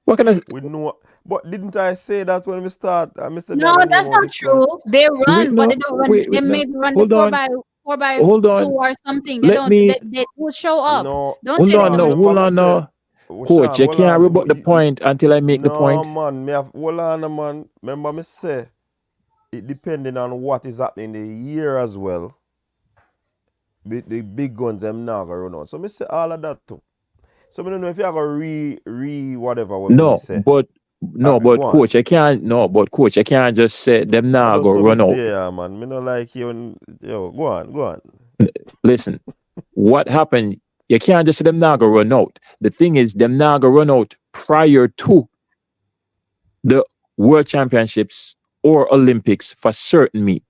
What can I? We know, but didn't I say that when we start? Mr. No, Daniel name that's out not the squad. true. They Wait, run, but no, they don't run. They wait, no. may run the Hold on, four by hold two on. or something. They Let don't. me. They will show up. No, Don't Hold say on, that Sean, them no, remember hold me on, say, no. Coach, Sean, you hold can't on. rebut the point until I make the No, point. man, hold on, man. Remember me say, it depending on what is happening in the year as well. The big guns, them now go run out. So me say all of that too. So I don't know if you are going re whatever what me No, say. but Go on. coach, I can't. No, but coach, I can't just say them I now just go saw me run out. stay here, man. Me not like you. Yo, go on. Listen, what happened? You can't just say them now go run out. The thing is, them now go run out prior to the World Championships or Olympics for certain meet.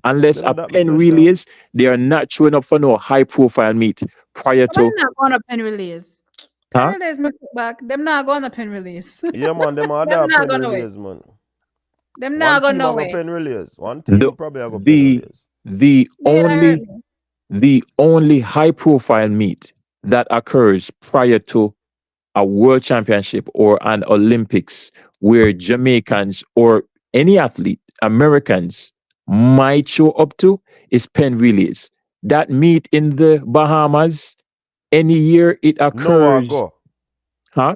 Unless Then a that me pen say, Sean. relays, they are not showing up for no high profile meet prior Come on, to, not going to pen release. Pen huh? release me put back. Them not going to pen release. Yeah, man, them are Them that not pen going nowhere. relays, man. Them One not going team I go nowhere. pen relays. One team The I probably I go pen the relays. the They that hurt only me. the only high profile meet that occurs prior to a world championship or an Olympics where Jamaicans or any athlete, Americans, might show up to is pen relays. That meet in the Bahamas, any year it No, I occurs. go. Huh?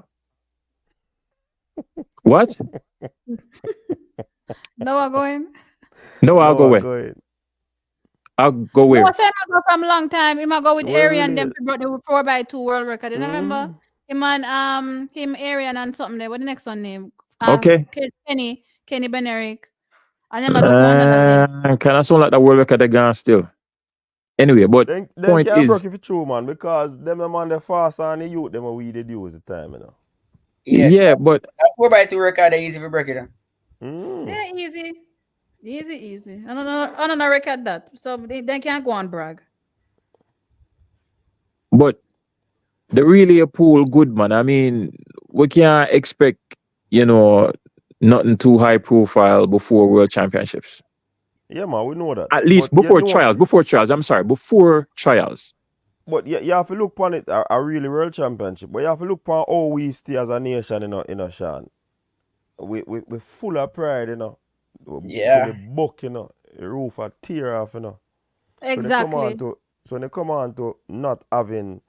What? No, I'm going. No, I'll No, go I where? go in. I'll go No, I where? say I go from long time. Him I go with Where Arian. Them relays? brought the 4x2 world record. You remember? Mm-hmm. Him and him Arian and something there. What the next one name? Okay. Kenny Benerick. And them I do Canada day. Can I sound like the world record again still? Anyway, but Then point can't is, break if you true, man, because them the man they fast and the youth them a we they use the time, you know. Yeah, yeah, but that's 4x2 record. They easy for break it down. Mm. Yeah, easy. Easy. I don't know record that. So they can't go on brag. but the really a pool good man. I mean, we can't expect, you know, nothing too high profile before world championships. Yeah, man, we know that. At least But you before know, trials. Before trials. I'm sorry, before trials. but you have to look upon it a really world championship. But you have to look upon how we stay as a nation, Sean. We full of pride, till the Yeah. buck, the roof a tear off, So they come on Exactly. to so when they come on to not having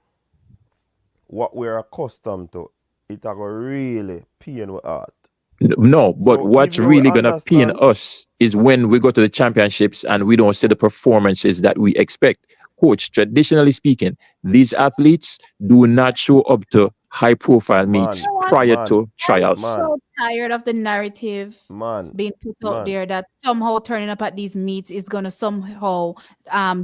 what we're accustomed to, it a go really pain with heart. No, but So what's even though we really gonna pain understand, us is when we go to the championships and we don't see the performances that we expect. Coach, traditionally speaking, these athletes do not show up to high profile man, meets I want prior man, to trials. man, so tired of the narrative man, being put out man. there that somehow turning up at these meets is going to somehow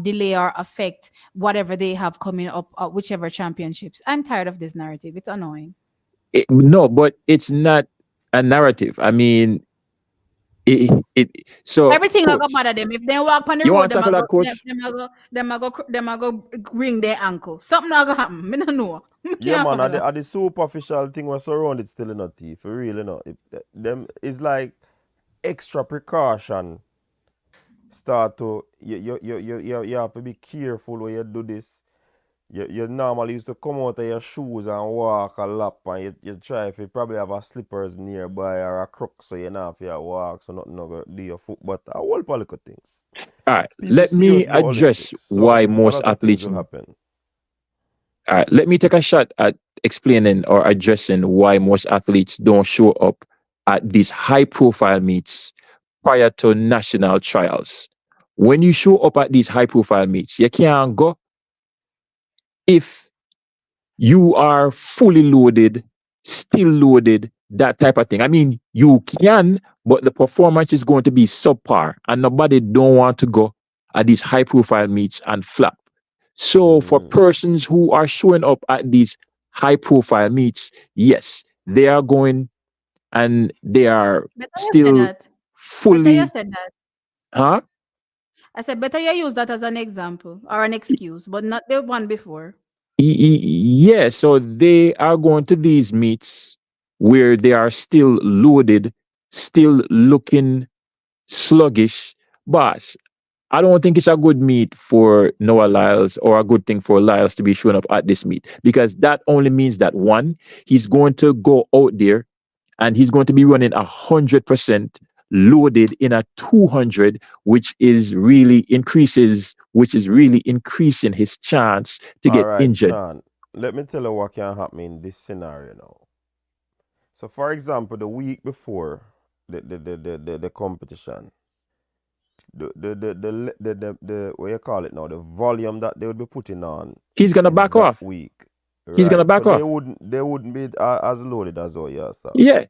delay or affect whatever they have coming up, whichever championships. I'm tired of this narrative. It's annoying. No, but it's not a narrative. I mean, so Everything I go coach, bother them. If they walk on the you road, want to tackle that, coach? them I go ring their ankle. Something I go happen. Me no know. Me Yeah, can't man, follow that. at the superficial thing was surrounded still in a teeth. For real, you know. Them is like extra precaution. Start to you have to be careful when you do this. You normally used to come out of your shoes and walk a lap, and you try if you probably have a slippers nearby or a crook so you know if you walk so nothing no go do your foot. But a whole political things. All right, People let serious me about address Olympics, so why a most lot of things athletes. will happen. All right, let me take a shot at explaining or addressing why most athletes don't show up at these high profile meets prior to national trials. When you show up at these high profile meets, you can't go if you are fully loaded, still loaded, that type of thing. I mean, you can, but the performance is going to be subpar, and nobody don't want to go at these high profile meets and flap. So for persons who are showing up at these high profile meets, yes, they are going and they are Better you say still that. Better you fully, said that. huh? I said better you use that as an example or an excuse, but not the one before. Yeah, so they are going to these meets where they are still loaded, still looking sluggish. Boss, I don't think it's a good meet for Noah Lyles or a good thing for Lyles to be showing up at this meet because that only means that one, he's going to go out there and he's going to be running 100% loaded in a 200, which is really increasing his chance to All get right, injured. Sean. Let me tell you what can happen in this scenario now. So, for example, the week before the competition, the what you call it now, the volume that they would be putting on He's gonna in back that off. week, He's gonna right? So back off. they wouldn't be as loaded as all your stuff. Yeah.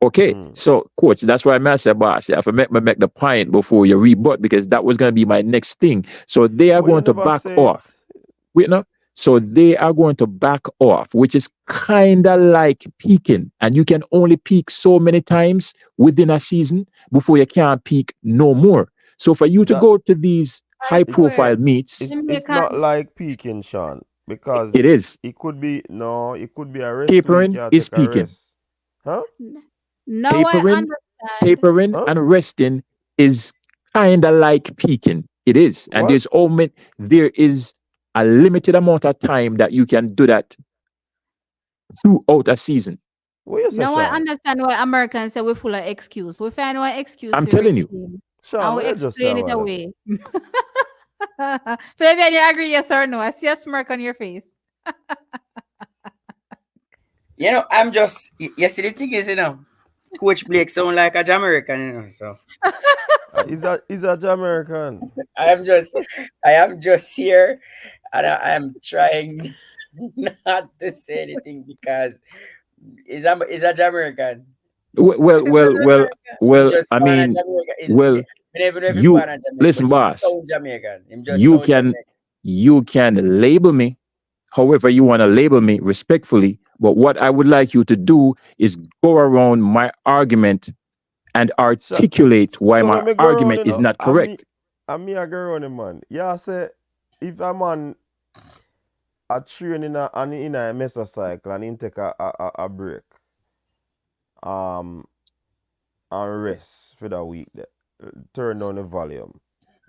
Okay. So, coach, that's why I said, boss, if I make the point before you rebut, because that was gonna be my next thing. So they are But you going to never back say it. off. Wait, no. So they are going to back off, which is kind of like peaking. And you can only peak so many times within a season before you can't peak no more. So for you to That go to these I high it, swear, profile meets, it's not Jamaicans. like peaking, Sean, it because is. it could be no, it could be a rest week. Tapering You is take a peaking. rest, huh? Now I Tapering, understand. tapering Huh? and resting is kind of like peaking. It is. And What? there is a limited amount of time that you can do that throughout a season. What you say, Now I Sean? understand why Americans say we're full of excuse. We find one excuse I'm to telling you. routine Sean, and we what you just say explain a it while ago? away. Fabian, you agree, yes or no? I see a smirk on your face. You know, I'm just you see the thing is, Coach Blake sound like a Jamaican, so He's a Jamaican. I am just I am just here and I am trying not to say anything because is a Jamaican. Well, It was well, well, American. Him well. just I born a mean, Jamaican. well, Me never know if him you born a Jamaican, but listen, him boss. sound Jamaican. Him just You sound can Jamaican. you can label me however you want to label me respectfully. But what I would like you to do is go around my argument and articulate why So my when me go around, argument you is know, not correct. I'm me a go around, man. Yeah, say if a man a train in a mesocycle and he take a break, um, and rest for the week, there, turn down the volume.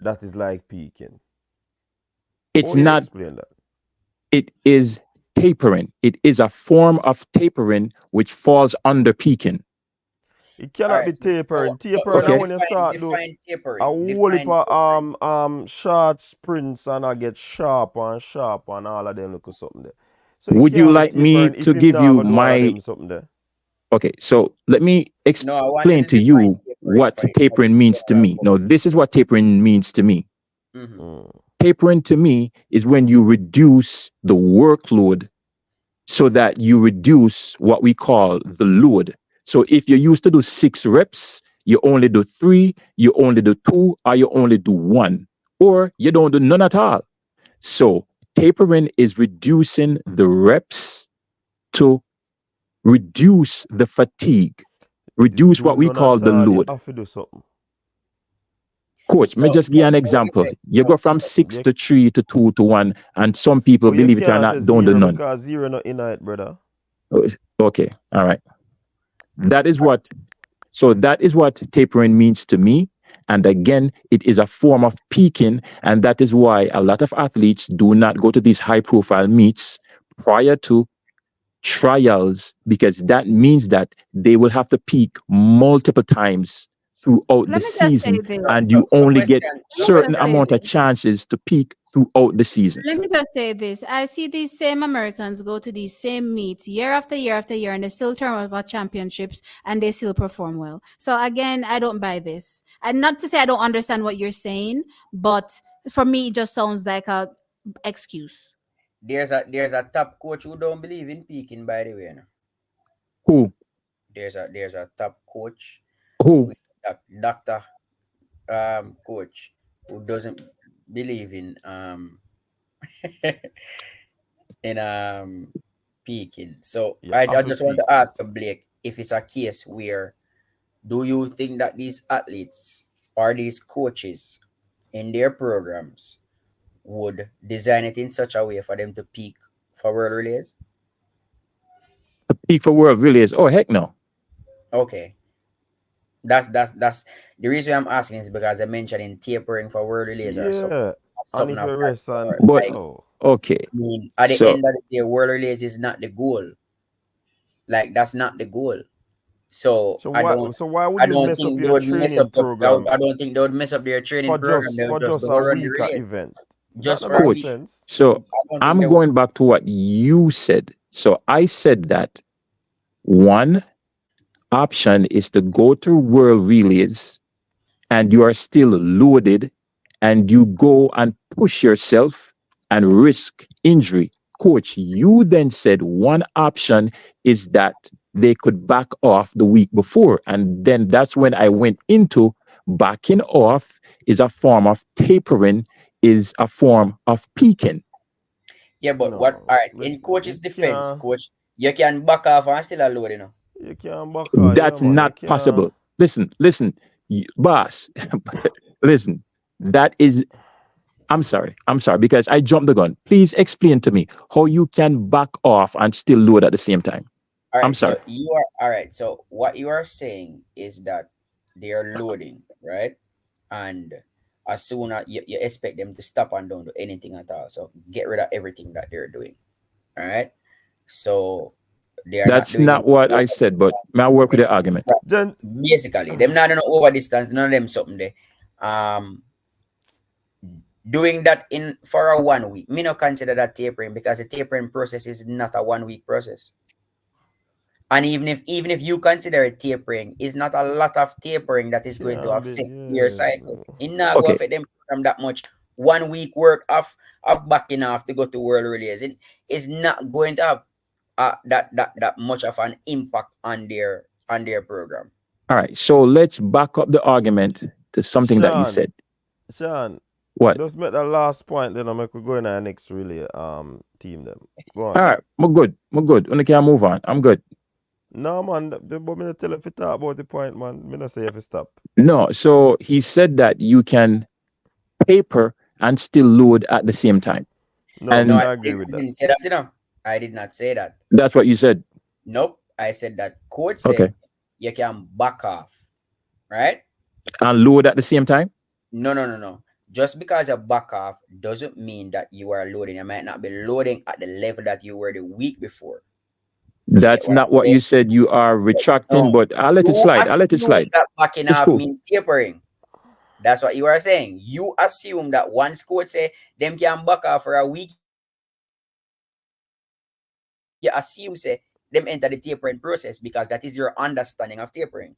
That is like peaking. It's How you not. explain that? It is tapering. It is a form of tapering which falls under peaking. It All cannot right. be tapering. So Tapering are Okay. when you start do define a tapering. whole heap Define of tapering. short sprints and I get sharp and all of them look something there. So it Would you can't be like me tapering if to him give now you go do all of my them something there. okay? So let me No, I wanted explain to to define you tapering what for the tapering means to general me. No, public. this is what tapering means to me. Mm-hmm. Mm. Tapering to me is when you reduce the workload so that you reduce what we call the load. So if you used to do 6 reps, you only do 3, you only do 2, or you only do 1, or you don't do none at all. So tapering is reducing the reps to reduce the fatigue, reduce Do what we none call at the all. You load. have to do something. Coach, me So just give you an example. You go from 6 You, to 3 to 2 to 1, and some people, but you believe it or can't say not, don't do zero none. because zero not in it, brother. Okay, all right. That is what that is what tapering means to me. And again, it is a form of peaking. And that is why a lot of athletes do not go to these high profile meets prior to trials, because that means that they will have to peak multiple times throughout the Let me just say season, this. and so, you so only get question, Let me certain just say amount this. of chances to peak throughout the season. Let me just say this. I see these same Americans go to these same meets year after year after year, and they still turn out about championships and they still perform well. So again, I don't buy this. And not to say I don't understand what you're saying, but for me, it just sounds like a excuse. there's a top coach who don't believe in peaking, by the way. No? Who? There's a top coach, Who? which doctor coach, who doesn't believe in in peaking. So You I have to just want peak. to ask Blake if it's a case where, do you think that these athletes or these coaches in their programs would design it in such a way for them to peak for world relays? Peak for world relays? Oh, heck no. Okay. That's the reason I'm asking is because I mentioned in tapering for world relays or Yeah. And something if of you that rest and sort. But Like, oh. okay. I mean, at the So end of the day, world relays is not the goal. Like, that's not the goal. So So I why don't so why would I you don't mess up think they your would mess training up program I don't think they would mess up their training program. They would for just just go a run the weaker relays event? That just don't for a make week. coach, sense. so I don't think they I'm would. going back to what you said. So I said that one option is to go to world relays and you are still loaded and you go and push yourself and risk injury. Coach, you then said one option is that they could back off the week before. And then that's when I went into backing off is a form of tapering, is a form of peaking. Yeah, but what? No. All right. But In coach's you defense, can't coach, you can back off and still load, you know. you can't back out, yeah That's man. You not can't possible. Listen, boss, listen, that is I'm sorry because I jumped the gun. Please explain to me how you can back off and still load at the same time. All I'm right. sorry. So you are all right. So what you are saying is that they are loading, right? And as soon as you expect them to stop and don't do anything at all. So get rid of everything that they're doing. All right. So they are not That's doing not any what I over said, but may I distance. work with the argument? then Basically, them not doing no over distance, none of them something there. Um doing that in for a 1 week. Me not consider that tapering because the tapering process is not a 1 week process. And even if you consider it tapering, it's not a lot of tapering that is going to can't be affect their yeah. cycle. It not go Okay. affect them program that much. 1 week work of backing off to go to world relays. It is not going to have that much of an impact on their program. All right. So let's back up the argument to something that you Sean, said. Sean, What? just make the last point, then I make we go in our next relay team them. Go All on. right. We're good. We're good. Only can move on. I'm good. No man, but me not tell if you talk about the point, man. Me not say if you stop. No. So he said that you can paper and still load at the same time. No, me No, And not agree with I that. didn't say that, you know. I did not say that. that's what you said. Nope. I said that coach Okay. say you can back off, right? And load at the same time. No. Just because you back off doesn't mean that you are loading. You might not be loading at the level that you were the week before. You get That's what not I'm what saying? you said. You are retracting, No. but I'll let it You slide. I'll let it assume slide. that backing It's off cool. means tapering. That's what you are saying. You assume that once coach say them can back off for a week, you assume say them enter the tapering process because that is your understanding of tapering.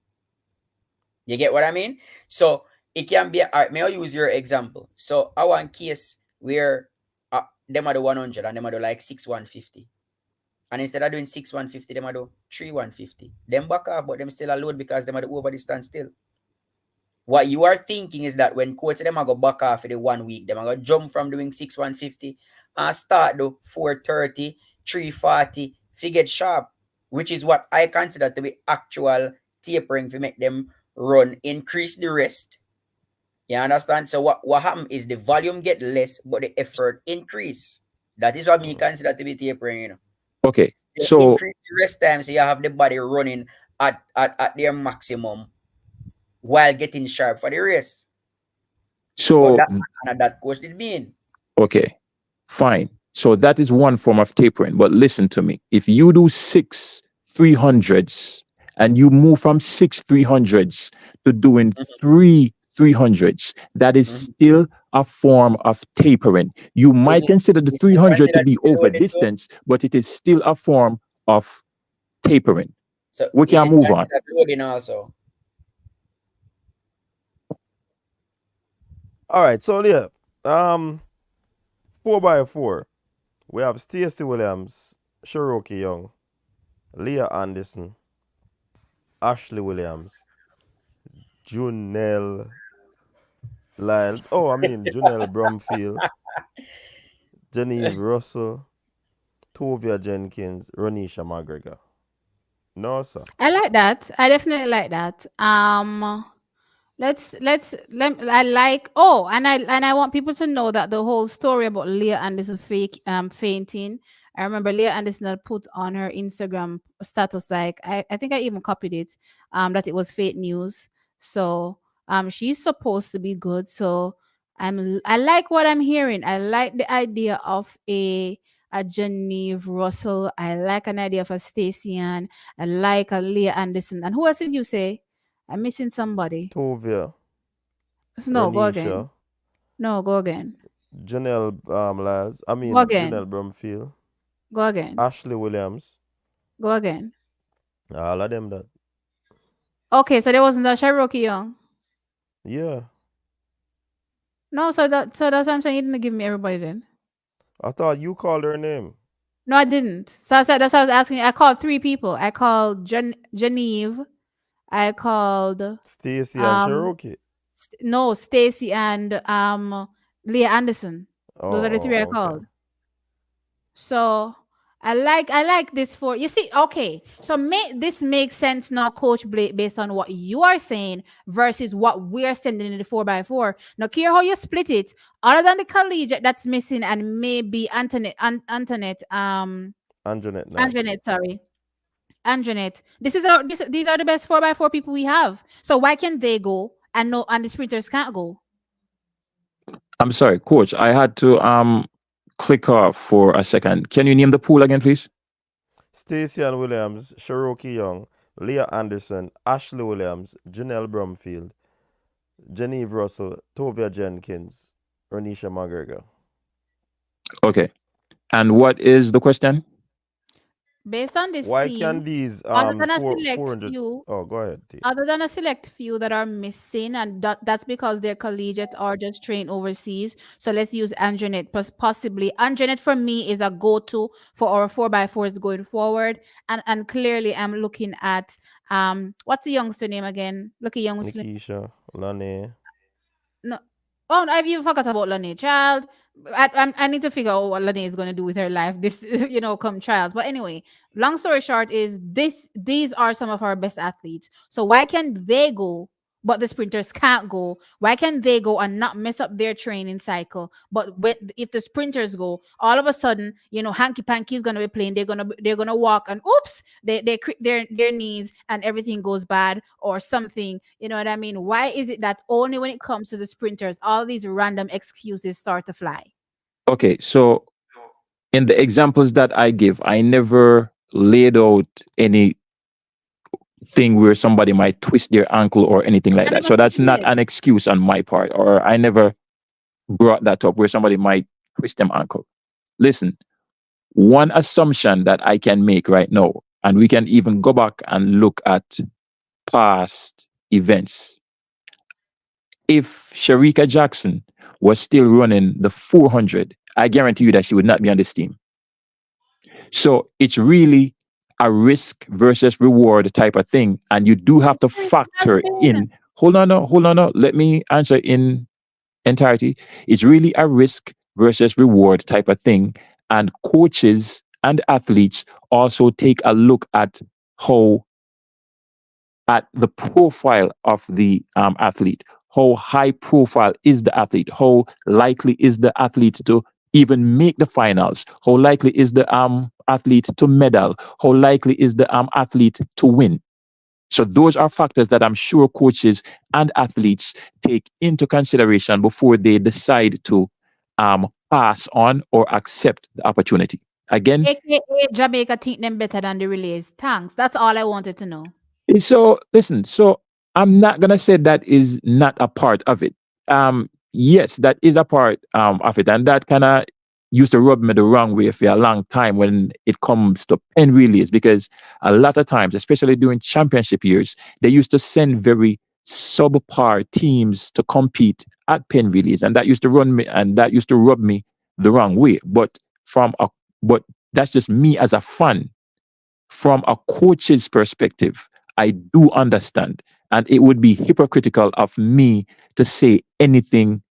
You get what I mean? So it can be. All right, may I use your example? So our case where them are the 100 and them are the like 6 150. And instead of doing 6 150, them do 3 150. Them back off, but them still a load because them are the over distance still. What you are thinking is that when coach them are go back off for the 1 week, them are going to jump from doing 6 150 and start do 430, 340, get sharp, which is what I consider to be actual tapering to make them run, increase the rest. You understand? So what happen is the volume get less, but the effort increase. That is what me consider to be tapering, you know. Okay. So you So increase the rest time, so you have the body running at their maximum while getting sharp for the race. But so that coach did mean. okay. Fine. So that is one form of tapering. But listen to me. If you do 6 300s and you move from 6 300s to doing Mhm, 3 300s, that is mhm. still a form of tapering. You Is might it consider the is it 300 to considered be over loading though? distance, but it is still a form of tapering. So We is can it move on. considered loading also? All right, so yeah, 4x4. We have Stacey Williams, Cherokee Young, Leah Anderson, Ashley Williams, Junelle Lyles. Oh, I mean Junelle Brumfield, Genevieve Russell, Tovia Jenkins, Ronisha McGregor. No, sir. I like that. I definitely like that. I like, oh, and I want people to know that the whole story about Leah Anderson fainting. I remember Leah Anderson had put on her Instagram status, like I think I even copied it, that it was fake news. So she's supposed to be good. So I like what I'm hearing. I like the idea of a Genevieve Russell. I like an idea of a Stacey Ann. I like a Leah Anderson. And who else did you say? I'm missing somebody. Tovia, No, go again. Ronisha, No, go again. Janelle Lyles. I Go mean again. Janelle Brumfield, Go again. Ashley Williams. Go again. All of them that. Okay, so there wasn't a Cherokee Young. Yeah. No, so that's what I'm saying. You didn't give me everybody then. I thought you called her name. No, I didn't. So I said that's what I was asking. I called three people. I called Genevieve. I called Stacey and um Cherokee. no, Stacy and Leah Anderson. Oh, Those are the three I okay. called. So I like this for you see, okay. So this makes sense now, Coach Blake, based on what you are saying versus what we're sending in the 4x4. Now, care how you split it, other than the collegiate that's missing, and maybe Anjanette Knight. Antoinette, sorry. Antoinette. These are the best 4x4 people we have. So why can they go and no and the sprinters can't go? I'm sorry, coach. I had to click off for a second. Can you name the pool again, please? Stacey Ann Williams, Cherokee Young, Leah Anderson, Ashley Williams, Janelle Brumfield, Genevieve Russell, Tovia Jenkins, Ronisha McGregor. Okay. And what is the question? Based on this Why can team, these other than a four select 400? few, Oh, go ahead, T. other than a select few that are missing, and that's because they're collegiate or just trained overseas. So let's use Anjanette. Possibly, Anjanette for me is a go-to for our 4x4s going forward. And clearly, I'm looking at what's the youngster name again? Look at youngster. Nikisha, Lane. No. Oh, I've even forgot about Lane. Child, I need to figure out what Lane is going to do with her life this, come trials. But anyway, long story short is these are some of our best athletes. So why can they go, but the sprinters can't go? Why can they go and not mess up their training cycle? But if the sprinters go, all of a sudden, Hanky Panky is going to be playing. They're gonna walk and oops, they their knees and everything goes bad or something. You know what I mean? Why is it that only when it comes to the sprinters, all these random excuses start to fly? Okay, so in the examples that I give, I never laid out anything where somebody might twist their ankle or anything like I that. never So said that's you not did. an excuse on my part, or I never brought that up where somebody might twist them ankle. Listen, one assumption that I can make right now, and we can even go back and look at past events. If Sherica Jackson was still running the 400, I guarantee you that she would not be on this team. So it's really a risk versus reward type of thing. And you do have to It has factor been. in, hold on, no. Let me answer in entirety. It's really a risk versus reward type of thing. And coaches and athletes also take a look how at the profile of the athlete. How high profile is the athlete? How likely is the athlete to even make the finals? How likely is the athlete to medal? How likely is the athlete to win? So those are factors that I'm sure coaches and athletes take into consideration before they decide to pass on or accept the opportunity. Again, AKA Jamaica think them better than the relays. Thanks. That's all I wanted to know. so listen, so I'm not gonna say that is not a part of it. Yes, that is a part of it, and that kind of used to rub me the wrong way for a long time when it comes to pen relays, because a lot of times, especially during championship years, they used to send very subpar teams to compete at pen relays, and that used to run me, and that used to rub me the wrong way. But that's just me as a fan. From a coach's perspective, I do understand. And it would be hypocritical of me to say anything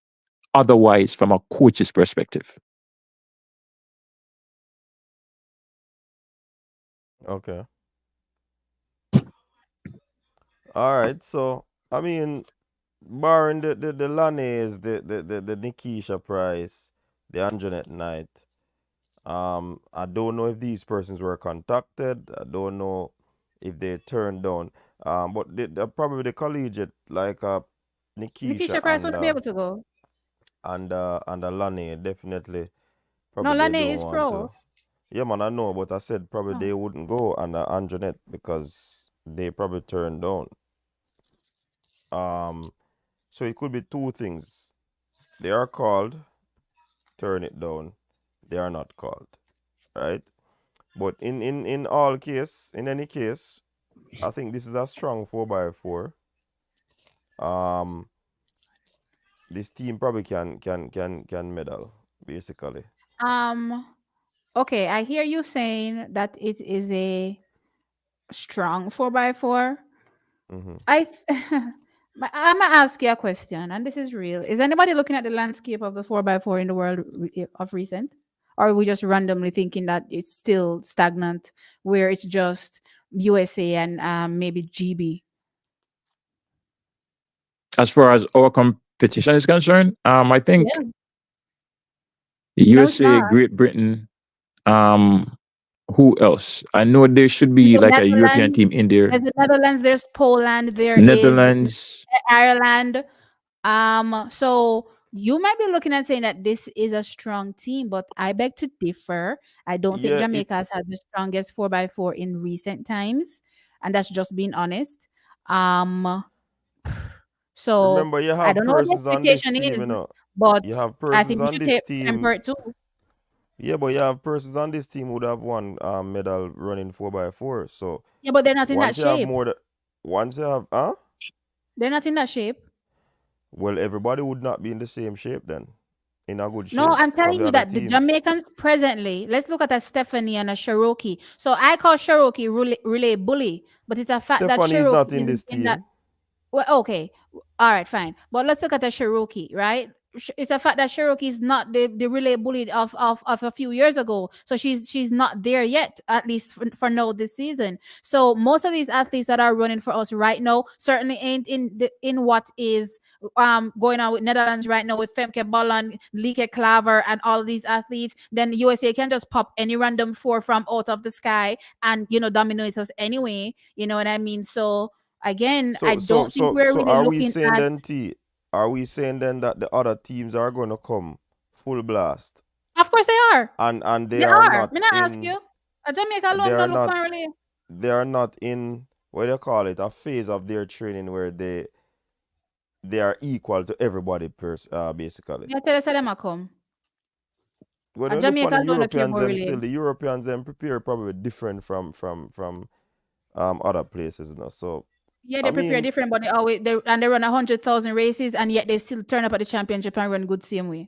otherwise from a coach's perspective. Okay. All right. So I mean, barring the Lanes, the Nikisha Price, the Anjanette Knight. I don't know if these persons were contacted. I don't know if they turned down. But probably the collegiate like Nikisha Nikisha Price wouldn't be able to go. and Lani definitely No, probably they Lane don't is want to. pro. Yeah, man, I know, but I said probably Oh. they wouldn't go and Anjanette because they probably turned down. Um, so it could be two things. They are called, turn it down. They are not called, right? But in any case, I think this is a strong 4x4. Um, this team probably can medal basically. Um. Okay, I hear you saying that it is a strong 4x4. Hmm. I'm gonna ask you a question, and this is real. Is anybody looking at the landscape of the 4x4 in the world of recent, or are we just randomly thinking that it's still stagnant, where it's just USA and maybe GB? As far as our competition is concerned, I think Yeah. No, it's USA, not. Great Britain, um, who else? I know there should There's be the like a European Netherlands. team in there. There's the Netherlands. There's Poland. There is Netherlands. Ireland. So you might be looking at saying that this is a strong team, but I beg to differ. I don't think Yeah, Jamaica it. has had the strongest 4x4 in recent times, and that's just being honest. Um, so Remember, you I have don't know what the persons on this expectation team, is, you know. but You have I persons think we on should this temper team. it too. Yeah, but you have persons on this team who'd have won medal running 4x4. So Yeah, but they're not in that once you have shape. more, once you have, They're not in that shape. well, everybody would not be in the same shape then, in a good No, shape I'm of telling the you other that the teams. Jamaicans presently, let's look at a Stephanie and a Cherokee. So I call Cherokee relay bully, but it's a fact that Stephanie is Cherokee not in isn't this in that. team. Well, okay, all right, fine. But let's look at the Cherokee, right? It's a fact that Cherokee is not the relay bully of a few years ago. So she's not there yet, at least for now this season. So most of these athletes that are running for us right now certainly ain't in what is going on with Netherlands right now with Femke Bolland, Lieke Klaver, and all these athletes. Then USA can just pop any random four from out of the sky and dominate us anyway. You know what I mean? So again, I don't think we're So really are we looking saying at. then, T? Are we saying then that the other teams are going to come full blast, Of course they are. and They are. Me not ask you. A Jamaica they alone are don't look not, really. they are not in what do you call it, a phase of their training where they are equal to everybody basically. Me I tell you say them a come. When A we look on Jamaica the alone don't care Europeans about them really. still, the Europeans them prepare probably different from other places, So Yeah, I they prepare mean, different, but they run 100,000 races, and yet they still turn up at the championship and run good same way.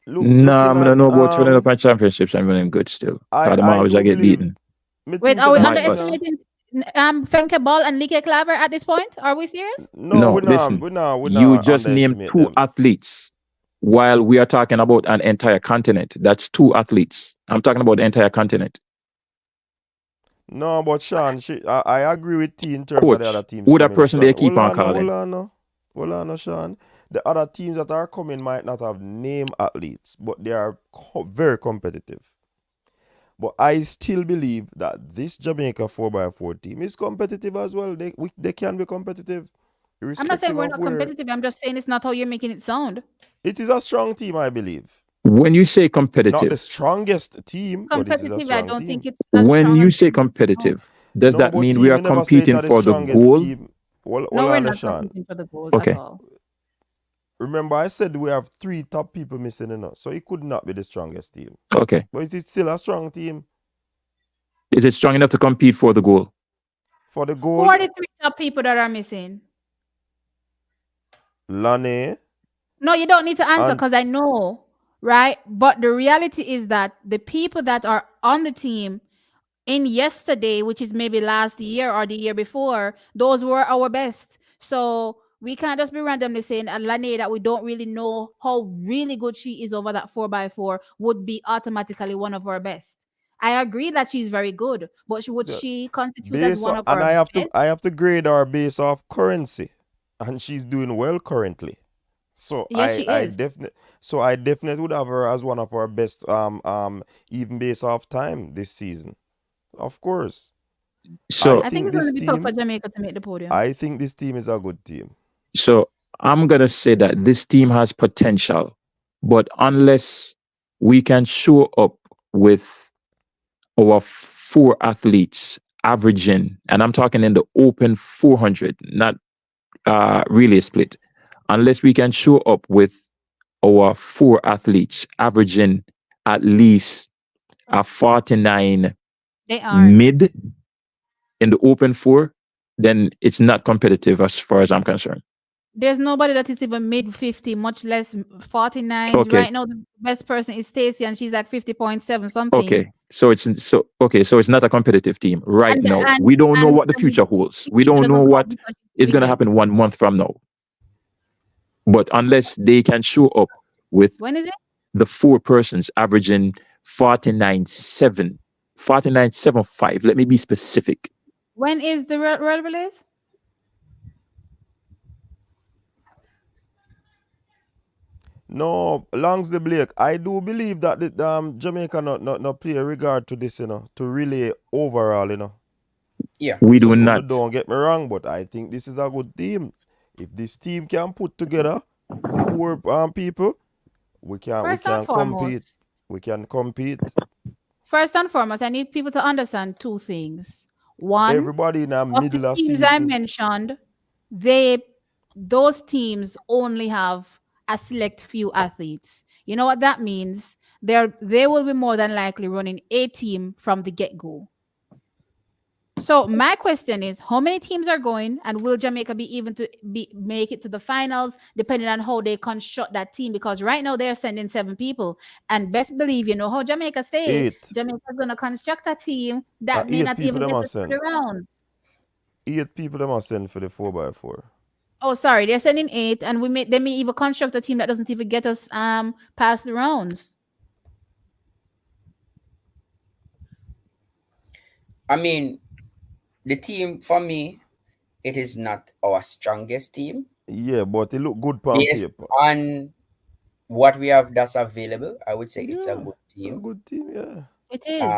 Nah, looking I at don't know about turning up at championships and winning good still. I Cause them I always I do get believe beaten. me Wait, think are so we that My team now. gosh. underestimating Femke Ball and Like Claver at this point? Are we serious? No, No, listen. we You not just named underestimate two them. athletes while we are talking about an entire continent. That's two athletes. I'm talking about the entire continent. No, but Sean, I agree with T in terms of the other Coach, teams who that coming person they strong. keep on calling? Hold on, no, Sean. The other teams that are coming might not have name athletes, but they are very competitive. But I still believe that this Jamaica 4x4 team is competitive as well. They can be competitive, I'm not saying irrespective we're of not where. competitive. I'm just saying it's not how you're making it sound. It is a strong team, I believe. When you say Not the competitive, strongest team, but this is a Competitive, I strong don't think team. it's as when strong you as say you make it sound. competitive, does No, that but mean we team, are we never say it competing are the for the strongest goal? team. Well, No, hold we're on, not Sean. competing for the gold at Okay. all. Remember, I said we have 3 top people missing in us, so it could not be the strongest team. Okay. But it is still a strong team. Is it strong enough to compete for the goal? For the Who are gold, the three top people that are missing? Lane No, you don't need to answer and because I know, right? But the reality is that the people that are on the team in yesterday, which is maybe last year or the year before, those were our best. So we can't just be randomly saying Lane that we don't really know how really good she is over that 4x4 would be automatically one of our best. I agree that she's very good, but would the she constitute as base, one of and our best? I have to grade our base off currency, and she's doing well currently. So Yes, she is. I definitely would have her as one of our best even based off time this season. Of course. I So I think think it's going this to be tough for team Jamaica to make the podium. I think this team is a good team. so I'm gonna say that this team has potential, but unless we can show up with our four athletes averaging, and I'm talking in the open 400, not relay split, unless we can show up with our four athletes averaging at least a 49 They aren't. mid in the open four, then it's not competitive as far as I'm concerned. There's nobody that is even mid 50, much less 49s. Okay, Right now, the best person is Stacy, and she's like 50.7 something. okay. So it's not a competitive team right And now. and We don't know and what the the future holds. We 50 don't know doesn't count what because is she's going to midget. happen 1 month from now. But unless they can show up with When is it? the four persons averaging 49.7, 49.75, let me be specific. When is the Royal Release? No, longs the Blake. I do believe that the Jamaica not play regard to this, to relay overall, Yeah. We So do not. don't get me wrong, but I think this is a good team. If this team can put together the 4 people, we First and can compete. foremost, We can compete. I need people to understand two things. One, Everybody in the of the middle of teams I season. mentioned, they those teams only have a select few athletes. You know what that means? They will be more than likely running a team from the get-go. So my question is, how many teams are going, and will Jamaica be even to be make it to the finals, depending on how they construct that team? Because right now they're sending 7 people, and best believe you know how Jamaica stay. 8. Jamaica's gonna construct a team that may 8 not people even them get must us to the send. rounds. 8 people them must send for the 4x4. Oh, sorry, they're sending 8, and they may even construct a team that doesn't even get us past the rounds. I mean, the team for me, it is not our strongest team. Yeah, but it look good on Based paper. on what we have that's available, I would say it's a Yeah, good it's a team. good team, yeah. It is.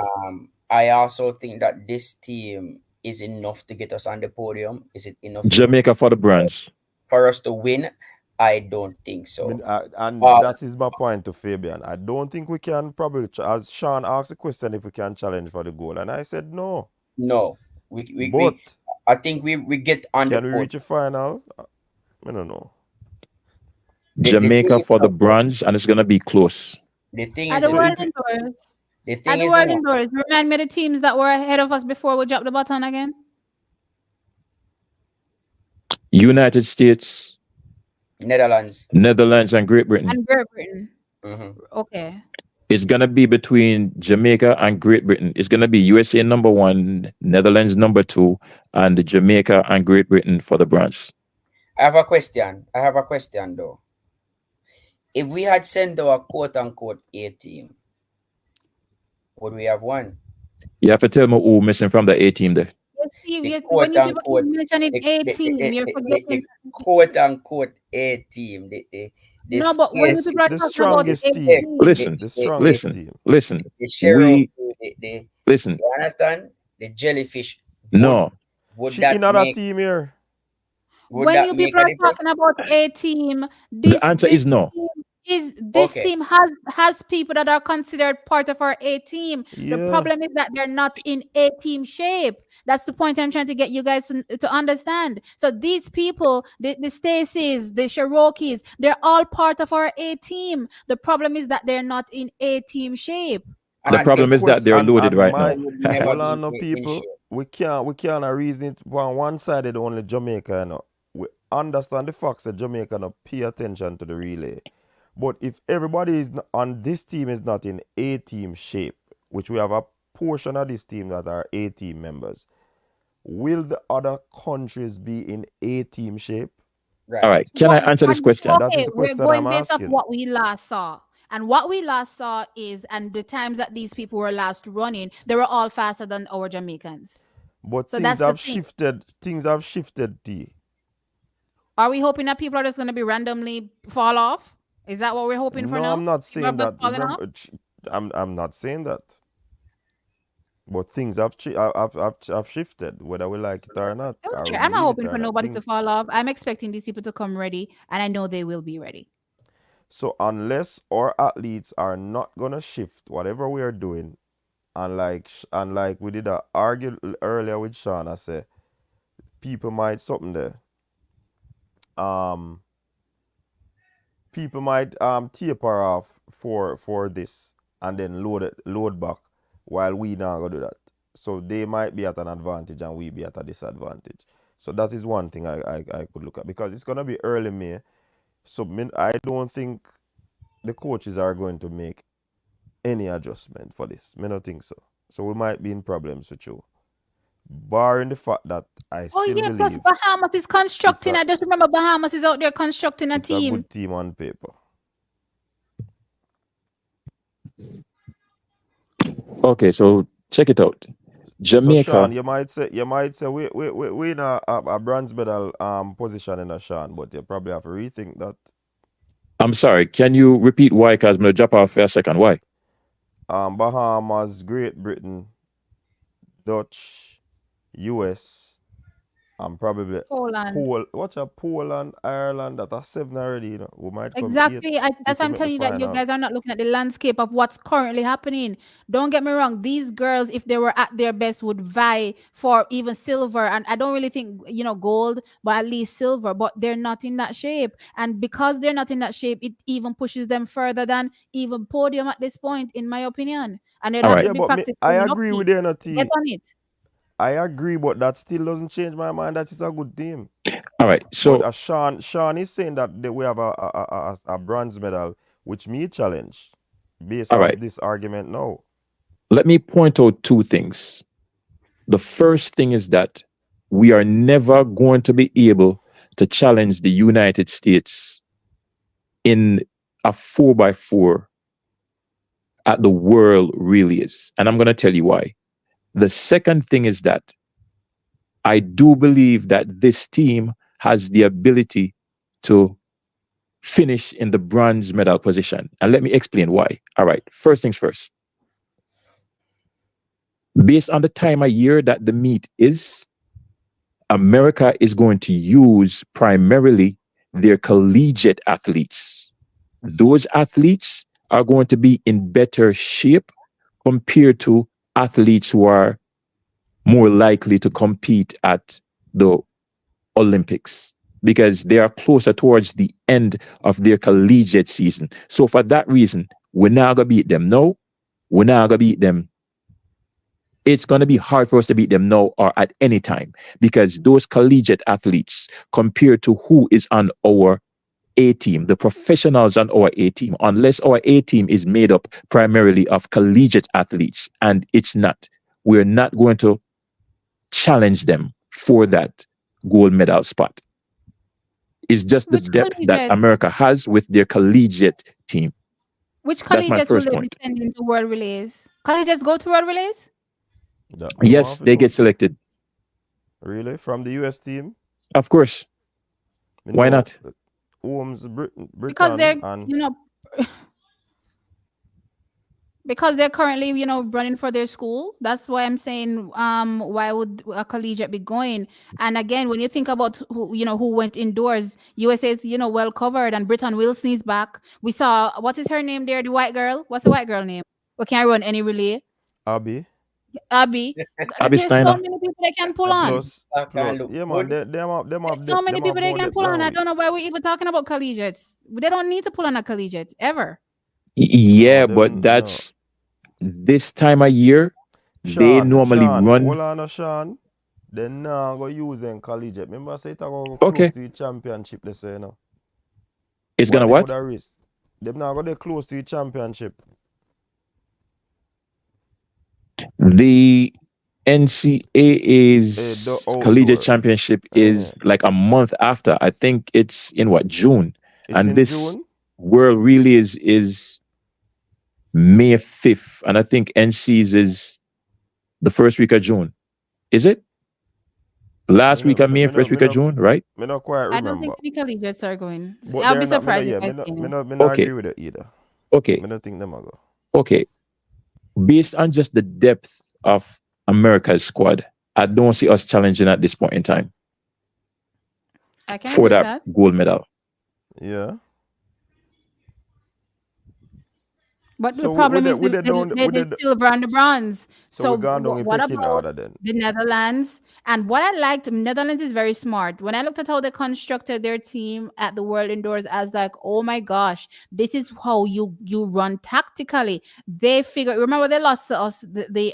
I also think that this team is enough to get us on the podium. Is it enough to Jamaica for the bronze. for us to win? I don't think I so. mean, and Uh, that is my point to Fabian. I don't think we can probably, as Sean asked the question, if we can challenge for the goal. And I said no. no, we But I think we get on the can we podium. reach a final? I don't know. The thing Jamaica is, for the bronze, and it's going to be close. the thing At is, the So world if it, indoors. the At thing the is, world indoors. Remind me of the teams that were ahead of us before we dropped the button again. United States, Netherlands. Netherlands, and Great Britain. And Great Britain. Okay. It's gonna be between Jamaica and Great Britain. It's gonna be USA number one, Netherlands number two, and Jamaica and Great Britain for the bronze. I have a question. I have a question though. If we had sent our quote unquote A team, would we have won? You have to tell me who missing from the A team there. Yes, Steve, The yes, when quote you people keep unquote mentioning the, A the, the, team, the, you're the, the, forgetting. the quote unquote A team. The No, but when you Stacy, people are The talking about strongest A team. team, Listen, The the, strongest listen, team. listen. the Cherokee, We listen. you understand? The jellyfish. Would No, would She in that that make team here. would when that you make people a are difference? talking about A team, the this answer this is no. team is this Okay. team has people that are considered part of our A team. The Yeah. problem is that they're not in A team shape. That's the point I'm trying to get you guys to understand. So these people, the Stacys, the Cherokees, they're all part of our A team. The problem is that they're not in A team shape. And The And the problem is that quest they're and loaded right my now. would never hold be on no in people. shape. We can't reason it on one sided only Jamaica, you know. We understand the facts that Jamaica no pay attention to the relay. But if everybody is on this team is not in A team shape, which we have a portion of this team that are A team members, will the other countries be in A team shape? All Right. right. Can I answer this question? That is Okay, the we're question I'm going based off asking. what we last saw. And what we last saw is, and the times that these people were last running, they were all faster than our Jamaicans. But So things that's the have thing. shifted. Things have shifted, T. Are we hoping that people are just going to be randomly fall off? Is that what we're hoping for No, I'm now? not People are saying just that. falling off? Remember, I'm not saying that. But things have shifted, whether we like it or not, or Okay, we I'm not believe it hoping or for not. nobody to fall off. I'm expecting these people to come ready, and I know they will be ready. So unless our athletes are not gonna shift whatever we are doing, and like we did a argue earlier with Sean, I say people might something there. Um, people might taper off for this and then load back while we not gonna do that. So they might be at an advantage and we be at a disadvantage. So that is one thing I could look at because it's gonna be early May. So I don't think the coaches are going to make any adjustment for this. I don't think so. So we might be in problems with you. Barring the fact that I Oh still yeah, plus believe Bahamas is it's constructing. a I just remember Bahamas is out there constructing a it's a team. good team on paper. Okay, so check it out. So Jamaica. Sean, you might say we in a bronze medal position in a Sean, but you probably have to rethink that. I'm sorry. Can you repeat why? Because I'm gonna drop off for a second. Why? Bahamas, Great Britain, Dutch, US, and probably Poland. Poland, Ireland that are 7 already, you know. We might come 8 Exactly. That's if why we I'm make the telling you that you final. guys are not looking at the landscape of what's currently happening. Don't get me wrong. These girls, if they were at their best, would vie for even silver. And I don't really think, gold, but at least silver. But they're not in that shape. And because they're not in that shape, it even pushes them further than even podium at this point, in my opinion. And they'd All have right. to Yeah, be but I practically agree lucky with you, to get Nati. on it. I agree, but that still doesn't change my mind that it's a good team. All right. But So Sean is saying that we have a bronze medal, which me challenge based all off right. this argument now. Let me point out two things. The first thing is that we are never going to be able to challenge the United States in a 4x4 at the world really is. And I'm going to tell you why. The second thing is that I do believe that this team has the ability to finish in the bronze medal position. And let me explain why. All right. First things first. Based on the time of year that the meet is, America is going to use primarily their collegiate athletes. Those athletes are going to be in better shape compared to athletes who are more likely to compete at the Olympics because they are closer towards the end of their collegiate season. So for that reason, we're not gonna beat them. No, we're not gonna beat them. It's gonna be hard for us to beat them now or at any time because those collegiate athletes compared to who is on our A team, the professionals on our A team, unless our A team is made up primarily of collegiate athletes, and it's not, we're not going to challenge them for that gold medal spot. It's just the Which depth that collegiate? America has with their collegiate team. Which That's my collegiates will first they be point. sending to world relays? Collegiates go to world relays? That they Yes, want to they go get to. selected. Really? From the US team? Of course. We Why know not? Holmes, Because Britain, they're, and you know, because they're currently, running for their school. That's why I'm saying, why would a collegiate be going? And again, when you think about who went indoors, USA is, well covered, and Britain Wilson is back. We saw, what is her name there? The white girl. What's the white girl name? We can't run any relay. Abby. Abby. Abby There's so Steiner. many people they can pull Abby on. Plus, can plus, look yeah, man, good. There's so them many have people they more can depth pull on. than I we. don't know why we're even talking about collegiates. They don't need to pull on a collegiate ever. No, Yeah, but them no. that's this time of year, they normally Sean, run. hold on, Sean. Then now go use them collegiate. Remember, I say it go close Okay. to the championship. Let's say It's Why gonna them would what? have risk? Them now go there close to the championship. The NCAA's collegiate Outdoor. championship is like a month after. I think it's in what, June? It's And in this June. world really is May 5th. And I think NC's is the first week of June. Is it? Me Last no, week of me no, May, me no, first me week of no, June, right? me not quite I don't think remember. any collegiates are going. But I'll be they're not. Me no, surprised if yeah. I Me no, see me any. no, me not Okay. agree with it either. Okay. Me don't think them a go. Okay. Based on just the depth of America's squad, I don't see us challenging at this point in time I can for agree with that that. gold medal. Yeah. But the So problem is with the down with the the silver and the bronze. so we So gone down in what picking about order then. the Netherlands? And what I liked, Netherlands is very smart. When I looked at how they constructed their team at the World Indoors, I was like, oh my gosh, this is how you run tactically. They figure. Remember, they lost to us the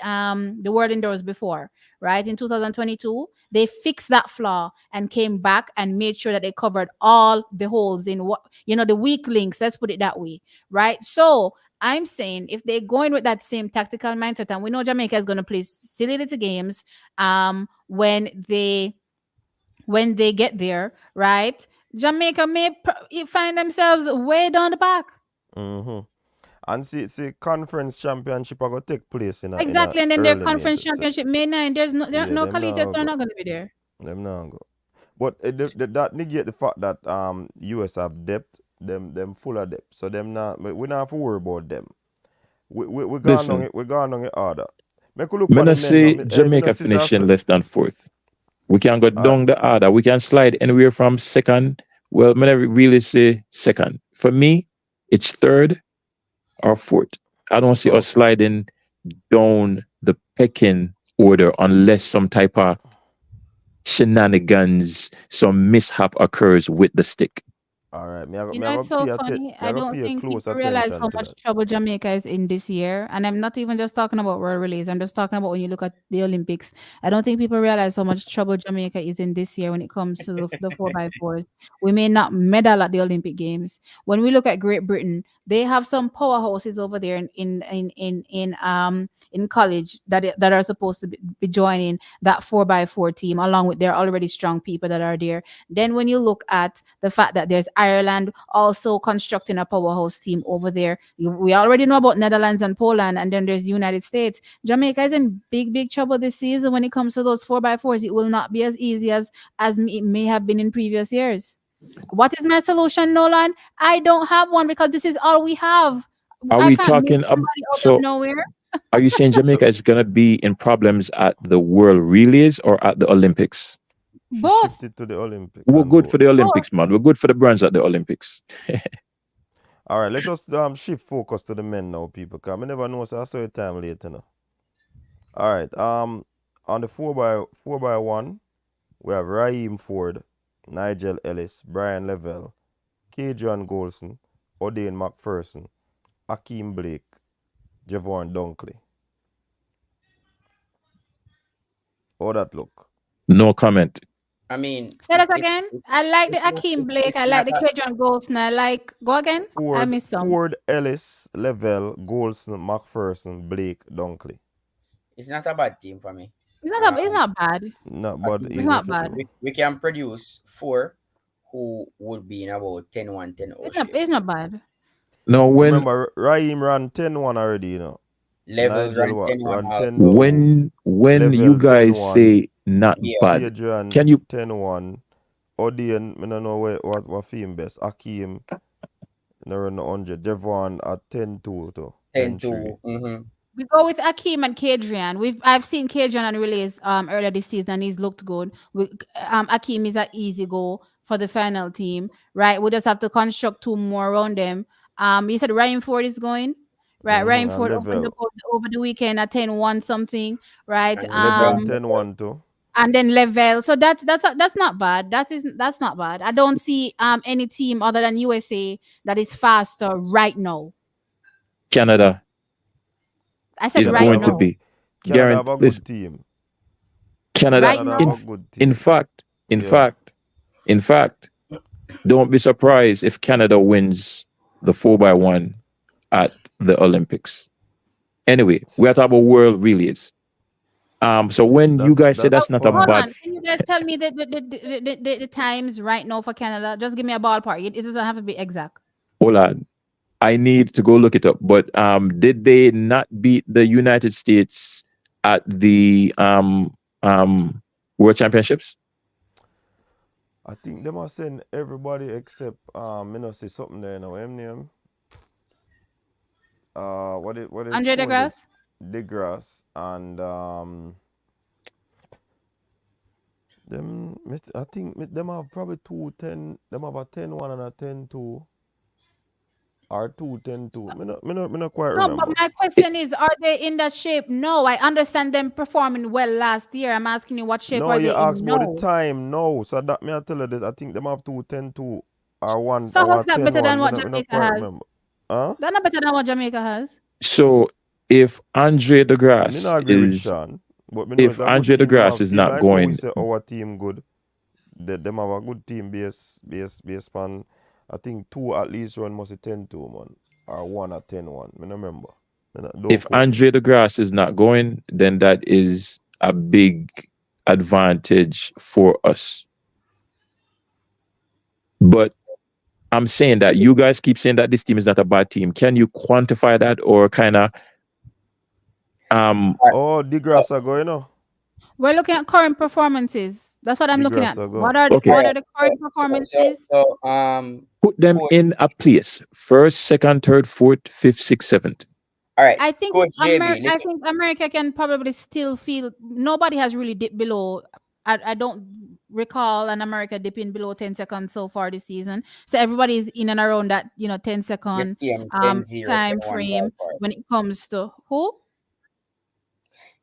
World Indoors before, right? In 2022, they fixed that flaw and came back and made sure that they covered all the holes in what the weak links. Let's put it that way, right? So I'm saying if they're going with that same tactical mindset, and we know Jamaica is going to play silly little games, when they get there, right? Jamaica may find themselves way down the back. Mm-hmm. And see, conference championship are gonna take place in a Exactly, and then their early May. conference So championship May 9. yeah, No them collegiates now are go. not going to be there. Them now go. But that negate the fact that US have depth. Them full of depth. So them not we not have to worry about them. We gone on Listen, it. We gone on it order. Make a look me for the not men now. say Me no Jamaica sister. finishing less than fourth. We can go Uh, down the order. We can slide anywhere from second. Well, me never really say second. For me, it's third or fourth. I don't see us okay. sliding down the pecking order unless some type of shenanigans, some mishap occurs with the stick. All right. Me I It's go so pay funny. me I I go don't pay think close people realize attention how to much that. trouble Jamaica is in this year. And I'm not even just talking about world relays. I'm just talking about when you look at the Olympics. I don't think people realize how much trouble Jamaica is in this year when it comes to the 4x4s. We may not medal at the Olympic Games. When we look at Great Britain, they have some powerhouses over there in college that are supposed to be joining that 4x4 team along with their already strong people that are there. Then when you look at the fact that there's Ireland also constructing a powerhouse team over there, we already know about Netherlands and Poland, and then there's the United States. Jamaica is in big trouble this season when it comes to those 4x4s. It will not be as easy as it may have been in previous years. What is my solution, Nolan? I don't have one because this is all we have. Are I we can't make talking? somebody out of So, nowhere. are you saying So Jamaica is going to be in problems at the World Relays or at the Olympics? she Both, shifted to the Olympic We're and good both. for the both. Olympics, man. We're good for the bronze at the Olympics. All right, let us shift focus to the men now, people. Cause I never know, so I saw your time later now. All right. On the four by one, we have Raheem Ford, Nigel Ellis, Brian Lavelle, K. John Golson, O'Dane McPherson, Akeem Blake, Javon Dunkley. How that look? No comment. I mean, Say that again. I like the Akeem Blake. it's I like not the a Kedron Goldston. I like go again. I missed some. Ford, Ellis, Level, Golson, McPherson, Blake, Dunkley. it's not a bad team for me. It's not bad. Not I bad think It's either not for bad. true. we can produce four who would be in about 10-1, 10-0 shape. It's not bad. Now, Remember, Raheem ran 10-1 already, you know. Levels Nigel rank ran 10-1 also. 10-2. when you Level guys 10-1. say not Yeah. bad, Cadrian can you 10-1. Odian, I don't know what theme best. Akeem, no run 100. Devon at 10-2 to 10-3. 10-2. Mm-hmm. We go with Akeem and Kadrian. I've seen Kadrian on release earlier this season and he's looked good. Akeem is an easy goal for the final team, right? We just have to construct two more around them. You said Ryan Ford is going, right? Ryan And Ford opened up Level. over the weekend at 10-1 something, right? And Level Level. 10-1 too. And then Level. So that's not bad. That's not bad. I don't see any team other than USA that is faster right now. Canada I said is Canada right going have to a now. be Canada have guaranteed? a Listen, good team. Canada, Right Canada have now. a good in team. fact, Yeah. in fact, don't be surprised if Canada wins the 4x1 at the Olympics. Anyway, we're talking about world relays. So when you guys say That's that's not a Hold fine. bad, on. Can you guys tell me the times right now for Canada? Just give me a ballpark. It doesn't have to be exact. hold on, I need to go look it up. But did they not beat the United States at the World Championships? I think they must send everybody except you know say something there now. Name. What it Andre called it? DeGrasse? DeGrasse and them I think them have probably 2-10. Them have a 10-1 and a 10-2 or 2-10-2. Me not quite No, but remember. my question is, are they in that shape? No, I understand them performing well last year. I'm asking you, what shape No, are you they in? asked about the No. time. No, so that me I tell you that I think them have 2-10-2 or So how's one that better than 10-1. what Me not Jamaica quite has? remember. Huh? That's not better than what Jamaica has. So if Andre Me DeGrasse not agree with is Sean, but me know if it's a good Andre team. Them DeGrasse have is same not like how we going, say our team good. Them have a good team base pan. I think two at least run must be 10-2 man. Or one at 10-1. Me not remember. Don't if quote me. Andre DeGrasse is not going, then that is a big advantage for us. But I'm saying that you guys keep saying that this team is not a bad team. Can you quantify that or kind of Oh, So, DeGrasse are going now. We're looking at current performances. That's what I'm looking DeGrasse at. are going. okay, What all are right. the current performances? put them Coach. in a place. First, second, third, fourth, fifth, sixth, seventh. All right, I think Coach JB. I Listen, think America can probably still feel nobody has really dipped below. I don't recall an America dipping below 10 seconds so far this season. So everybody is in and around that, 10 the second same 10-0, time 10-1 frame ballpark. when it comes to who?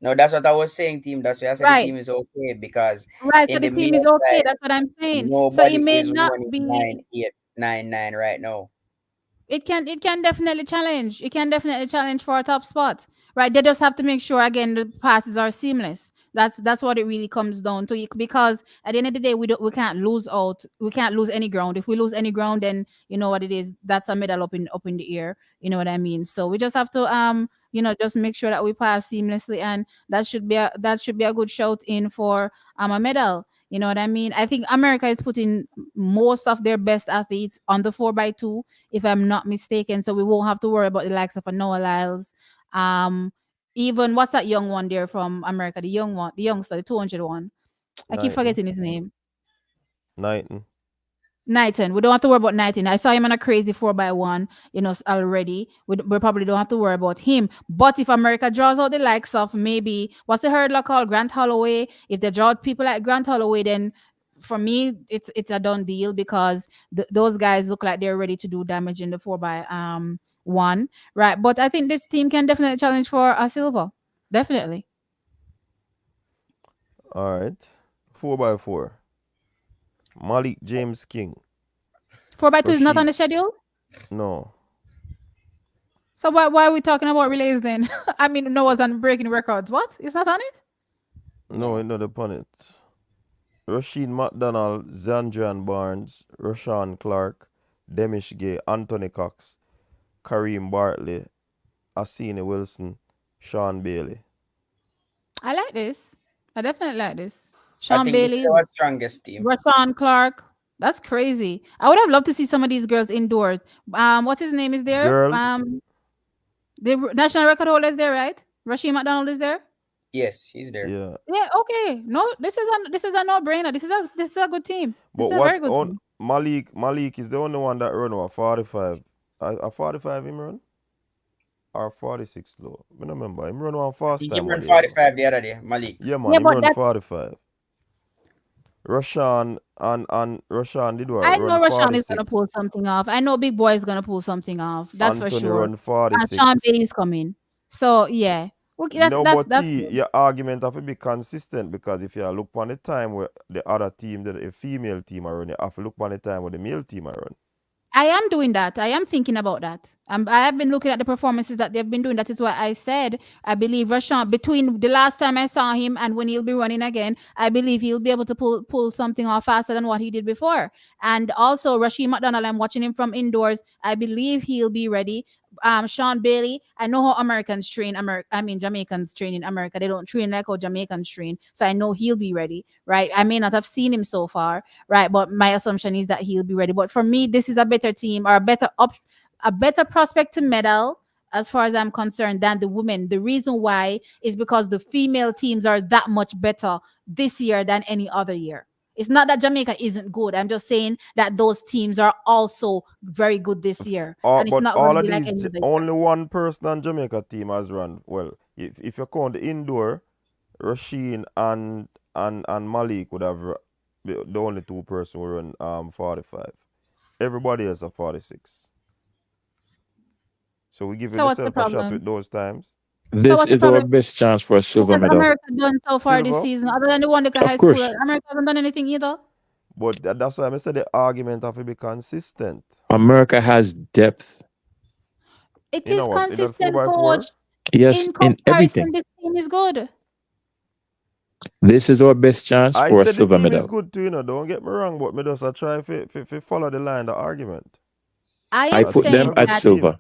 No, that's what I was saying, team. That's why I said the Right. team is okay because Right. So in the the team male is okay. side, That's what I'm saying. So it nobody may is not running be 9-8, 9-9 right now. it can definitely challenge. It can definitely challenge for a top spot. Right. They just have to make sure again the passes are seamless. That's what it really comes down to. Because at the end of the day, we can't lose out. We can't lose any ground. If we lose any ground, then you know what it is. That's a medal up in the air. You know what I mean? So we just have to just make sure that we pass seamlessly, and that should be a good shout in for a medal. You know what I mean? I think America is putting most of their best athletes on the 4x2, if I'm not mistaken. So we won't have to worry about the likes of a Noah Lyles. Um, Even what's that young one there from America? The young one, the youngster, the 200 one. I keep Knighton. forgetting his name. Knighton. Knighton. We don't have to worry about Knighton. I saw him on a crazy 4x1, already. We probably don't have to worry about him. But if America draws out the likes of maybe, what's the hurdler called? Grant Holloway. If they draw out people like Grant Holloway, then for me, it's a done deal because those guys look like they're ready to do damage in the 4x1. Right. But I think this team can definitely challenge for a silver. Definitely. All right. 4x4. Malik James King. 4x2 is not on Rashid. the schedule? No. So why are we talking about relays then? I mean, Noah's on breaking records. What? It's not on it? No, another opponent. Rasheen McDonald, Zandrian Barnes, Rashawn Clark, Demish Gay, Anthony Cox, Kareem Bartley, Asini Wilson, Sean Bailey. I like this. I definitely like this. I Sean think this is Bailey, our strongest team. Rashawn Clark. That's crazy. I would have loved to see some of these girls indoors. What's his name is there? Girls, The national record holder is there, right? Rasheen McDonald is there. Yes, he's there. yeah. Yeah, okay. No, this is a no-brainer. This is a good team. This But is a what very good on team. Malik is the only one that run over 45. A 45 him run? Or 46 low. I don't remember. Him run one I fast think he time ran one day, you know. 45 the other day, Malik. Yeah man, Yeah, him but run that's 45. Rashawn and Rashawn did what? I Run know Rashawn is gonna pull 46. something off. I know Big Boy is gonna pull something off. That's for Anthony sure. run And Sean Bailey is 46. coming. So yeah, okay, that's No, that's but that's T, good. your argument have to be consistent because if you look on the time where the other team, the female team are run, you have to look on the time where the male team are run. I am doing that. I am thinking about that. I have been looking at the performances that they've been doing. That is why I said I believe Rashawn, between the last time I saw him and when he'll be running again, I believe he'll be able to pull something off faster than what he did before. And also Rasheen McDonald, I'm watching him from indoors. I believe he'll be ready. Sean Bailey, I know how Americans train. I mean Jamaicans train in America. They don't train like how Jamaicans train. So I know he'll be ready, right? I may not have seen him so far, right? But my assumption is that he'll be ready. But for me, this is a better team or a better prospect to medal as far as I'm concerned than the women. The reason why is because the female teams are that much better this year than any other year. It's not that Jamaica isn't good. I'm just saying that those teams are also very good this year. And it's But not going all to of be like these, any other year. only one person on Jamaica team has run. Well, if you count the indoor, Rasheen and Malik would have the only two person who run 45. Everybody else are 46. So we giving So what's the yourself a shot problem? with those times. So This what's the is our problem? best chance for a What silver has medal. America done so far this Silver. season? Other than the one look at high Of school, course, America hasn't done anything either. But that's why I said the argument have to be consistent. America has depth. It You is know what? In that 4 consistent, by coach. 4 Yes, In in comparison, everything. this team is good. This is our best chance I for a said the silver team is medal. good too, don't get me wrong, but me just try to follow the line, the argument. I I am I put think they're them a saying at good that. team. silver.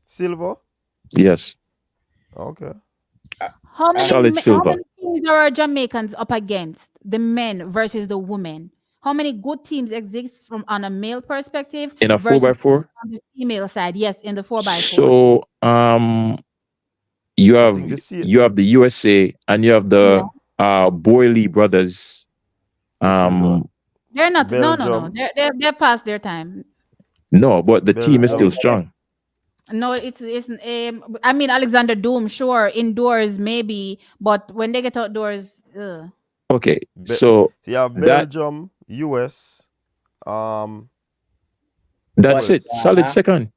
Silver? Yes, Okay. Uh, How and solid how silver. many teams are our Jamaicans up against? The men versus the women. How many good teams exist from on a male perspective In a 4 by versus 4 on the female side? Yes, in the 4x4. So you I have think the C you have the USA and you have Yeah. the Boyley brothers. which is what? Um They're not, no, no, no. Belgium. They're past their time. no, but the team is still Belgium. strong. No, it's I mean Alexander Doom, sure, indoors maybe, but when they get outdoors, ugh. Okay, Be- so you have that Belgium, US, um, who that's it. else? Solid Botswana, second.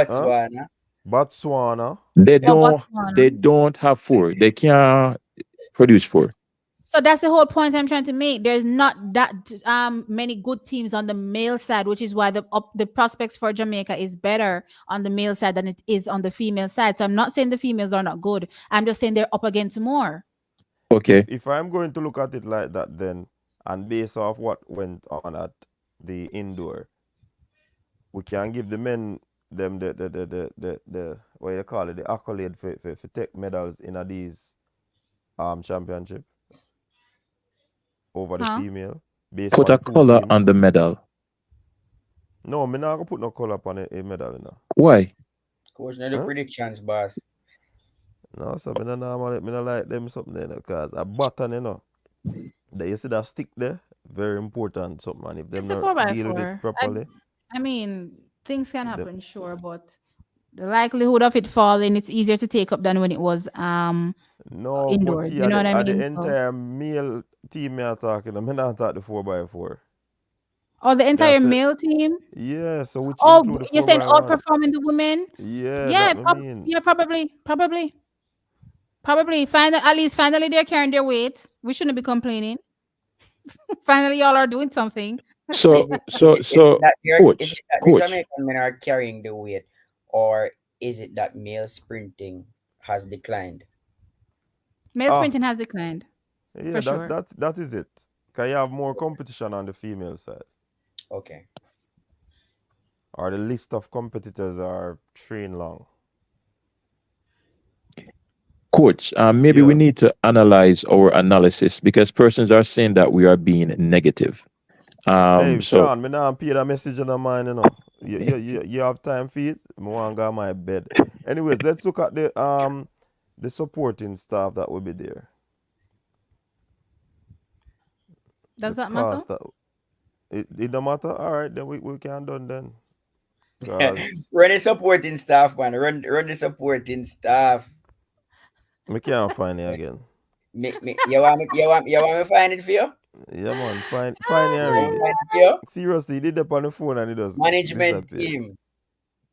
Huh? Botswana. Botswana. They Oh, don't Botswana. they don't have four. They can't produce four. So that's the whole point I'm trying to make. There's not that many good teams on the male side, which is why the prospects for Jamaica is better on the male side than it is on the female side. So I'm not saying the females are not good. I'm just saying they're up against more. Okay. If I'm going to look at it like that, then and based off what went on at the indoor, we can give the men them the what you call it, the accolade for take medals in a these championship over the Huh? female based Put on a the two color on teams. the medal. No, me not gonna put no color on a medal, you know. Why? Coach, no the Huh? predictions, boss. No, so me not like them something there, cause a button, you know. That you see that stick there, very important something, and if them It's a not four by deal with it four. properly, I mean, things can them, happen, sure, but the likelihood of it falling, it's easier to take up than when it was no, but indoors. yeah, You know what I the mean? So, entire male team me are talking, me not talk the 4 by 4. oh, the entire That's it. male team. Yeah, so which Oh, include the you're four saying by one. outperforming the women? Yeah, Yeah, that me mean. yeah, probably. At least finally they're carrying their weight. We shouldn't be complaining. Finally, y'all are doing something. So Is it so is it so that is coach, it that the coach. Jamaican men are carrying the weight, or is it that male sprinting has declined? Male Ah, sprinting has declined yeah, for sure. that is it. Can you have more competition on the female side? Okay. Or the list of competitors are train long? Coach, maybe we Yeah. need to analyze our analysis because persons are saying that we are being negative. Hey, So Sean, me now pay that message on mine, you know. You have time for it? Me want to go on my bed. Anyways, let's look at the supporting staff that will be there. The Does that matter? cost that it don't matter. All right, then we can done then. Cause Run the supporting staff, man. Run the supporting staff. me can't find it again. You want me to find it for you? Yeah, man, find it You and want me read to it. find it for you? Seriously, he did that on the phone and it just Management disappeared. team.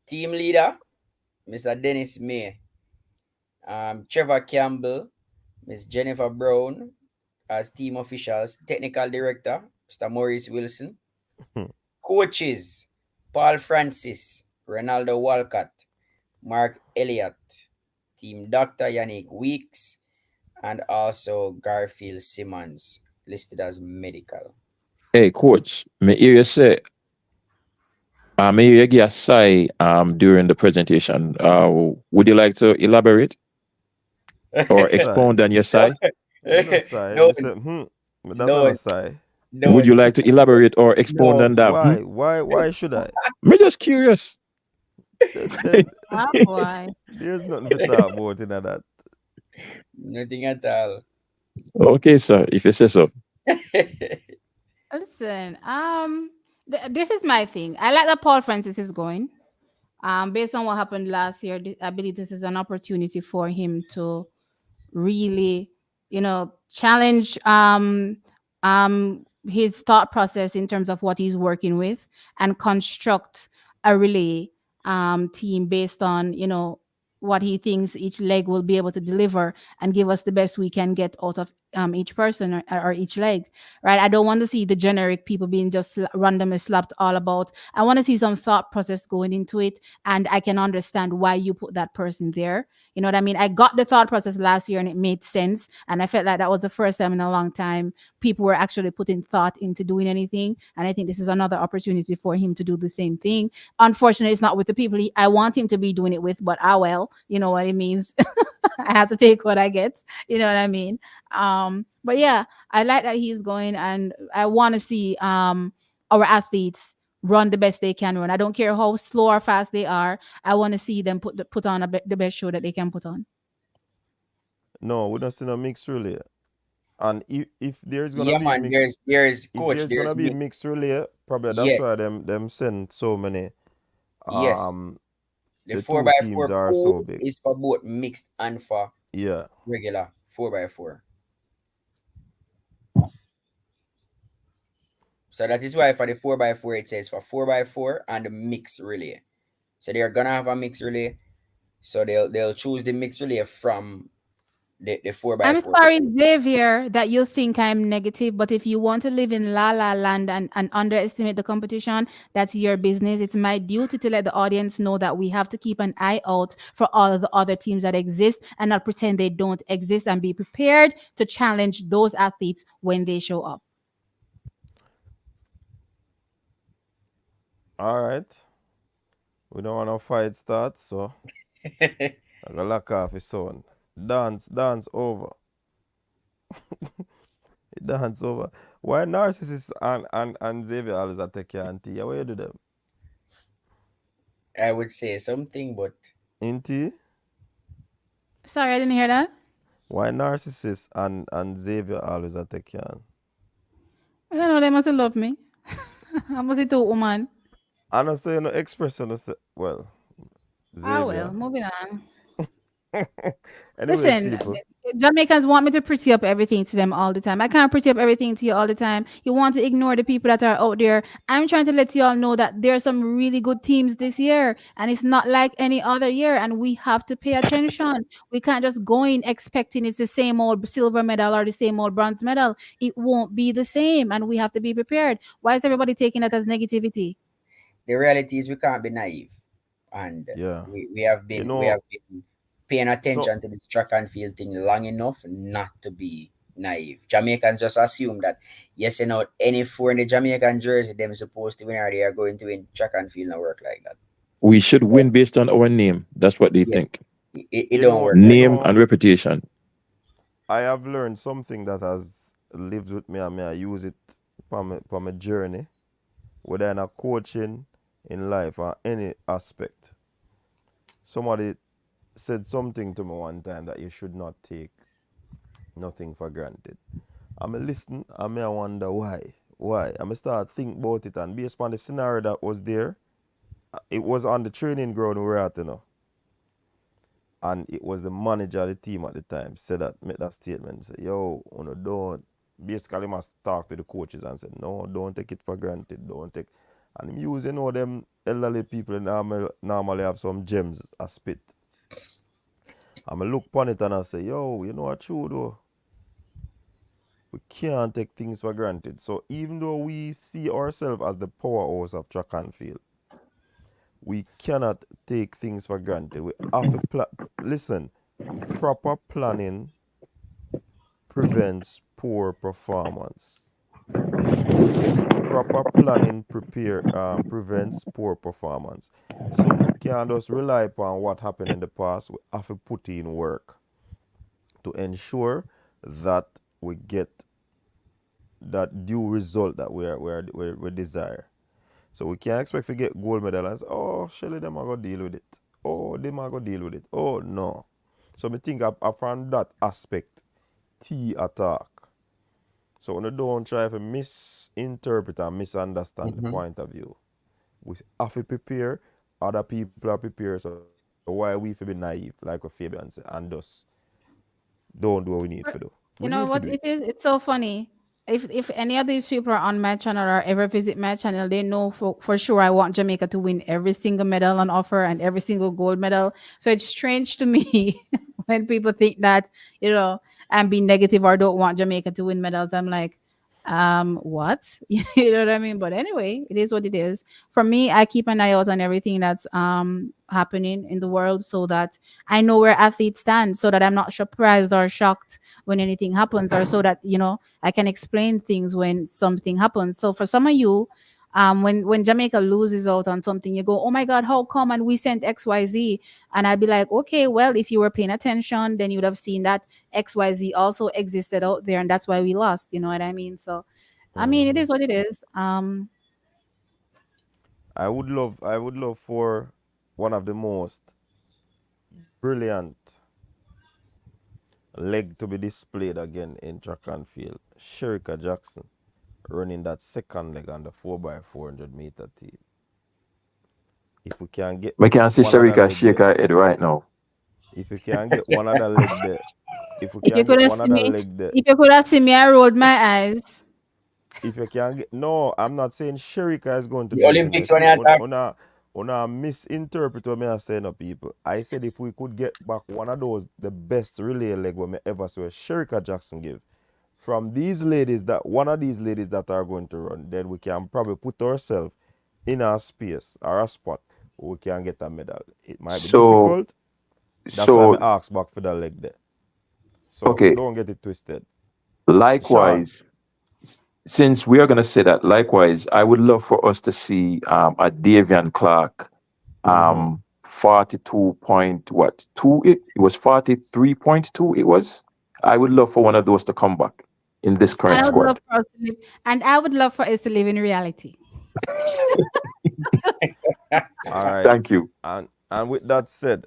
Team leader, Mr. Dennis May. Trevor Campbell, Miss Jennifer Brown as team officials. Technical director, Mr. Maurice Wilson. Coaches, Paul Francis, Ronaldo Walcott, Mark Elliott. Team Doctor Yannick Weeks, and also Garfield Simmons listed as medical. hey, coach, may hear you say, may hear you give a sigh during the presentation. Would you like to elaborate or Sigh. expound on your sigh? Me no sigh. No, Me say, but that on no, a sigh. Would you no, like to elaborate or expound no, on that? Why should I? Me just curious. Then Ah, boy. there's nothing to talk about in that. nothing at all. Okay, sir, if you say so. Listen, this is my thing. I like that Paul Francis is going. Based on what happened last year, I believe this is an opportunity for him to really, challenge his thought process in terms of what he's working with and construct a relay team based on, what he thinks each leg will be able to deliver and give us the best we can get out of each person or each leg, right? I don't want to see the generic people being just randomly slapped all about. I want to see some thought process going into it, and I can understand why you put that person there. You know what I mean? I got the thought process last year and it made sense. And I felt like that was the first time in a long time people were actually putting thought into doing anything. And I think this is another opportunity for him to do the same thing. Unfortunately, it's not with the people I want him to be doing it with, but well, you know what it means. I have to take what I get. You know what I mean? But yeah, I like that he's going, and I want to see our athletes run the best they can run. I don't care how slow or fast they are. I want to see them put on the best show that they can put on. No, we don't see no mixed relay. And if there's gonna Yeah, be man. mixed There's if coach. there's gonna be mixed relay, probably that's Yes, why them send so many yes. um The the four two by teams four are so pool big. is for both mixed and for Yeah. regular 4x4. So that is why for the 4x4 it says for 4x4 and the mix relay. So they're gonna have a mix relay. So they'll choose the mix relay from the 4 by I'm 4. sorry, Xavier, that you think I'm negative, but if you want to live in la la land and underestimate the competition, that's your business. It's my duty to let the audience know that we have to keep an eye out for all of the other teams that exist and not pretend they don't exist, and be prepared to challenge those athletes when they show up. Alright. We don't want no fight start, so I gotta lock off his son. Dance over. Dance over. Why narcissists and Xavier always attack your auntie? What you do them? I would say something, but Auntie? Sorry, I didn't hear that. Why narcissists and Xavier always attack your aunt? I don't know. They must love me. I must do woman. I don't say no expression. Well, Ah, well, Xavier. moving on. Anyways, Listen, people. Jamaicans want me to pretty up everything to them all the time. I can't pretty up everything to you all the time. You want to ignore the people that are out there. I'm trying to let you all know that there are some really good teams this year, and it's not like any other year, and we have to pay attention. We can't just go in expecting it's the same old silver medal or the same old bronze medal. It won't be the same, and we have to be prepared. Why is everybody taking that as negativity? the reality is we can't be naive. And Yeah. we have You been know, paying so attention to this track and field thing long enough not to be naive. Jamaicans just assume that yes, any four in the Jamaican jersey, them supposed to win or they are going to win. Track and field no work like that. We should win based on our name. That's what they Yes, think. it You don't know, work you like that. Name know, and reputation. I have learned something that has lived with me and me. I use it for my journey, whether in a coaching, in life, or any aspect. Somebody said something to me one time that you should not take nothing for granted. I may listen, I may wonder why. Why? I may start think about it, and based on the scenario that was there, it was on the training ground we were at, and it was the manager of the team at the time said that, made that statement, say, yo, don't, basically must talk to the coaches and said, no, don't take it for granted, don't take, and him use, them elderly people normally have some gems a spit. I may look upon it and I say, yo, you know what true though, we can't take things for granted. So even though we see ourselves as the powerhouse of track and field, we cannot take things for granted. We have to listen, proper planning prevents poor performance. Proper planning prevents poor performance. So we can't just rely upon what happened in the past. We have to put in work to ensure that we get that due result that we desire. So we can't expect to get gold medal and say, oh, Shelly, them are going to deal with it. Oh, them are going to deal with it. Oh, no. So I think I from that aspect, T attack. So when you don't try to misinterpret and misunderstand the Mhm. point of view. We have to prepare, other people are prepared, so why we have to be naive, like what Fabian said, and just don't do what we need to do. We You need know to do what it. it is? It's so funny. If any of these people are on my channel or ever visit my channel, they know for sure I want Jamaica to win every single medal on offer and every single gold medal. So it's strange to me when people think that, I'm being negative or don't want Jamaica to win medals. I'm like, what? You know what I mean? But anyway, it is what it is. For me, I keep an eye out on everything that's happening in the world so that I know where athletes stand, so that I'm not surprised or shocked when anything happens, or so that I can explain things when something happens. So for some of you, when Jamaica loses out on something, you go, oh my God, how come? And we sent XYZ. And I'd be like, okay, well, if you were paying attention, then you'd have seen that XYZ also existed out there, and that's why we lost. You know what I mean? So I mean, it Hmm. is what it is. I would love for one of the most brilliant leg to be displayed again in track and field. Sherica Jackson running that second leg on the 4x400 meter team. If we can get We can see one other Sharika leg shake there, her head right now. if we can get one other leg there, if we If you can could get have one seen other me, leg there, if you could have seen me, I rolled my eyes. if you can get, no, I'm not saying Sherika is going to The do it. You Olympics when see, you attack. on a misinterpret what me I saying to people. I said if we could get back one of those, the best relay leg what me ever saw Sherika Jackson give from these ladies, that one of these ladies that are going to run, then we can probably put ourselves in a space or a spot where we can get a medal. It might be So, difficult. That's why I so asked back for the leg there. So okay. don't get it twisted. Sean. Likewise, since we are gonna say that, likewise, I would love for us to see a Davian Clark, Mm-hmm. 42 point what two? It was 43.2. It was. I would love for one of those to come back in this And current I would love squad. for us to live, and I would love for us to live in reality. All right. Thank you. And with that said,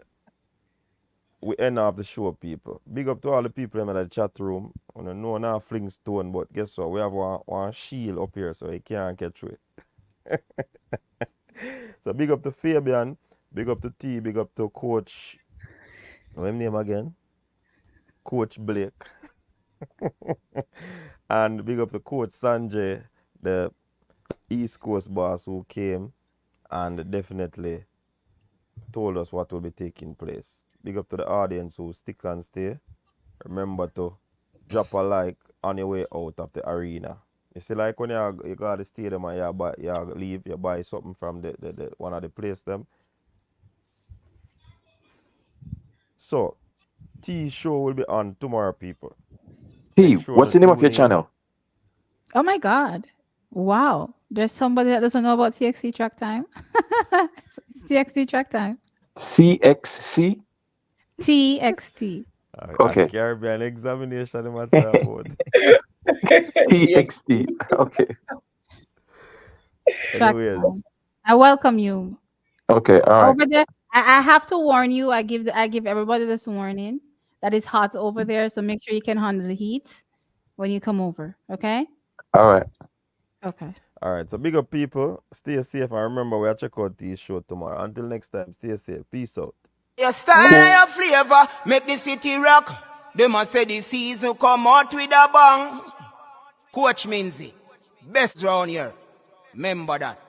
we end off the show, people. Big up to all the people in the chat room. I don't know now fling stone, but guess what? We have one shield up here so he can't get through it. So big up to Fabian, big up to T, big up to Coach. What's his name again? Coach Blake. And big up to Coach Sanjay, the East Coast boss who came and definitely told us what will be taking place. Big up to the audience who stick and stay. Remember to drop a like on your way out of the arena. You see, like when you go to the stadium and you leave, you buy something from the one of the place them. So, T show will be on tomorrow, people. T, Make sure what's to the name of your tune in. channel? Oh my God. Wow. There's somebody that doesn't know about TXT track time. It's TXT track time. CXC? TXT. A Okay. Caribbean examination, I'm talking about. CX. TXT. Okay. Track Anyways, time. I welcome you. Okay. All right. Over there, I have to warn you. I give everybody this warning that it's hot over there. So make sure you can handle the heat when you come over. Okay? All right. Okay. all right. So big up people. Stay safe. And remember, we'll check out this show tomorrow. Until next time, stay safe. Peace out. Your style and your flavor make the city rock. They must say the season come out with a bang. Coach Minzy, best round here. Remember that.